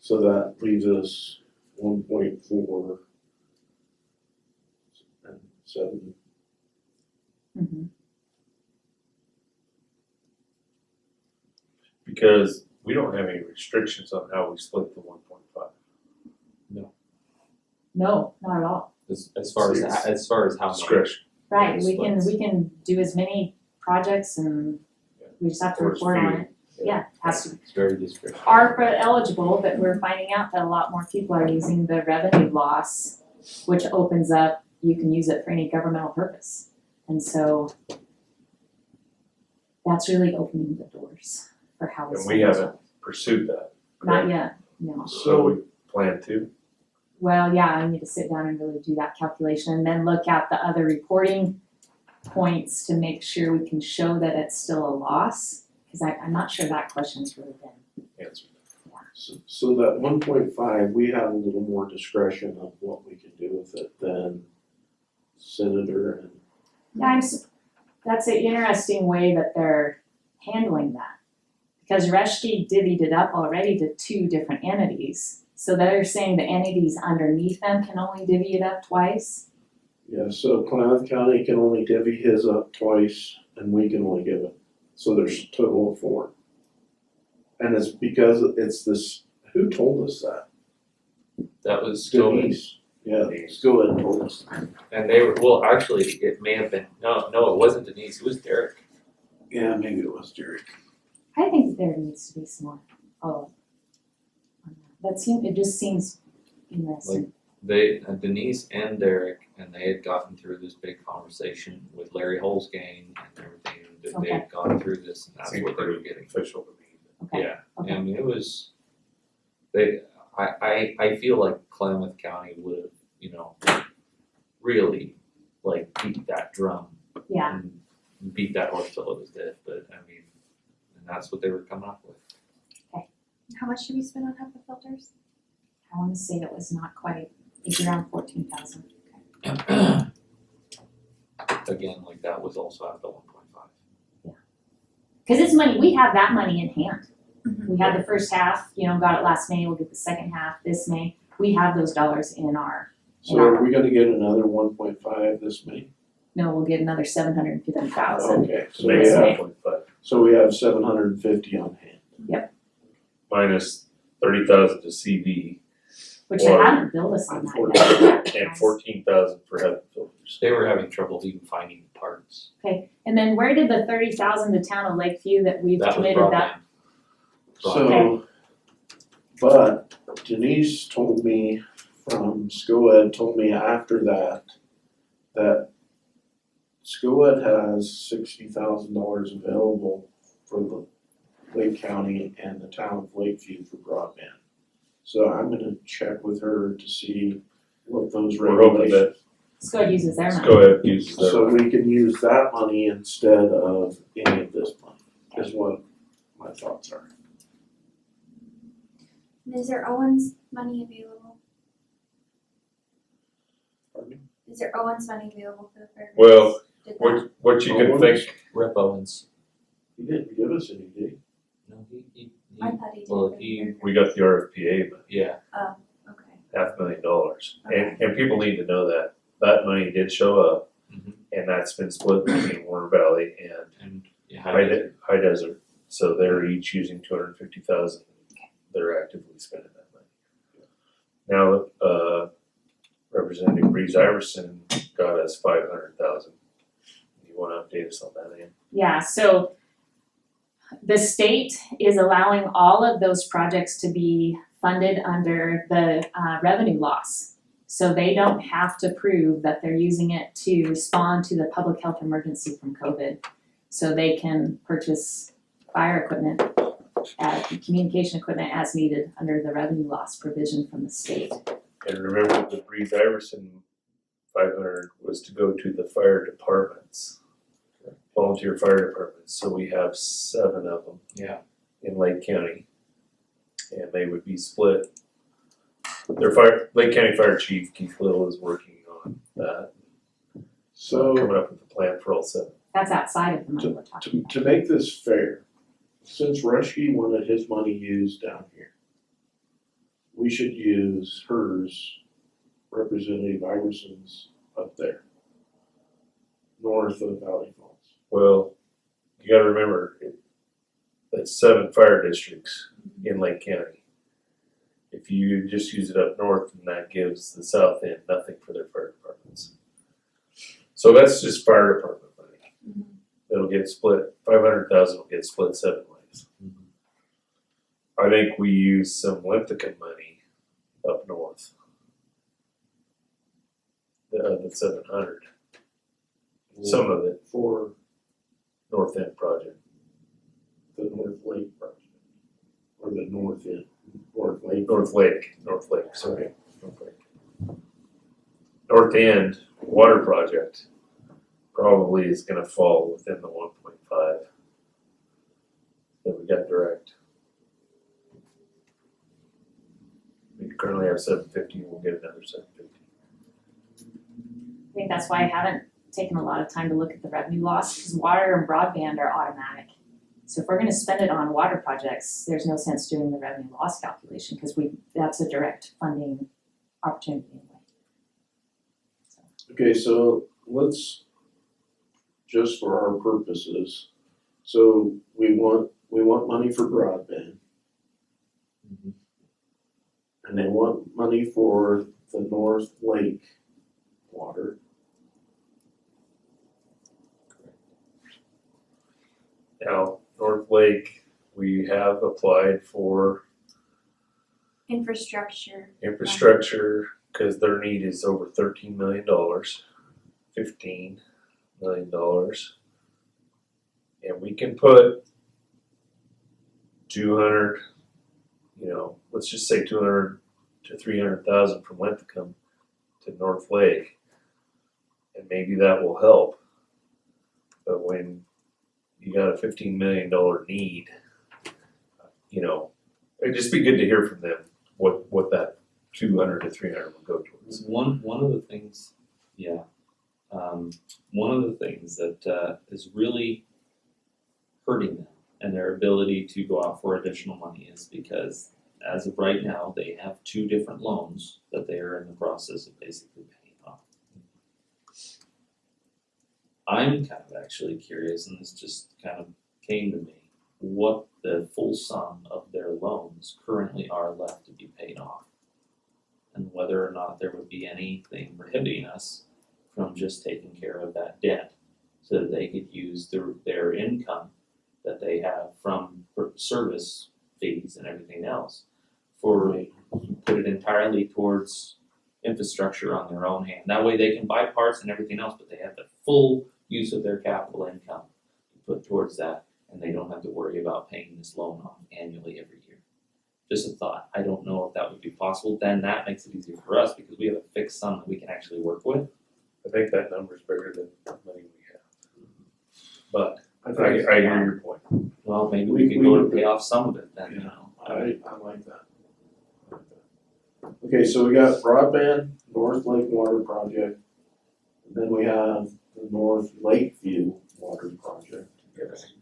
So that leaves us 1.4 and 7. Mm-hmm. Because we don't have any restrictions on how we split the 1.5. No, not at all. As far as how many. Discretion. Right, Yeah, we can do as many projects and we just have to Or it's report on free. it. Yeah, it has to be It's very discretionary. ARPA eligible, but we're finding out that a lot more people are using the revenue loss, which opens up you can use it for any governmental purpose. And so that's really opening the doors for how it's. And we haven't pursued that. Not yet, no. So we plan to. Well, yeah, I need to sit down and really do that calculation and then look at the other reporting points to make sure we can show that it's still a loss. Cause I'm not sure that question's really been. Answer. So that 1.5, we have a little more discretion of what we can do with it than Senator and. Yeah, that's an interesting way that they're handling that. Because Reschke divvied it up already to 2 different entities. So they're saying the entities underneath them can only divvy it up twice. Yeah, so Klamath County can only divvy his up twice and we can only give it. So there's a total of 4. And it's because it's this, who told us that? That was still, Denise. Yeah, go ahead and told us. and they were, well, actually, it may have been, no, it wasn't Denise, it was Derek. Yeah, maybe it was Derek. I think there needs to be some more. It just seems interesting. They, Denise and Derek, and they had gotten through this big conversation with Larry Hull's gang and everything, that they had gone through this, and that's Seemed what they were pretty getting. official to me. Okay. Yeah, Okay. I mean, it was, I feel like Klamath County would have, you know, really, like, beat that drum. Yeah. And beat that horse till it was dead, but I mean, and that's what they were coming up with. How much did we spend on HEPA filters? I wanna say it was not quite, it's around 14,000. Again, like that was also out of the 1.5. Cause it's money, we have that money in hand. Mm-hmm. We had the first half, got it last May, we'll get the second half this May. We have those dollars in our, So are we gonna get another 1.5 this May? no, we'll get another 750,000. Okay, so Make we it have, 1.5. so we have 750 on hand. Minus 30,000 to CV Which I haven't billed us on that yet. and 14,000 for HEPA filters. They were having trouble even finding parts. Okay, and then where did the 30,000 to town of Lakeview that we've That was committed that? broadband. So, but Denise told me from SCOED, told me after that SCOED has $60,000 available for the Lake County and the town of Lakeview for broadband. So I'm gonna check with her to see what those We're hoping regulations. that SCOED uses their money. SCOED uses their So money. we can use that money instead of any of this money, is what my thoughts are. And is there Owens money available? Pardon me? Is there Owens money available for the fairgrounds? Well, Did that- what you can think, Rep Owens. He didn't give us any, did he? No, he I thought he did. well, for the he- fairgrounds. we got the RFPA, but yeah, Oh, okay. $500,000. And people need to know that money did show up, Mhm. and that's been split between Warner Valley and and yeah, High Desert. So they're each using 250,000. They're actively spending that money. Now, Representative Breeze Iverson got us 500,000. You wanna update us on that, Ann? Yeah, so the state is allowing all of those projects to be funded under the revenue loss. So they don't have to prove that they're using it to respond to the public health emergency from COVID. So they can purchase fire equipment, communication equipment as needed under the revenue loss provision from the state. And remember, the Breeze Iverson 500 was to go to the fire departments, volunteer fire departments. So we have 7 of them yeah. in Lake County, and they would be split. Lake County Fire Chief Keith Little is working on that, So coming up with a plan for all 7. That's outside of the money we're talking about. to make this fair, since Reschke wanted his money used down here, we should use hers, Representative Iverson's up there, north of Valley Falls. Well, you gotta remember, that's 7 fire districts in Lake County. If you just use it up north, then that gives the south end nothing for their fire departments. So that's just fire department money. It'll get split, 500,000 will get split 7 ways. I think we use some Limpicon money up north. the 700. Some of it For North End project. the North Lake project, or the North End, North Lake. North Lake, sorry, North Lake. North End water project probably is gonna fall within the 1.5 that we got direct. We currently have 750, we'll get another 750. I think that's why I haven't taken a lot of time to look at the revenue loss, because water and broadband are automatic. So if we're gonna spend it on water projects, there's no sense doing the revenue loss calculation, because that's a direct funding opportunity anyway. Okay, so let's, just for our purposes, so we want money for broadband. And they want money for the North Lake water. Now, North Lake, we have applied for Infrastructure. infrastructure, cause their need is over $13 million, $15 million. And we can put 200, let's just say 200 to 300,000 from Linthicum to North Lake. And maybe that will help. But when you got a $15 million need, it'd just be good to hear from them what that 200 to 300 will go towards. One of the things, one of the things that is really hurting them and their ability to go out for additional money is because as of right now, they have 2 different loans that they are in the process of basically paying off. I'm kind of actually curious, and this just kind of came to me, what the full sum of their loans currently are left to be paid off. And whether or not there would be anything prohibiting us from just taking care of that debt so that they could use their income that they have from service fees and everything else put it entirely towards infrastructure on their own hand. That way they can buy parts and everything else, but they have the full use of their capital income put towards that, and they don't have to worry about paying this loan off annually every year. Just a thought. I don't know if that would be possible. Then that makes it easier for us because we have a fixed sum that we can actually work with. I think that number's bigger than the money we have. But I hear your point. Well, maybe we could go and pay off some of it then, I like that. Okay, so we got broadband, North Lake water project, and then we have the North Lakeview water project. Yes.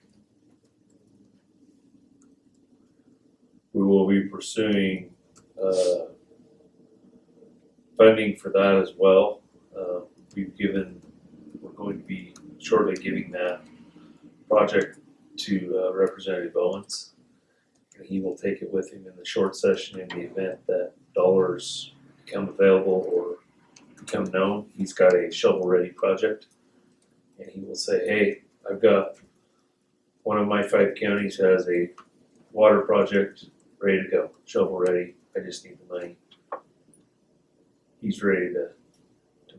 We will be pursuing funding for that as well. We're going to be shortly giving that project to Representative Owens. And he will take it with him in the short session in the event that dollars become available or become known. He's got a shovel-ready project. And he will say, hey, I've got one of my 5 counties has a water project ready to go, shovel-ready. I just need the money. He's ready to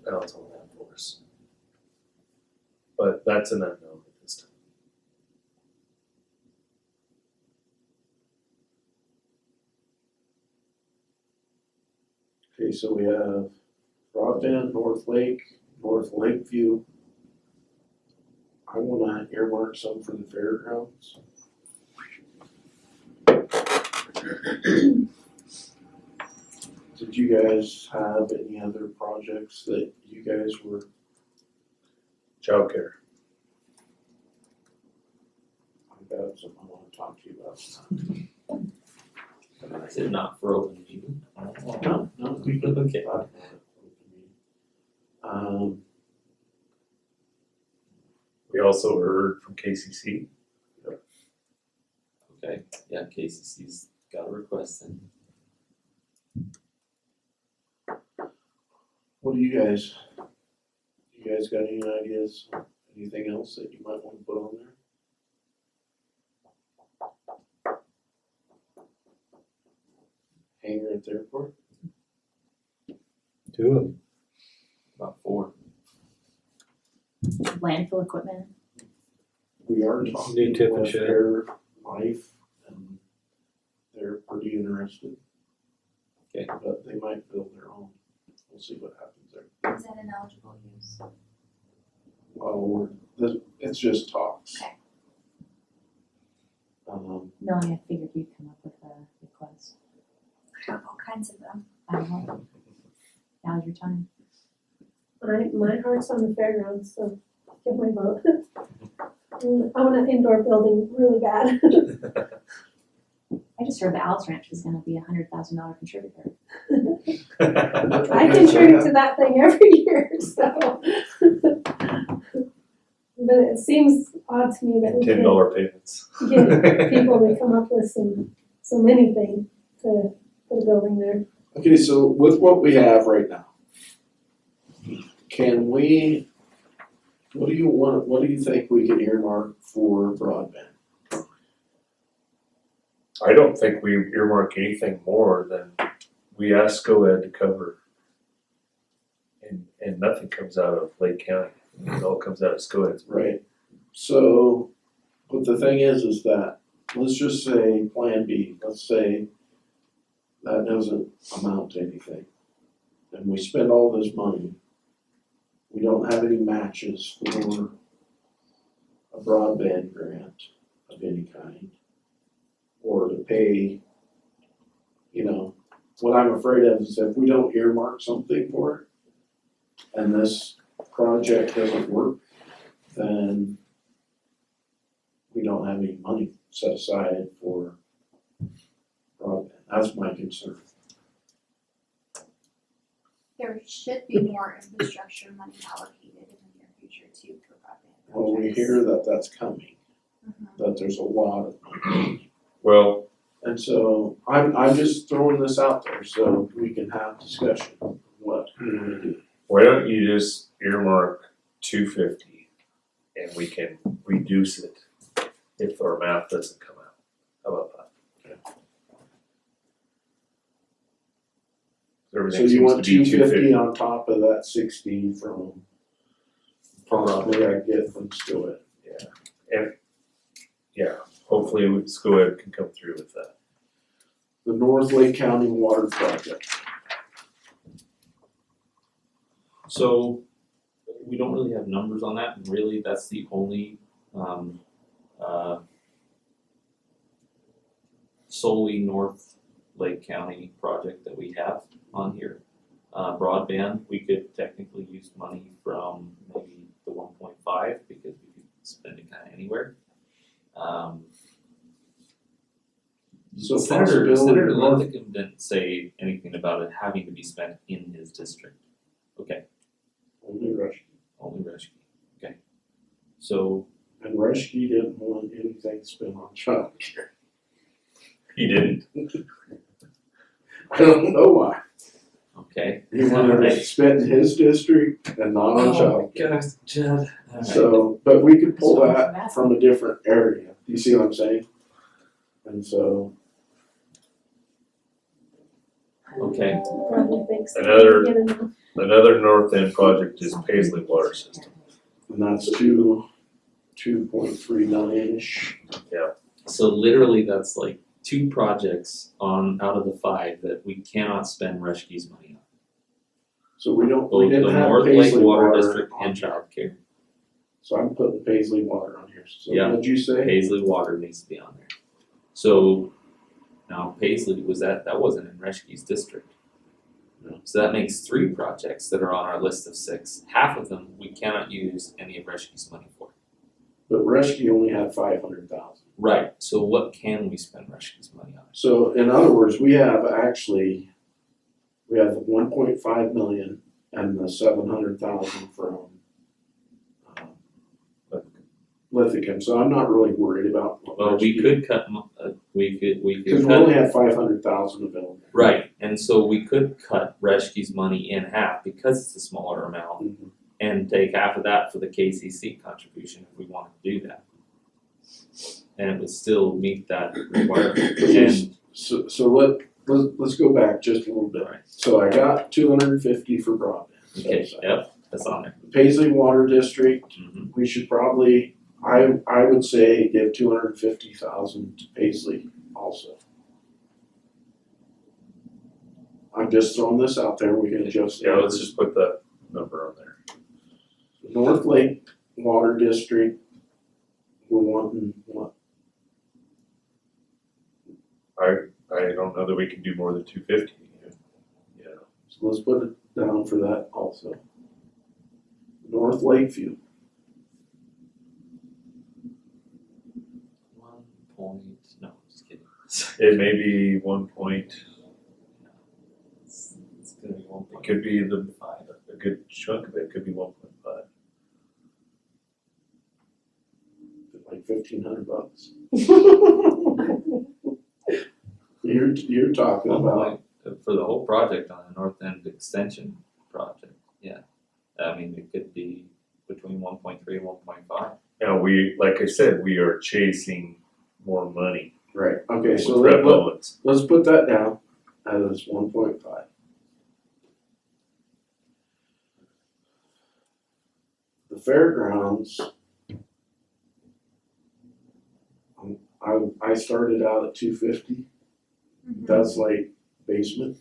pounce on that for us. But that's an unknown at this time. Okay, so we have broadband, North Lake, North Lakeview. I wanna earmark some for the fairgrounds. Did you guys have any other projects that you guys were? Childcare. I got something I wanna talk to you about. Is it not for open meeting? No, we can Okay. talk about it. We also heard from KCC. Okay, yeah, KCC's got a request then. What do you guys got any ideas, anything else that you might wanna put on there? Hangar at the airport? Do About 4 landfill equipment. We are talking New tip and with shed. their life and they're pretty interested. Okay. But they might build their own. We'll see what happens there. Is that an eligible use? Well, it's just talks. Okay. Melanie, I figured you'd come up with a request. I have all kinds of them. I don't know. Now's your time. My heart's on the fairgrounds, so give my vote. I want an indoor building really bad. I just heard the Alice Ranch is gonna be $100,000 contributor. I contribute to that thing every year, so. But it seems odd to me that we can't $10 payments. get people to come up with so many things to put a building there. Okay, so with what we have right now, can we, what do you think we can earmark for broadband? I don't think we earmark anything more than we ask COED to cover. And nothing comes out of Lake County, it all comes out of SCOED. Right. So, but the thing is that, let's just say Plan B, let's say that doesn't amount to anything. And we spend all this money, we don't have any matches for a broadband grant of any kind. Or to pay, what I'm afraid of is if we don't earmark something for it, and this project doesn't work, then we don't have any money set aside for broadband. That's my concern. There should be more infrastructure money allocated in the near future too for broadband projects. Well, we hear that that's coming, Mhm. that there's a lot of money. Well, And so I'm just throwing this out there so we can have discussion of what we want to do. why don't you just earmark $250 and we can reduce it if our math doesn't come out. How about that? Everything So you seems want to be 250 on top of that 60 from possibly I get from Stewart. Yeah, hopefully SCOED can come through with that. The North Lake County Water Project. So we don't really have numbers on that, and really that's the only solely North Lake County project that we have on here. Broadband, we could technically use money from maybe the 1.5 because we could spend it kind of anywhere. So Senator possibility North, Linthicum didn't say anything about it having to be spent in his district. Okay, only Rush. only Reschke. Okay, so And Reschke didn't want anything spent on childcare. He didn't. I don't know why. okay. He wanted it spent in his district and not on childcare. gosh, Judd. So, but we could pull that from a different area. Do you see what I'm saying? And so, Okay, Probably thinks that Another- we get enough. Another north end project is Paisley Water System. and that's 2.3 million-ish. so literally that's like 2 projects out of the 5 that we cannot spend Reschke's money on. So we Both didn't the have North Lake Paisley Water Water District on and here. childcare. So I'm putting Paisley Water on here. So Yeah. what'd you say? Paisley Water needs to be on there. So now Paisley that wasn't in Reschke's district. No. So that makes 3 projects that are on our list of 6. Half of them we cannot use any of Reschke's money for. But Reschke only had 500,000. Right, so what can we spend Reschke's money on? So in other words, we have the 1.5 million and the 700,000 from Lithicum. So I'm not really worried about what Well, we Reschke- could cut, we could Because we only have 500,000 available. right, and so we could cut Reschke's money in half because it's a smaller amount Mhm. and take half of that for the KCC contribution if we wanted to do that. And it would still meet that requirement, and, So let's go back just a little bit. Right. So I got 250 for broadband. okay, set aside. yep, That's on there. Paisley Water District, Mhm. we should probably, I would say give 250,000 to Paisley also. I'm just throwing this out there, we can adjust. Yeah, let's just put that number on there. North Lake Water District, we're wanting what? I don't know that we can do more than 250. Yeah. So let's put it down for that also. North Lakeview, 1 point, no, just kidding. It may be 1 point, It's gonna be 1 it point. could be a good chunk of it could be 1.5. like $1,500. You're talking about, For the whole project on the North End Extension project, yeah. I mean, it could be between 1.3 and 1.5. Now like I said, we are chasing more money right, okay, with so Rep Owens. let's put that down as 1.5. The fairgrounds, I started out at 250. That's like basement.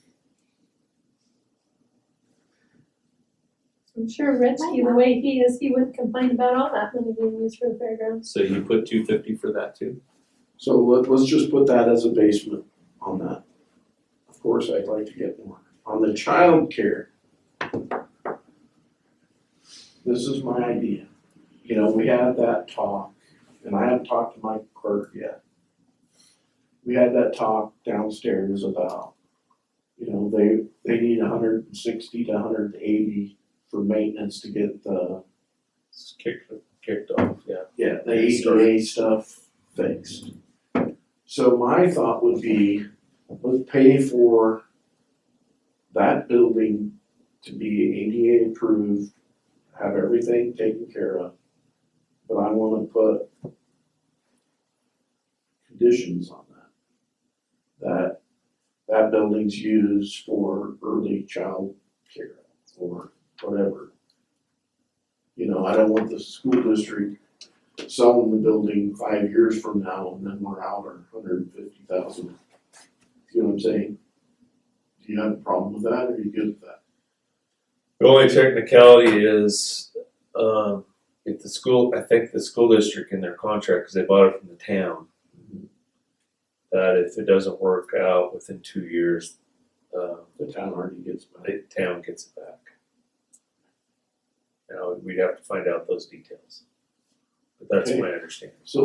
I'm sure Redsky, the way he is, he wouldn't complain about all that money being used for the fairgrounds. So you put 250 for that too? So let's just put that as a basement on that. Of course, I'd like to get more. On the childcare, this is my idea. You know, we had that talk, and I haven't talked to my clerk yet. We had that talk downstairs about, you know, they need 160 to 180 for maintenance to get the, It's kicked off, yeah. yeah, the ADA stuff fixed. So my thought would be, let's pay for that building to be ADA approved, have everything taken care of. But I wanna put conditions on that. That building's used for early child care or whatever. You know, I don't want the school district selling the building 5 years from now and then we're out our 150,000. See what I'm saying? Do you have a problem with that or are you good with that? The only technicality is, if I think the school district in their contract, because they bought it from the town, that if it doesn't work out within 2 years, The town already gets money. the town gets it back. Now, we'd have to find out those details. But that's Okay. my understanding. So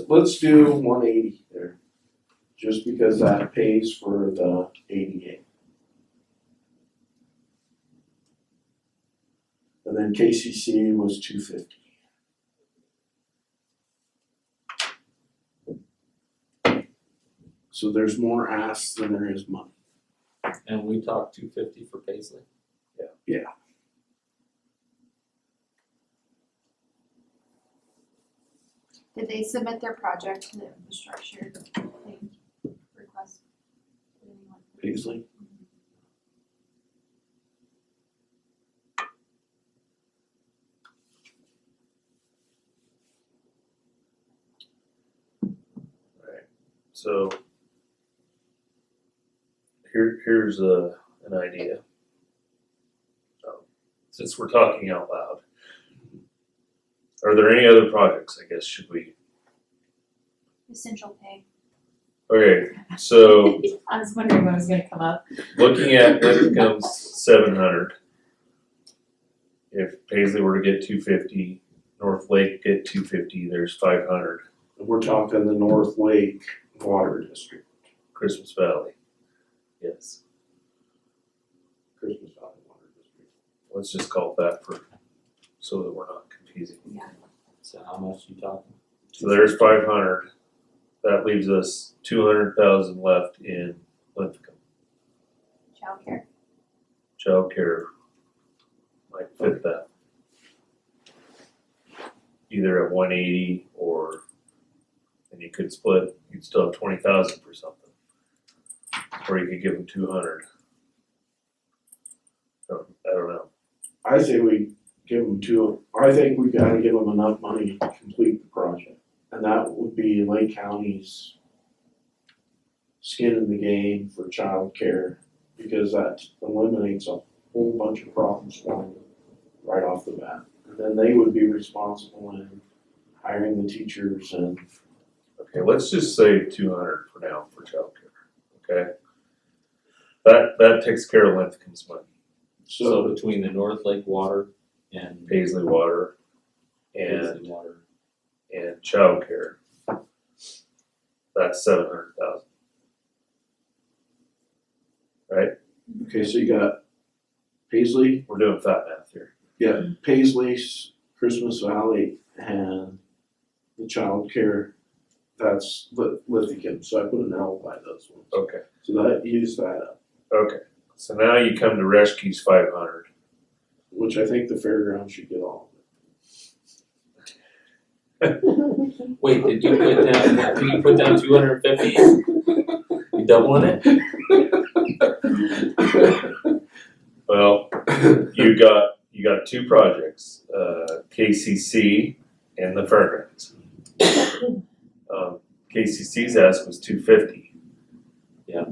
let's do 180 there, just because that pays for the ADA. And then KCC was 250. So there's more asks than there is money. And we talked 250 for Paisley. Yeah. Did they submit their project to the infrastructure thing request? Did anyone- Paisley? So here's an idea. Since we're talking out loud, are there any other projects, I guess, should we? Essential pay. Okay, so I was wondering when it was gonna come up. looking at Lincoln's 700. If Paisley were to get 250, North Lake get 250, there's 500. We're talking the North Lake Water District, Christmas Valley. Yes, Christmas Valley Water District. let's just call it that so that we're not confusing. So how much you talking? So there's 500. That leaves us 200,000 left in Linthicum. Childcare. Childcare might fit that. Either at 180 or, and you could split, you'd still have 20,000 for something. Or you could give them 200. So, I don't know. I say we give them I think we gotta give them enough money to complete the project. And that would be Lake County's skin in the game for childcare, because that eliminates a whole bunch of problems for them right off the bat. And then they would be responsible in hiring the teachers and. Okay, let's just say 200 for now for childcare, okay? That takes care of Lincoln's money, So between the North Lake Water and Paisley Water and Paisley Water, childcare. That's 700,000. Right? Okay, so you got Paisley, We're doing fat math here. yeah, Paisley's, Christmas Valley, and the childcare, that's Lithium, so I put an L by those ones. Okay. So that, use that up, Okay. So now you come to Reschke's 500. which I think the fairgrounds should get all of it. wait, did you put down 250? You doubling it? Well, you got two projects, KCC and the fairgrounds. KCC's ask was 250. Yeah.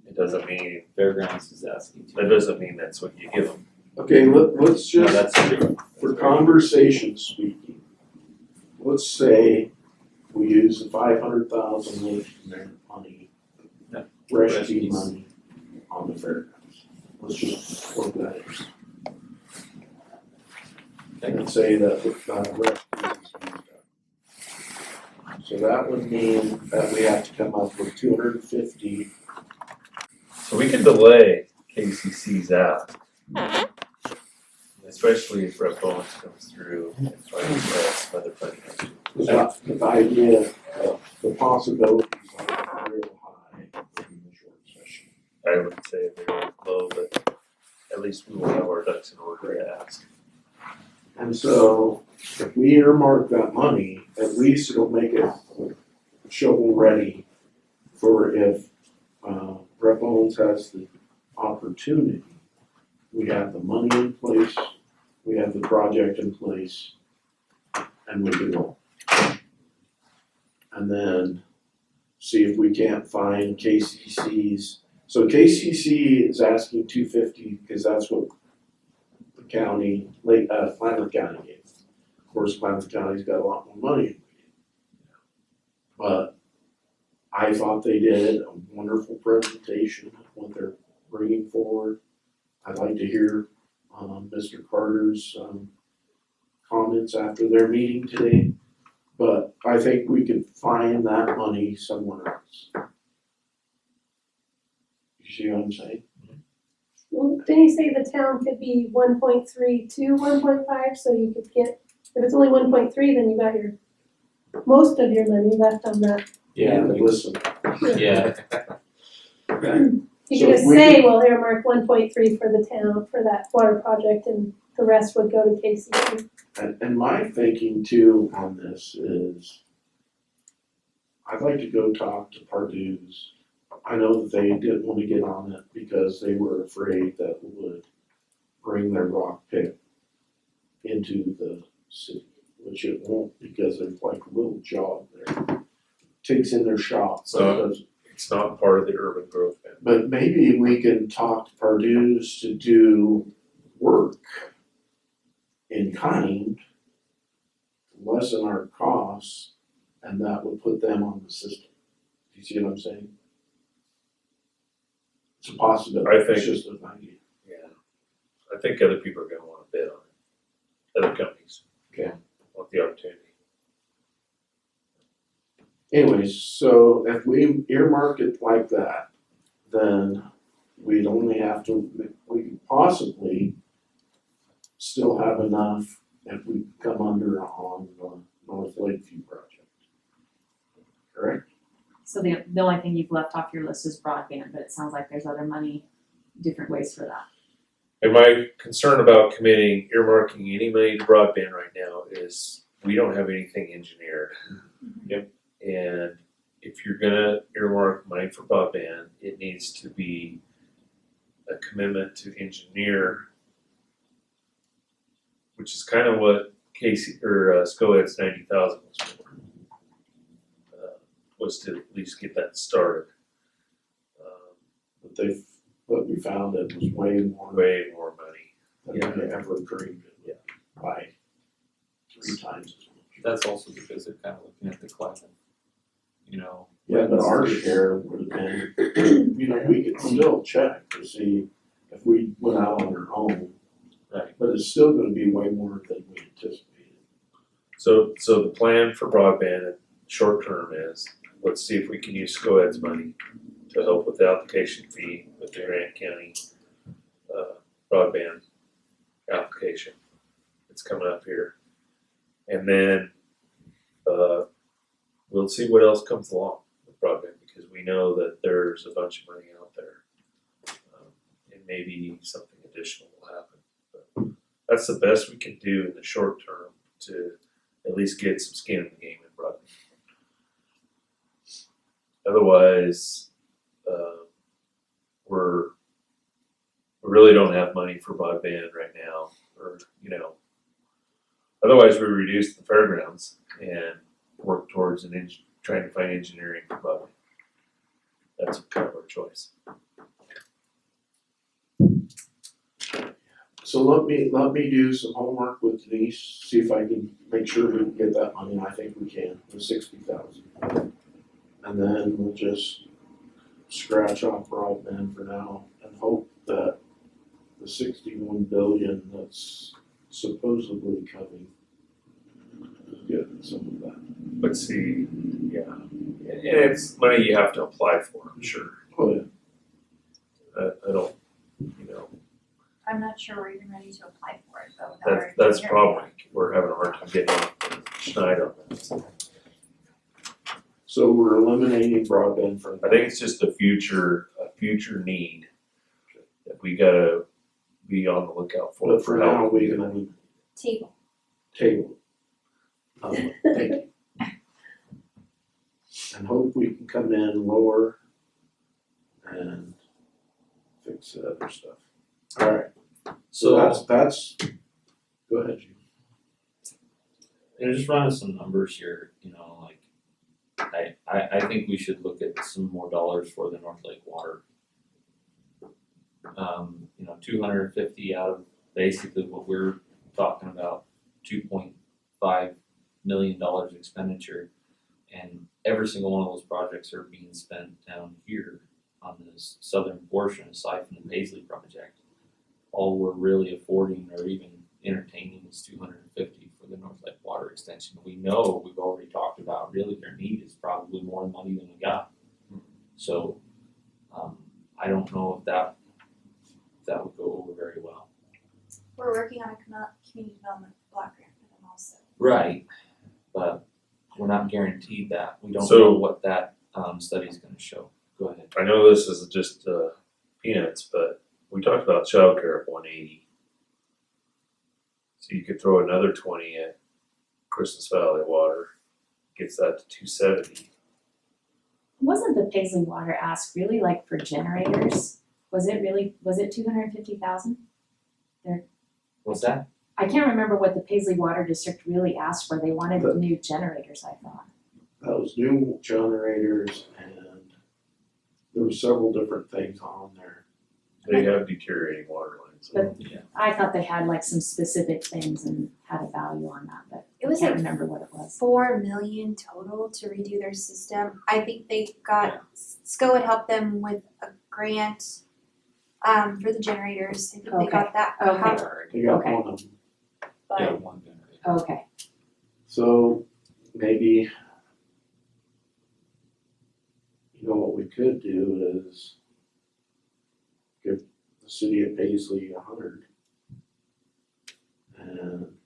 It doesn't mean, Fairgrounds is asking. that doesn't mean that's what you give them. Okay, let's No, just, that's true. for conversation speaking, let's say we use the 500,000 money, Yeah. rescue money on the fairgrounds. Let's just work that in. And say that the rescue is used up. So that would mean that we have to come up with 250. So we can delay KCC's ask. Especially if Rep Owens comes through and finds some other funding. The idea, the possibilities are real high in the short session. I would say they're low, but at least we will have our ducks in order to ask. And so if we earmark that money, at least it'll make it shovel ready for if Rep Owens has the opportunity. We have the money in place, we have the project in place, and we can go. And then see if we can't find KCC's. So KCC is asking 250 because that's what the county, Klamath County gave. Of course, Klamath County's got a lot more money. But I thought they did a wonderful presentation of what they're bringing forward. I'd like to hear Mr. Carter's comments after their meeting today, but I think we could find that money somewhere else. You see what I'm saying? Well, didn't you say the town could be 1.3 to 1.5, so you could get, if it's only 1.3, then you got most of your money left on that. Yeah, But listen, yeah, You So could just we say, could- well, earmark 1.3 for the town, for that water project, and the rest would go to KCC. and my thinking too on this is, I'd like to go talk to Pardue's. I know that they didn't want to get on it because they were afraid that it would bring their rock pit into the city, which it won't because there's like a little job there. Takes in their shop, So it's not part of the urban growth plan. but maybe we can talk to Pardue's to do work in kind, lessen our costs, and that would put them on the system. Do you see what I'm saying? It's a possibility, I think- it's just an idea. Yeah. I think other people are gonna wanna bid on it. Other companies. Okay. Want the opportunity. Anyways, so if we earmark it like that, then we'd only have to, we could possibly still have enough if we come under on the North Lakeview project. Correct? So the only thing you've left off your list is broadband, but it sounds like there's other money, different ways for that. And my concern about committing, earmarking any money to broadband right now is we don't have anything engineered. Yep. And if you're gonna earmark money for broadband, it needs to be a commitment to engineer which is kind of what Casey, or SCOED's 90,000 was for. Was to at least get that started. But we found it was way more Way more money. than we ever dreamed it would, by 3 times as much. That's also because they're kind of looking at the climate, you know. Yeah, but our share would have been, we could still check to see if we went out on our own. Right. But it's still gonna be way more than we anticipated. So the plan for broadband short term is, let's see if we can use SCOED's money to help with the application fee with the Grant County broadband application. It's coming up here. And then we'll see what else comes along with broadband, because we know that there's a bunch of money out there. And maybe something additional will happen. But that's the best we can do in the short term to at least get some skin in the game in broadband. Otherwise, we really don't have money for broadband right now, or otherwise we reduce the fairgrounds and work towards trying to find engineering for broadband. That's kind of our choice. So let me do some homework with Denise, see if I can make sure we can get that money, and I think we can, the 60,000. And then we'll just scratch off broadband for now and hope that the 61 billion that's supposedly coming, get some of that. But see, yeah, and it's money you have to apply for, I'm sure. Oh, yeah. I don't, I'm not sure we're even ready to apply for it, but without our that's engineering. probably, we're having a hard time getting on Schneid on that. So we're eliminating broadband from. I think it's just a future need that we gotta be on the lookout for. But for now, we can Table. table. Thank you. And hope we can come in lower and fix the other stuff. Alright, so that's, go ahead, Gene. Just running some numbers here, I think we should look at some more dollars for the North Lake water. 250 out of basically what we're talking about, $2.5 million expenditure. And every single one of those projects are being spent down here on this southern portion, aside from the Paisley project. All we're really affording or even entertaining is 250 for the North Lake water extension. We know, we've already talked about, really their need is probably more money than we got. So I don't know if that would go over very well. We're working on a community development block grant for them also. Right, but we're not guaranteed that. We don't So- know what that study's gonna show. Go ahead. I know this is just peanuts, but we talked about childcare at 180. So you could throw another 20 at Christmas Valley Water, gets that to 270. Wasn't the Paisley water ask really like for generators? Was it 250,000? What's that? I can't remember what the Paisley Water District really asked for. They wanted new generators, I thought. That was new generators and there were several different things on there. They have deteriorating water lines. But I thought they had like some specific things and had a value on that, but It was I can't like remember what it was. 4 million total to redo their system. I think they got, SCO would help them with a grant for the generators. I think they got that Okay. covered, They got Okay. one of them. but One generator. Okay, So maybe, what we could do is give the city of Paisley 100 and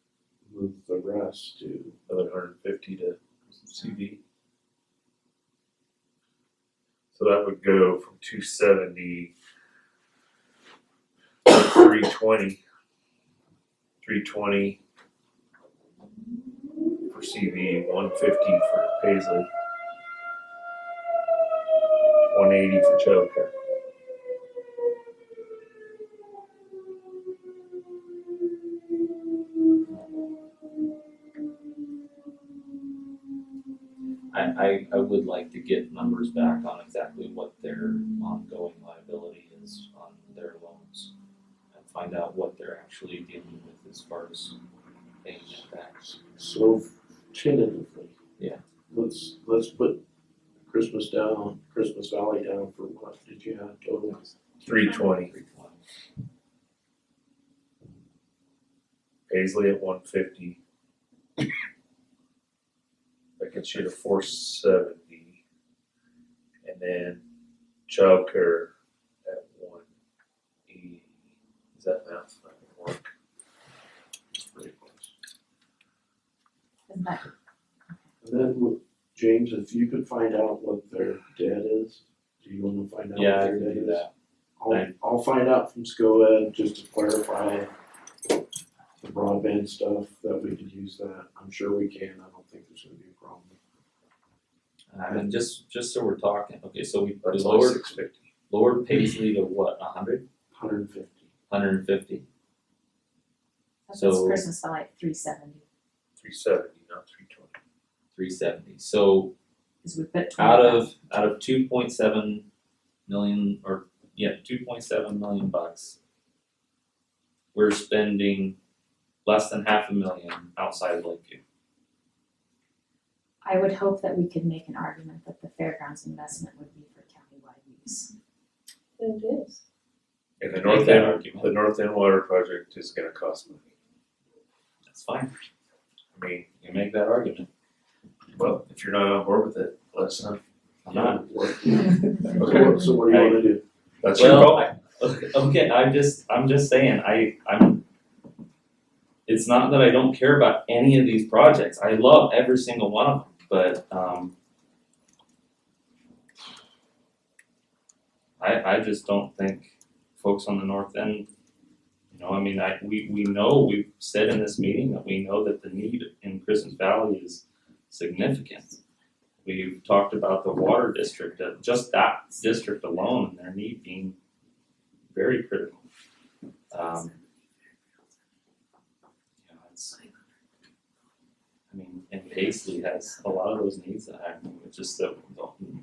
move the rest to, Another 150 to CV. So that would go from 270 to 320. 320 for CV, 150 for Paisley, 180 for childcare. I would like to get numbers back on exactly what their ongoing liability is on their loans. And find out what they're actually dealing with as far as paying it back. So tentatively. Yeah. Let's put Christmas Valley down for what did you have total? 320. Paisley at 150. That gets you to 470. And then childcare at 180. Is that math not gonna work? It's pretty close. Isn't that, And then James, if you could find out what their debt is, do you wanna find out what Yeah, I their can debt do is? that. I'll find out from SCOED just to clarify the broadband stuff that we could use that. I'm sure we can. I don't think there's gonna be a problem. And just so we're talking, okay, so we That's only lowered 650. lowered Paisley to what, 100? 150. 150? that's So- Christmas Valley at 370, 370, not 320. 370. So cause we put 20. out of 2.7 million, or yeah, 2.7 million bucks, we're spending less than $500,000 outside of Lakeview. I would hope that we could make an argument that the fairgrounds investment would be for countywide use. It is. And the Make North that End, argument. the North End Water Project is gonna cost money. That's fine. I mean, You make that argument. well, if you're not on board with it, let us know. I'm not. Okay, So what do you wanna do? that's your Well, call. okay, I'm just saying, I'm, it's not that I don't care about any of these projects, I love every single one of them, but, I just don't think folks on the north end, you know, I mean, we know, we've said in this meeting that we know that the need in Christmas Valley is significant. We've talked about the water district, just that district alone, and their need being very critical. You know, I mean, and Paisley has a lot of those needs that I mean, it's just that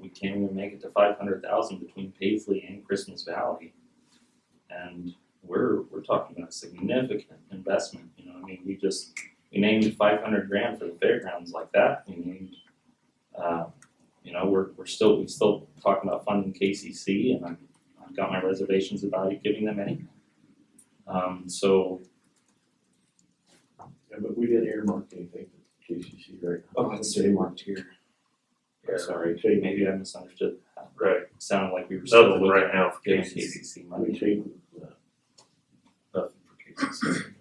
we can't even make it to 500,000 between Paisley and Christmas Valley. And we're talking about a significant investment, you know, I mean, we named 500 grand for the fairgrounds like that, we named, you know, we're still talking about funding Kcc, and I've got my reservations about giving them any. So. Yeah, but we didn't earmark anything for KCC right now. Oh, it's earmarked here. Yeah, Sorry, maybe I misunderstood. right. It sounded like we were still Nothing looking right now for at getting KCC. KCC We money. tabled that. Nothing for KCC.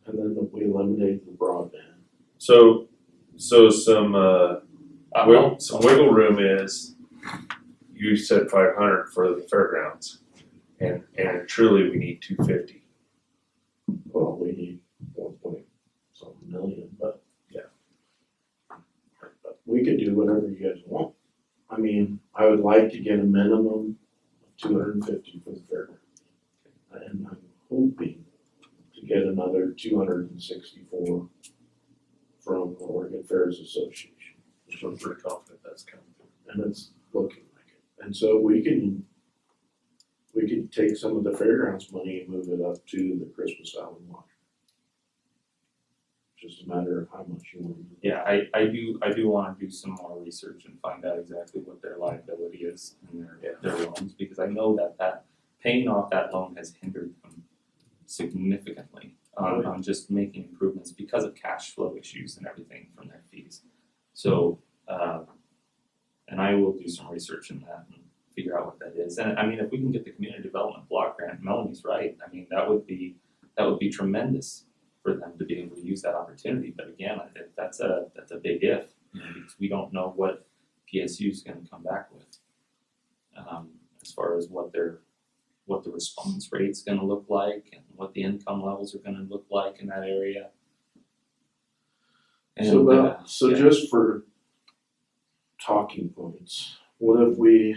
And then we eliminated the broadband. So some wiggle room is, you said 500 for the fairgrounds, and truly we need 250. Well, we need 1.something million, but Yeah. But we could do whatever you guys want. I mean, I would like to get a minimum of 250 for the fairground. And I'm hoping to get another 264 from the Oregon Fairs Association. So I'm pretty confident that's coming. And it's looking like it. And so we could take some of the fairgrounds money and move it up to the Christmas Valley Water. Just a matter of how much you want to do. Yeah, I do wanna do some more research and find out exactly what their liability is and their loans, because I know that paying off that loan has hindered them significantly on just making improvements because of cash flow issues and everything from their fees. So, and I will do some research in that and figure out what that is. And I mean, if we can get the community development block grant, Melanie's right, I mean, that would be tremendous for them to be able to use that opportunity. But again, I think that's a big if, you know, because we don't know what PSU is gonna come back with. As far as what the response rate's gonna look like and what the income levels are gonna look like in that area. And, So yeah. just for talking points, what if we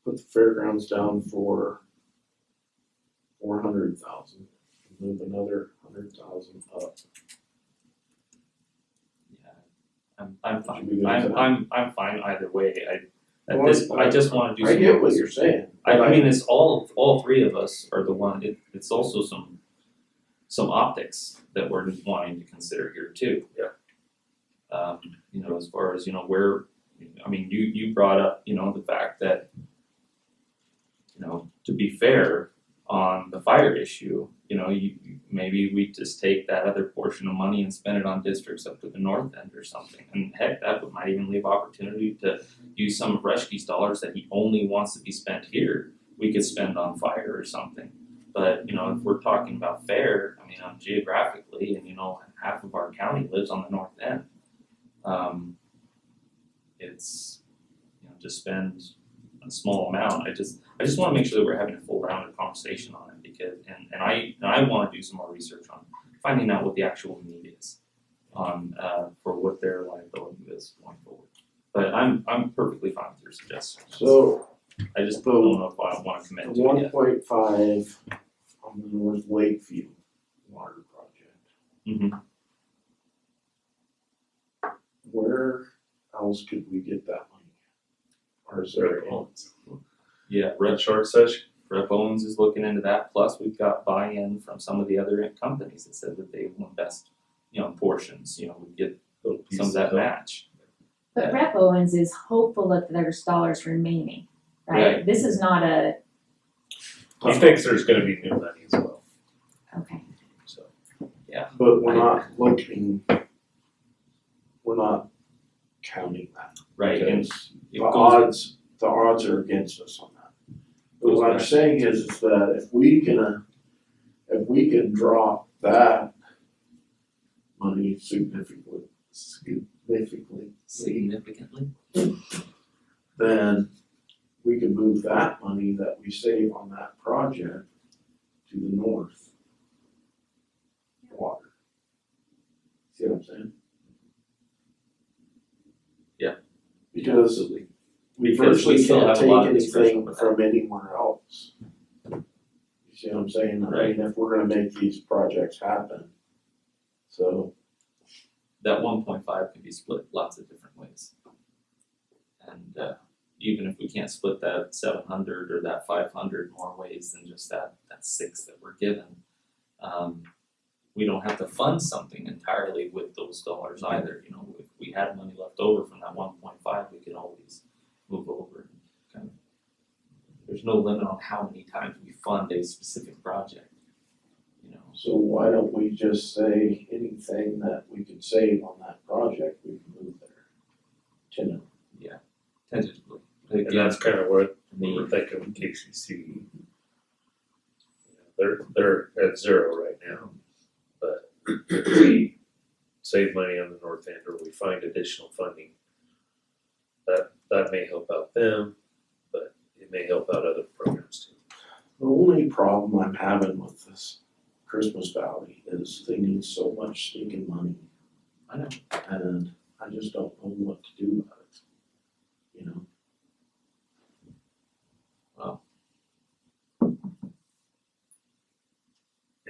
put the fairgrounds down for 400,000, move another 100,000 up? Yeah, I'm fine, Should we go to that? I'm fine either way, I just wanna do some. I get what you're saying. I mean, it's all three of us are the one, it's also some optics that we're wanting to consider here too. Yeah. You know, as far as, you know, where, I mean, you brought up, you know, the fact that, you know, to be fair on the fire issue, you know, maybe we just take that other portion of money and spend it on districts up to the north end or something. And heck, that might even leave opportunity to use some of Reschke's dollars that he only wants to be spent here, we could spend on fire or something. But, you know, if we're talking about fair, I mean, geographically, and you know, half of our county lives on the north end. It's, you know, to spend a small amount, I just wanna make sure that we're having a full rounded conversation on it, because, and I wanna do some more research on finding out what the actual need is on, for what their liability is going forward. But I'm perfectly fine with your suggestion. So I just don't know if I wanna commit to it yet. 1.5 on the North Lakeview water project. Where else could we get that money? Or is there any? Yeah, Red short session. Rep Owens is looking into that, plus we've got buy-in from some of the other companies that said that they will invest, you know, portions, you know, we get some of that match. But Rep Owens is hopeful that there's dollars remaining, right? Right. This is not a, He thinks there's gonna be new money as well, okay, so. But we're not looking, we're not counting that. Right, and Because the odds are against us on that. But what I'm saying is that if we can drop that money significantly, then we can move that money that we save on that project to the north water. See what I'm saying? Yeah. Because we Because we virtually still can't have a take lot of discretion anything with from anywhere else. You see what I'm saying? I mean, if we're gonna make these projects happen, so. that 1.5 can be split lots of different ways. And even if we can't split that 700 or that 500 more ways than just that 6 that we're given, we don't have to fund something entirely with those dollars either. You know, if we had money left over from that 1.5, we could always move over and kind of. There's no limit on how many times we fund a specific project. You know. So why don't we just say anything that we can save on that project, we can move there? Tentatively. And that's kind of what we're thinking with KCC. They're at 0 right now, but if we save money on the north end or we find additional funding, that may help out them, but it may help out other programs too. The only problem I'm having with this Christmas Valley is they need so much stinking money. I know. And I just don't know what to do about it, you know?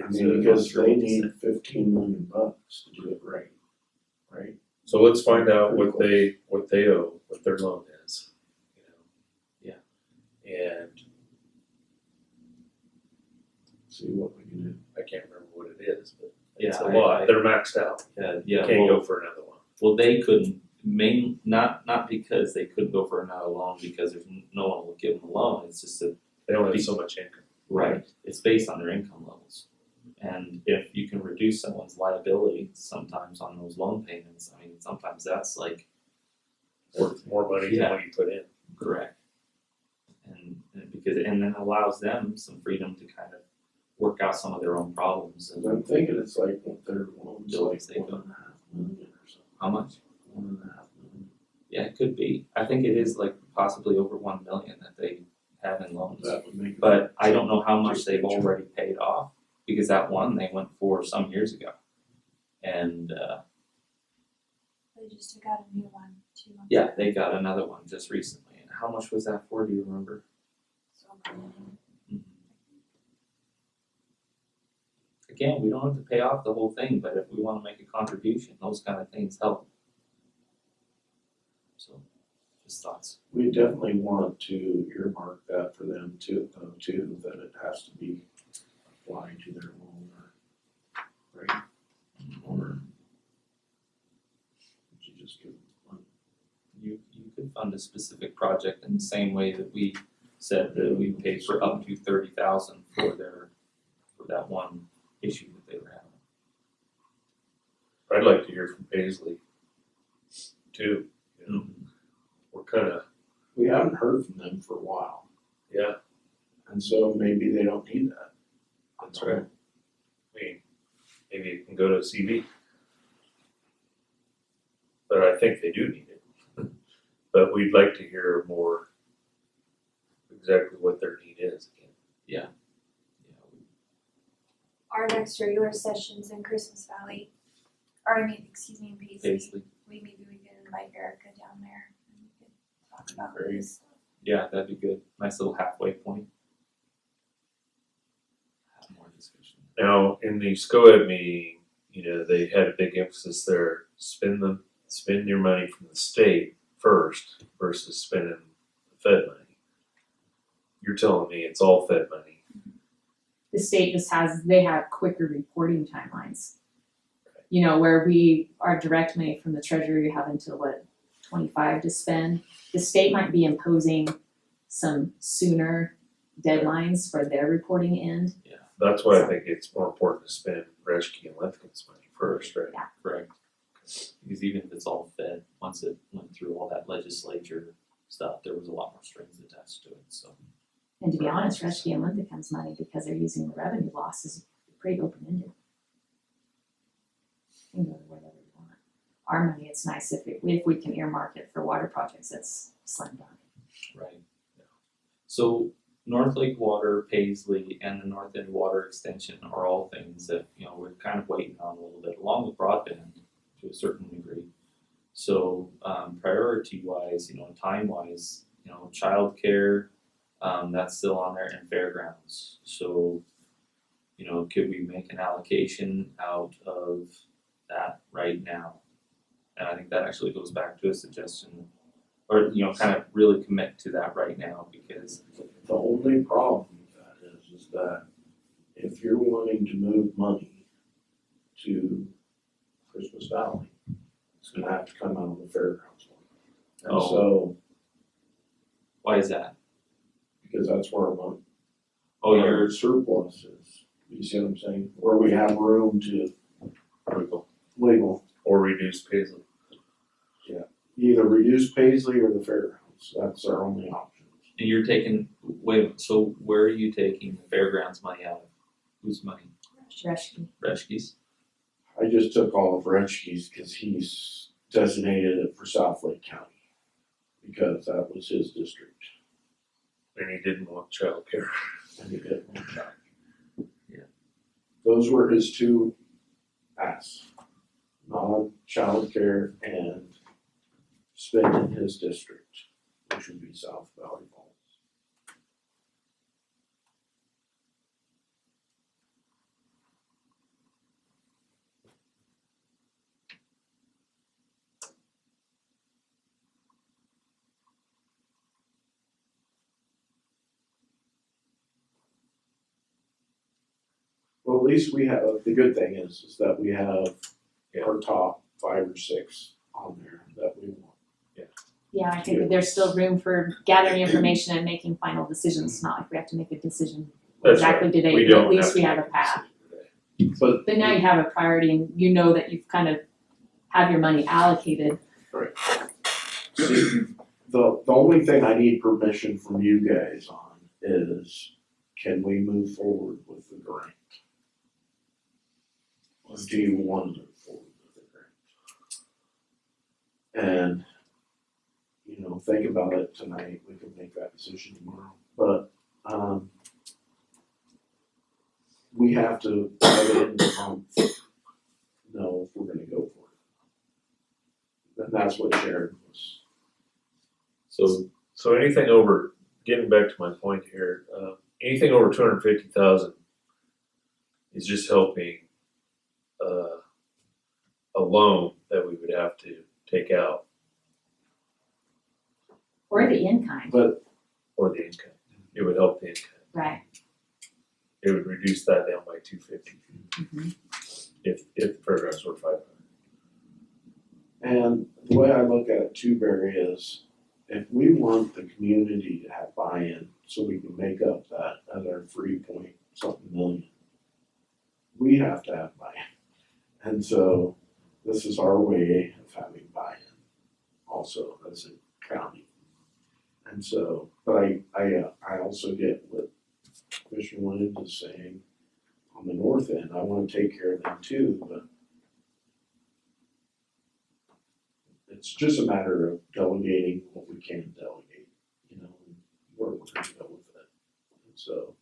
I mean, because they need 15 million bucks to do it right, right? So let's find out what they owe, what their loan is, you know? Yeah. And See what we can do. I can't remember what it is, but it's Yeah, a lot. They're maxed out. Yeah. Can't go for another one. Well, they couldn't, not because they couldn't go for another loan because there's no one will give them a loan, it's just that. They only have so much income. Right, it's based on their income levels. And if you can reduce someone's liability sometimes on those loan payments, I mean, sometimes that's like. Worth more money than what you put in. Correct. And then it allows them some freedom to kind of work out some of their own problems and. I'm thinking it's like what their loans like Bills they 1.5 million or something. How much? 1.5 million. Yeah, it could be. I think it is like possibly over 1 million that they have in loans. That would make it. But I don't know how much they've already paid off, because that one they went for some years ago. And They just took out a new one 2 months yeah, ago. they got another one just recently. And how much was that for, do you remember? So I'm going Again, we don't have to pay off the whole thing, but if we wanna make a contribution, those kind of things help. So, just thoughts. We definitely want to earmark that for them too, that it has to be applied to their loan or, right? Or would you just give them one? You could fund a specific project in the same way that we said that we paid for up to 30,000 for that one issue that they were having. I'd like to hear from Paisley too, you know, we're kinda, We haven't heard from them for a while, yeah, and so maybe they don't need that. that's right. I mean, maybe it can go to CV. But I think they do need it. But we'd like to hear more exactly what their need is again. Yeah. Our next regular session's in Christmas Valley, or in Paisley. Paisley. Maybe we could invite Erica down there and we could talk about Great. this. Yeah, that'd be good. Nice little halfway point. Have more discussion. Now, in the SCOED meeting, you know, they had a big emphasis there, spend your money from the state first versus spending the Fed money. You're telling me it's all Fed money. The state just they have quicker reporting timelines. You know, where our direct money from the treasury, we have until 25 to spend. The state might be imposing some sooner deadlines for their reporting end. Yeah, That's why I think it's more important to spend Reschke and Lithgow's money first, right? Yeah. correct. Because even if it's all fed, once it went through all that legislature stuff, there was a lot more strings attached to it, so. And to be honest, Reschke and Linthicum's money, because they're using the revenue loss, is pretty open-ended. You can go whatever you want. Our money, it's nice if we can earmark it for water projects, that's slam dunk. Right. Yeah. So North Lake Water, Paisley, and the North End Water Extension are all things that, you know, we're kind of waiting on a little bit, along with broadband to a certain degree. So priority wise, you know, time wise, you know, childcare, that's still on there, and fairgrounds. So, you know, could we make an allocation out of that right now? And I think that actually goes back to a suggestion, or, you know, kind of really commit to that right now, because The only problem with that is that if you're wanting to move money to Christmas Valley, it's gonna have to come out of the fairgrounds one. And Oh. so, why is that? because that's where our money, Oh, our surplus is, you see what I'm saying? Where we have room to wiggle, Or reduce Paisley. either reduce Paisley or the fairgrounds, that's our only options. And you're taking, wait, so where are you taking the fairgrounds money out of? Whose money? Reschke. Reschke's? I just took all of Reschke's because he's designated it for South Lake County, because that was his district. And he didn't want childcare. And he didn't want that. Yeah. Those were his two asks, non-childcare and spend in his district, which would be South Valley Falls. Well, at least we have, the good thing is that we have our top 5 or 6 on there that we want. Yeah, I think that there's still room for gathering information and making final decisions, not like we have to make a decision That's exactly right. today, We but don't at least to we have make a path. decision today. But But now you have a priority and you know that you've kind of have your money allocated. see, the only thing I need permission from you guys on is, can we move forward with the grant? Or do you want to move forward with the grant? And, you know, think about it tonight, we can make that decision tomorrow, but, we have to, by the end of the month, know if we're gonna go for it. And that's what Sharon was. So anything over, getting back to my point here, anything over 250,000 is just helping a loan that we would have to take out Or the in-kind, But or the income. It would help the income. right? It would reduce that down by 250 Mhm. if the fairgrounds were 500. And the way I look at it too, Barry, is if we want the community to have buy-in, so we can make up that as our 3-point-something million, we have to have buy-in. And so this is our way of having buy-in also as a county. And so, but I also get what Commissioner Williams is saying on the north end. I wanna take care of them too, but it's just a matter of delegating what we can delegate, you know, and where we're gonna go with it. And so,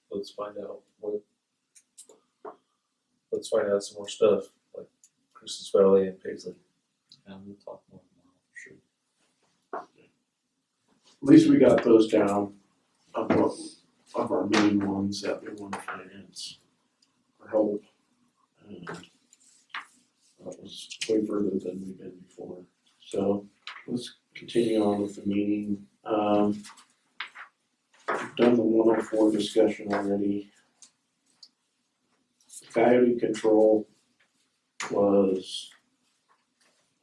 Let's find out let's find out some more stuff, like Christmas Valley and Paisley. And we'll talk more tomorrow, for sure. at least we got those down of our main ones that we want to finance or help. And that was way further than we've been before. So let's continue on with the meeting. We've done the 104 discussion already. Coyote control was,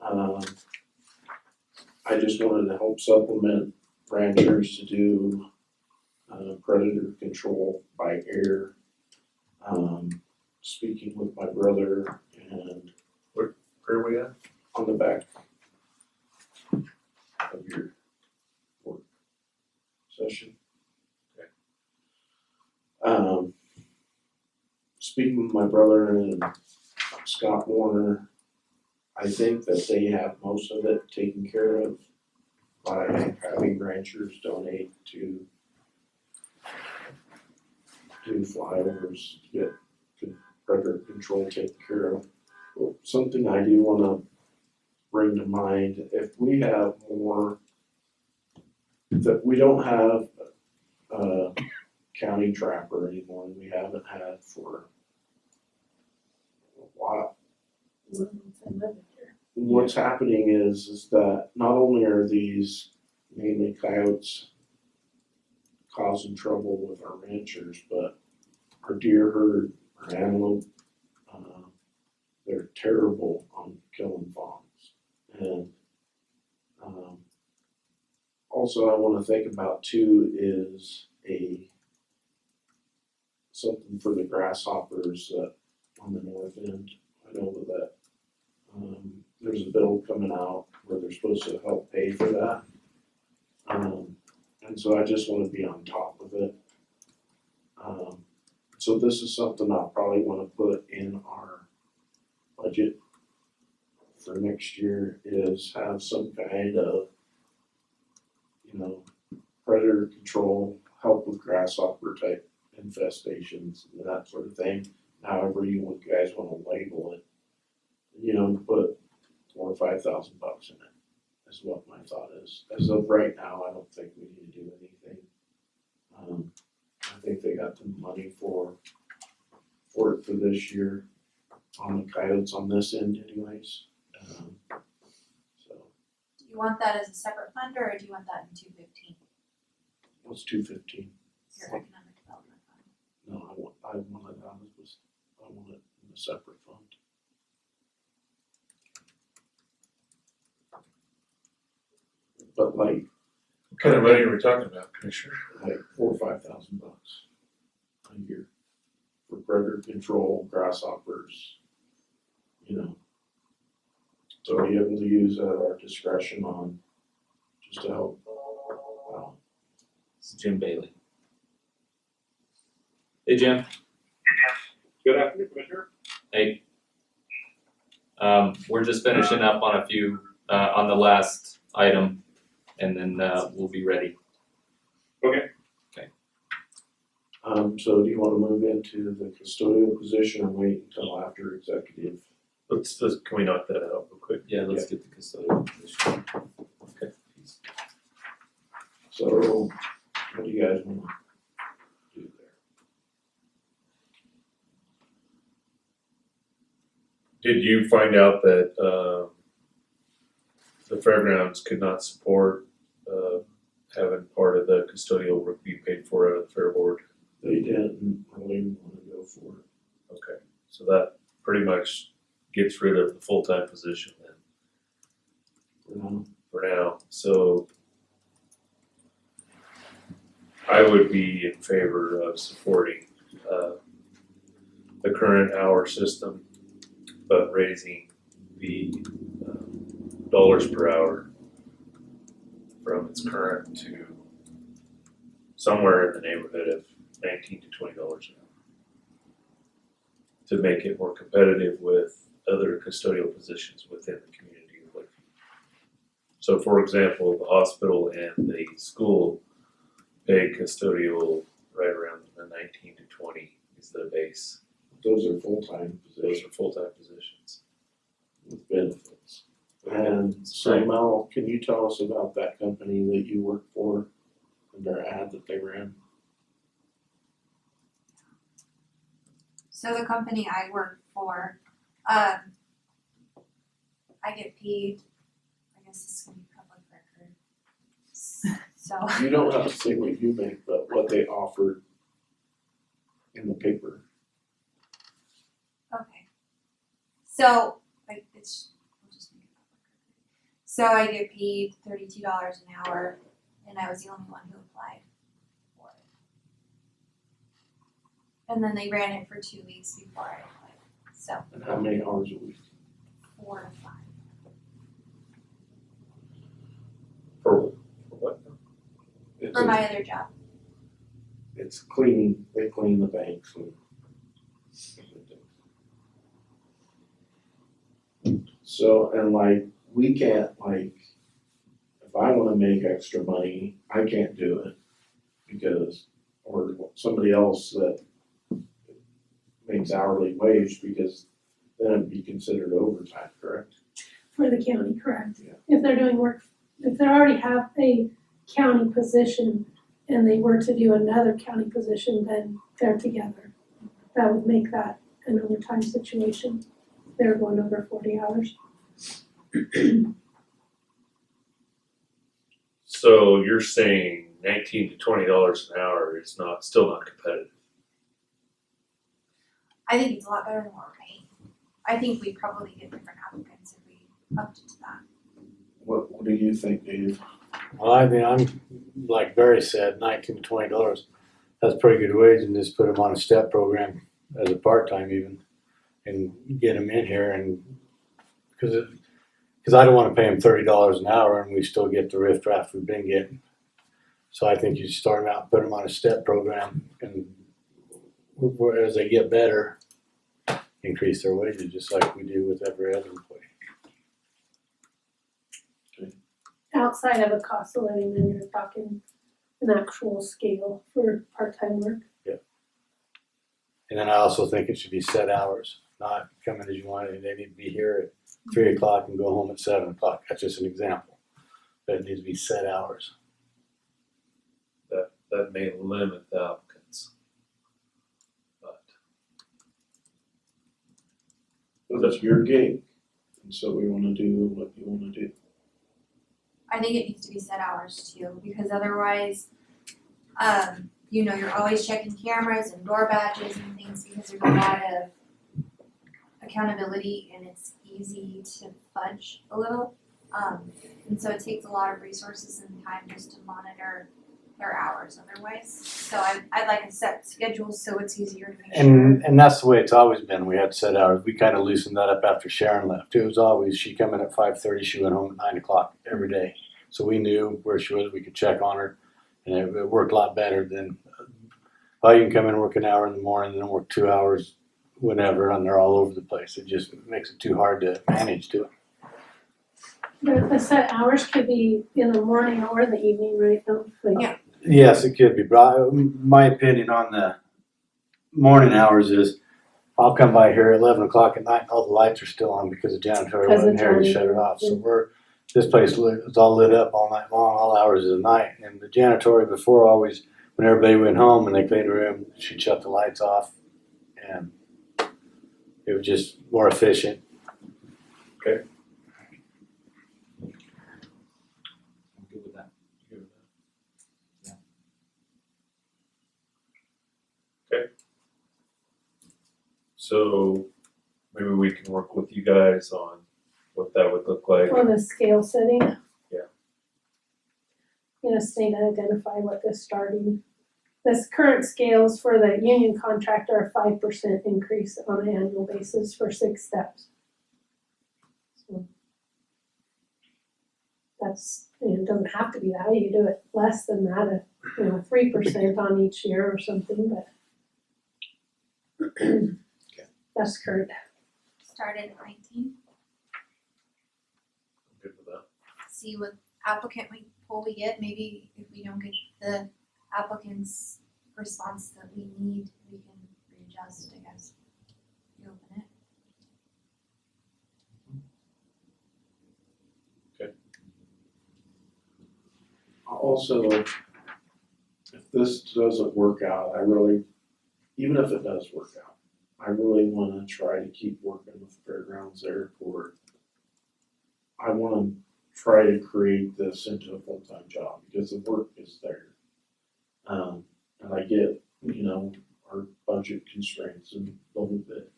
I just wanted to help supplement ranchers to do predator control by air. Speaking with my brother and Where are we at? on the back of your work session. Speaking with my brother and Scott Warner, I think that they have most of it taken care of by having ranchers donate to do flyovers, get predator control taken care of. Well, something I do wanna bring to mind, if we have more, that we don't have a county trapper anymore, and we haven't had for a while. What's happening is that not only are these mainly coyotes causing trouble with our ranchers, but our deer herd, our antelope, they're terrible on killing fawns. And also I wanna think about too is something for the grasshoppers that on the north end. I know that there's a bill coming out where they're supposed to help pay for that. And so I just wanna be on top of it. So this is something I'll probably wanna put in our budget for next year, is have some kind of, you know, predator control, help with grasshopper type infestations and that sort of thing. However you guys wanna label it, you know, put $4,000 or $5,000 in it, is what my thought is. As of right now, I don't think we need to do anything. I think they got the money for it for this year on the coyotes on this end anyways. So Do you want that as a separate fund or do you want that in 215, what's 215? your economic development fund? No, I want it out of this, I want it in a separate fund. But like What kind of money are we talking about, Commissioner? $4,000 or $5,000 a year for predator control, grasshoppers, you know. So be able to use at our discretion on, just to help. It's Jim Bailey. Hey, Jim. Good afternoon, Commissioner. Hey. We're just finishing up on a few, on the last item, and then, we'll be ready. Okay. So do you wanna move into the custodial position or wait until after executive? Can we knock that out real quick? Yeah, let's get the custodial position. Okay. So what do you guys wanna do there? Did you find out that, the fairgrounds could not support, having part of the custodial work be paid for out of the fair board? They didn't really wanna go for it. Okay, so that pretty much gets rid of the full-time position then, for now, so I would be in favor of supporting, the current hour system, but raising the, dollars per hour from its current to somewhere in the neighborhood of $19 to $20 an hour. To make it more competitive with other custodial positions within the community of Lakeview. So for example, the hospital and the school pay custodial right around the 19 to 20 is the base. Those are full-time Those positions are full-time positions. with benefits. And so Mel, can you tell us about that company that you work for and their ad that they ran? So the company I work for, I get paid, I guess this is gonna be public record. So, You don't have to say what you make, but what they offered in the paper. okay. So, like, we'll just make it public record. So I get paid $32 an hour, and I was the only one who applied for it. And then they ran it for 2 weeks before I applied, so And how many hours a week? 4 to 5. For what? It's For a- my other job. It's cleaning, they clean the banks and. So, and like, we can't like, if I wanna make extra money, I can't do it. Because, or somebody else that makes hourly wage, because then it'd be considered overtime, correct? For the county, correct? Yeah. If they're doing work, if they already have a county position and they were to do another county position, then they're together. That would make that an overtime situation. They're going over 40 hours. So you're saying $19 to $20 an hour is still not competitive? I think it's a lot better than what we're paying. I think we'd probably get different applicants if we upped it to that. What do you think, Dave? Well, I think I'm, like Barry said, $19 to $20, that's pretty good wage, and just put them on a step program as a part-time even, and get them in here and, cause I don't wanna pay them $30 an hour and we still get the riff-raff we've been getting. So I think you start them out, put them on a step program, and as they get better, increase their wages, just like we do with every other employee. Outside of a cost of living, then you're talking an actual scale for part-time work. And then I also think it should be set hours, not come in as you want, and they need to be here at 3 o'clock and go home at 7 o'clock. That's just an example. But it needs to be set hours. That may limit the applicants. But That's your gig, and so we wanna do what you wanna do. I think it needs to be set hours too, because otherwise, you're always checking cameras and door badges and things because there's a lot of accountability and it's easy to fudge a little. And so it takes a lot of resources and time just to monitor their hours otherwise. So I'd like a set schedule so it's easier to make sure. And that's the way it's always been. We had set hours. We kind of loosened that up after Sharon left. It was always, she come in at 5:30, she went home at 9 o'clock every day. So we knew where she was, we could check on her, and it worked a lot better than, well, you can come in and work an hour in the morning and then work 2 hours whenever, and they're all over the place. It just makes it too hard to manage to it. But the set hours could be in the morning or the evening, right? Yeah. Yes, it could be, but my opinion on the morning hours is, I'll come by here at 11 o'clock at night and all the lights are still on because the janitor wasn't here to shut it off. So this place is all lit up all night long, all hours of the night. And the janitor before always, when everybody went home and they cleaned the room, she'd shut the lights off, and it was just more efficient. So maybe we can work with you guys on what that would look like. On a scale setting. Yeah. State identify what this current scales for the union contract are a 5% increase on an annual basis for 6 steps. So that's, it doesn't have to be that, you do it less than that, 3% on each year or something, but that's current. Started at 19. Good with that. See what applicant pool we get. Maybe if we don't get the applicant's response that we need, we can readjust, I guess. Reopen it. Also, if this doesn't work out, even if it does work out, I really wanna try to keep working with Fairgrounds Airport. I wanna try to create this into a full-time job because the work is there. And I get, our budget constraints and a little bit,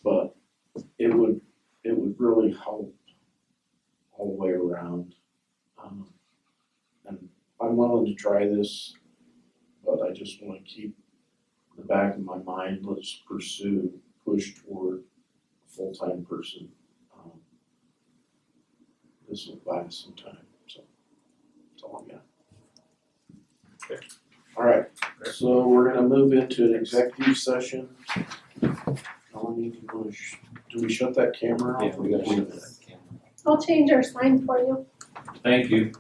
but it would really help all the way around. And I'm willing to try this, but I just wanna keep in the back of my mind, let's push toward a full-time person. This will buy us some time, so that's all I got. Okay. All right, so we're gonna move into an executive session. Melanie, do we shut that camera off? Yeah, we gotta shut that camera. I'll change our sign for you. Thank you.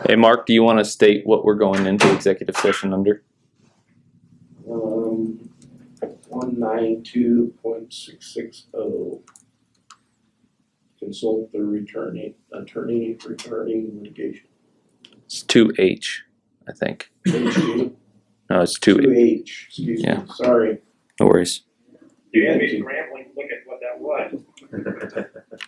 Hey, Mark, do you want to state what we're going into executive session under? 192.660. Consult the attorney regarding litigation. It's 2H, I think. H2? No, it's 2H. 2H, excuse me, sorry. No worries. You had me scrambling, look at what that was.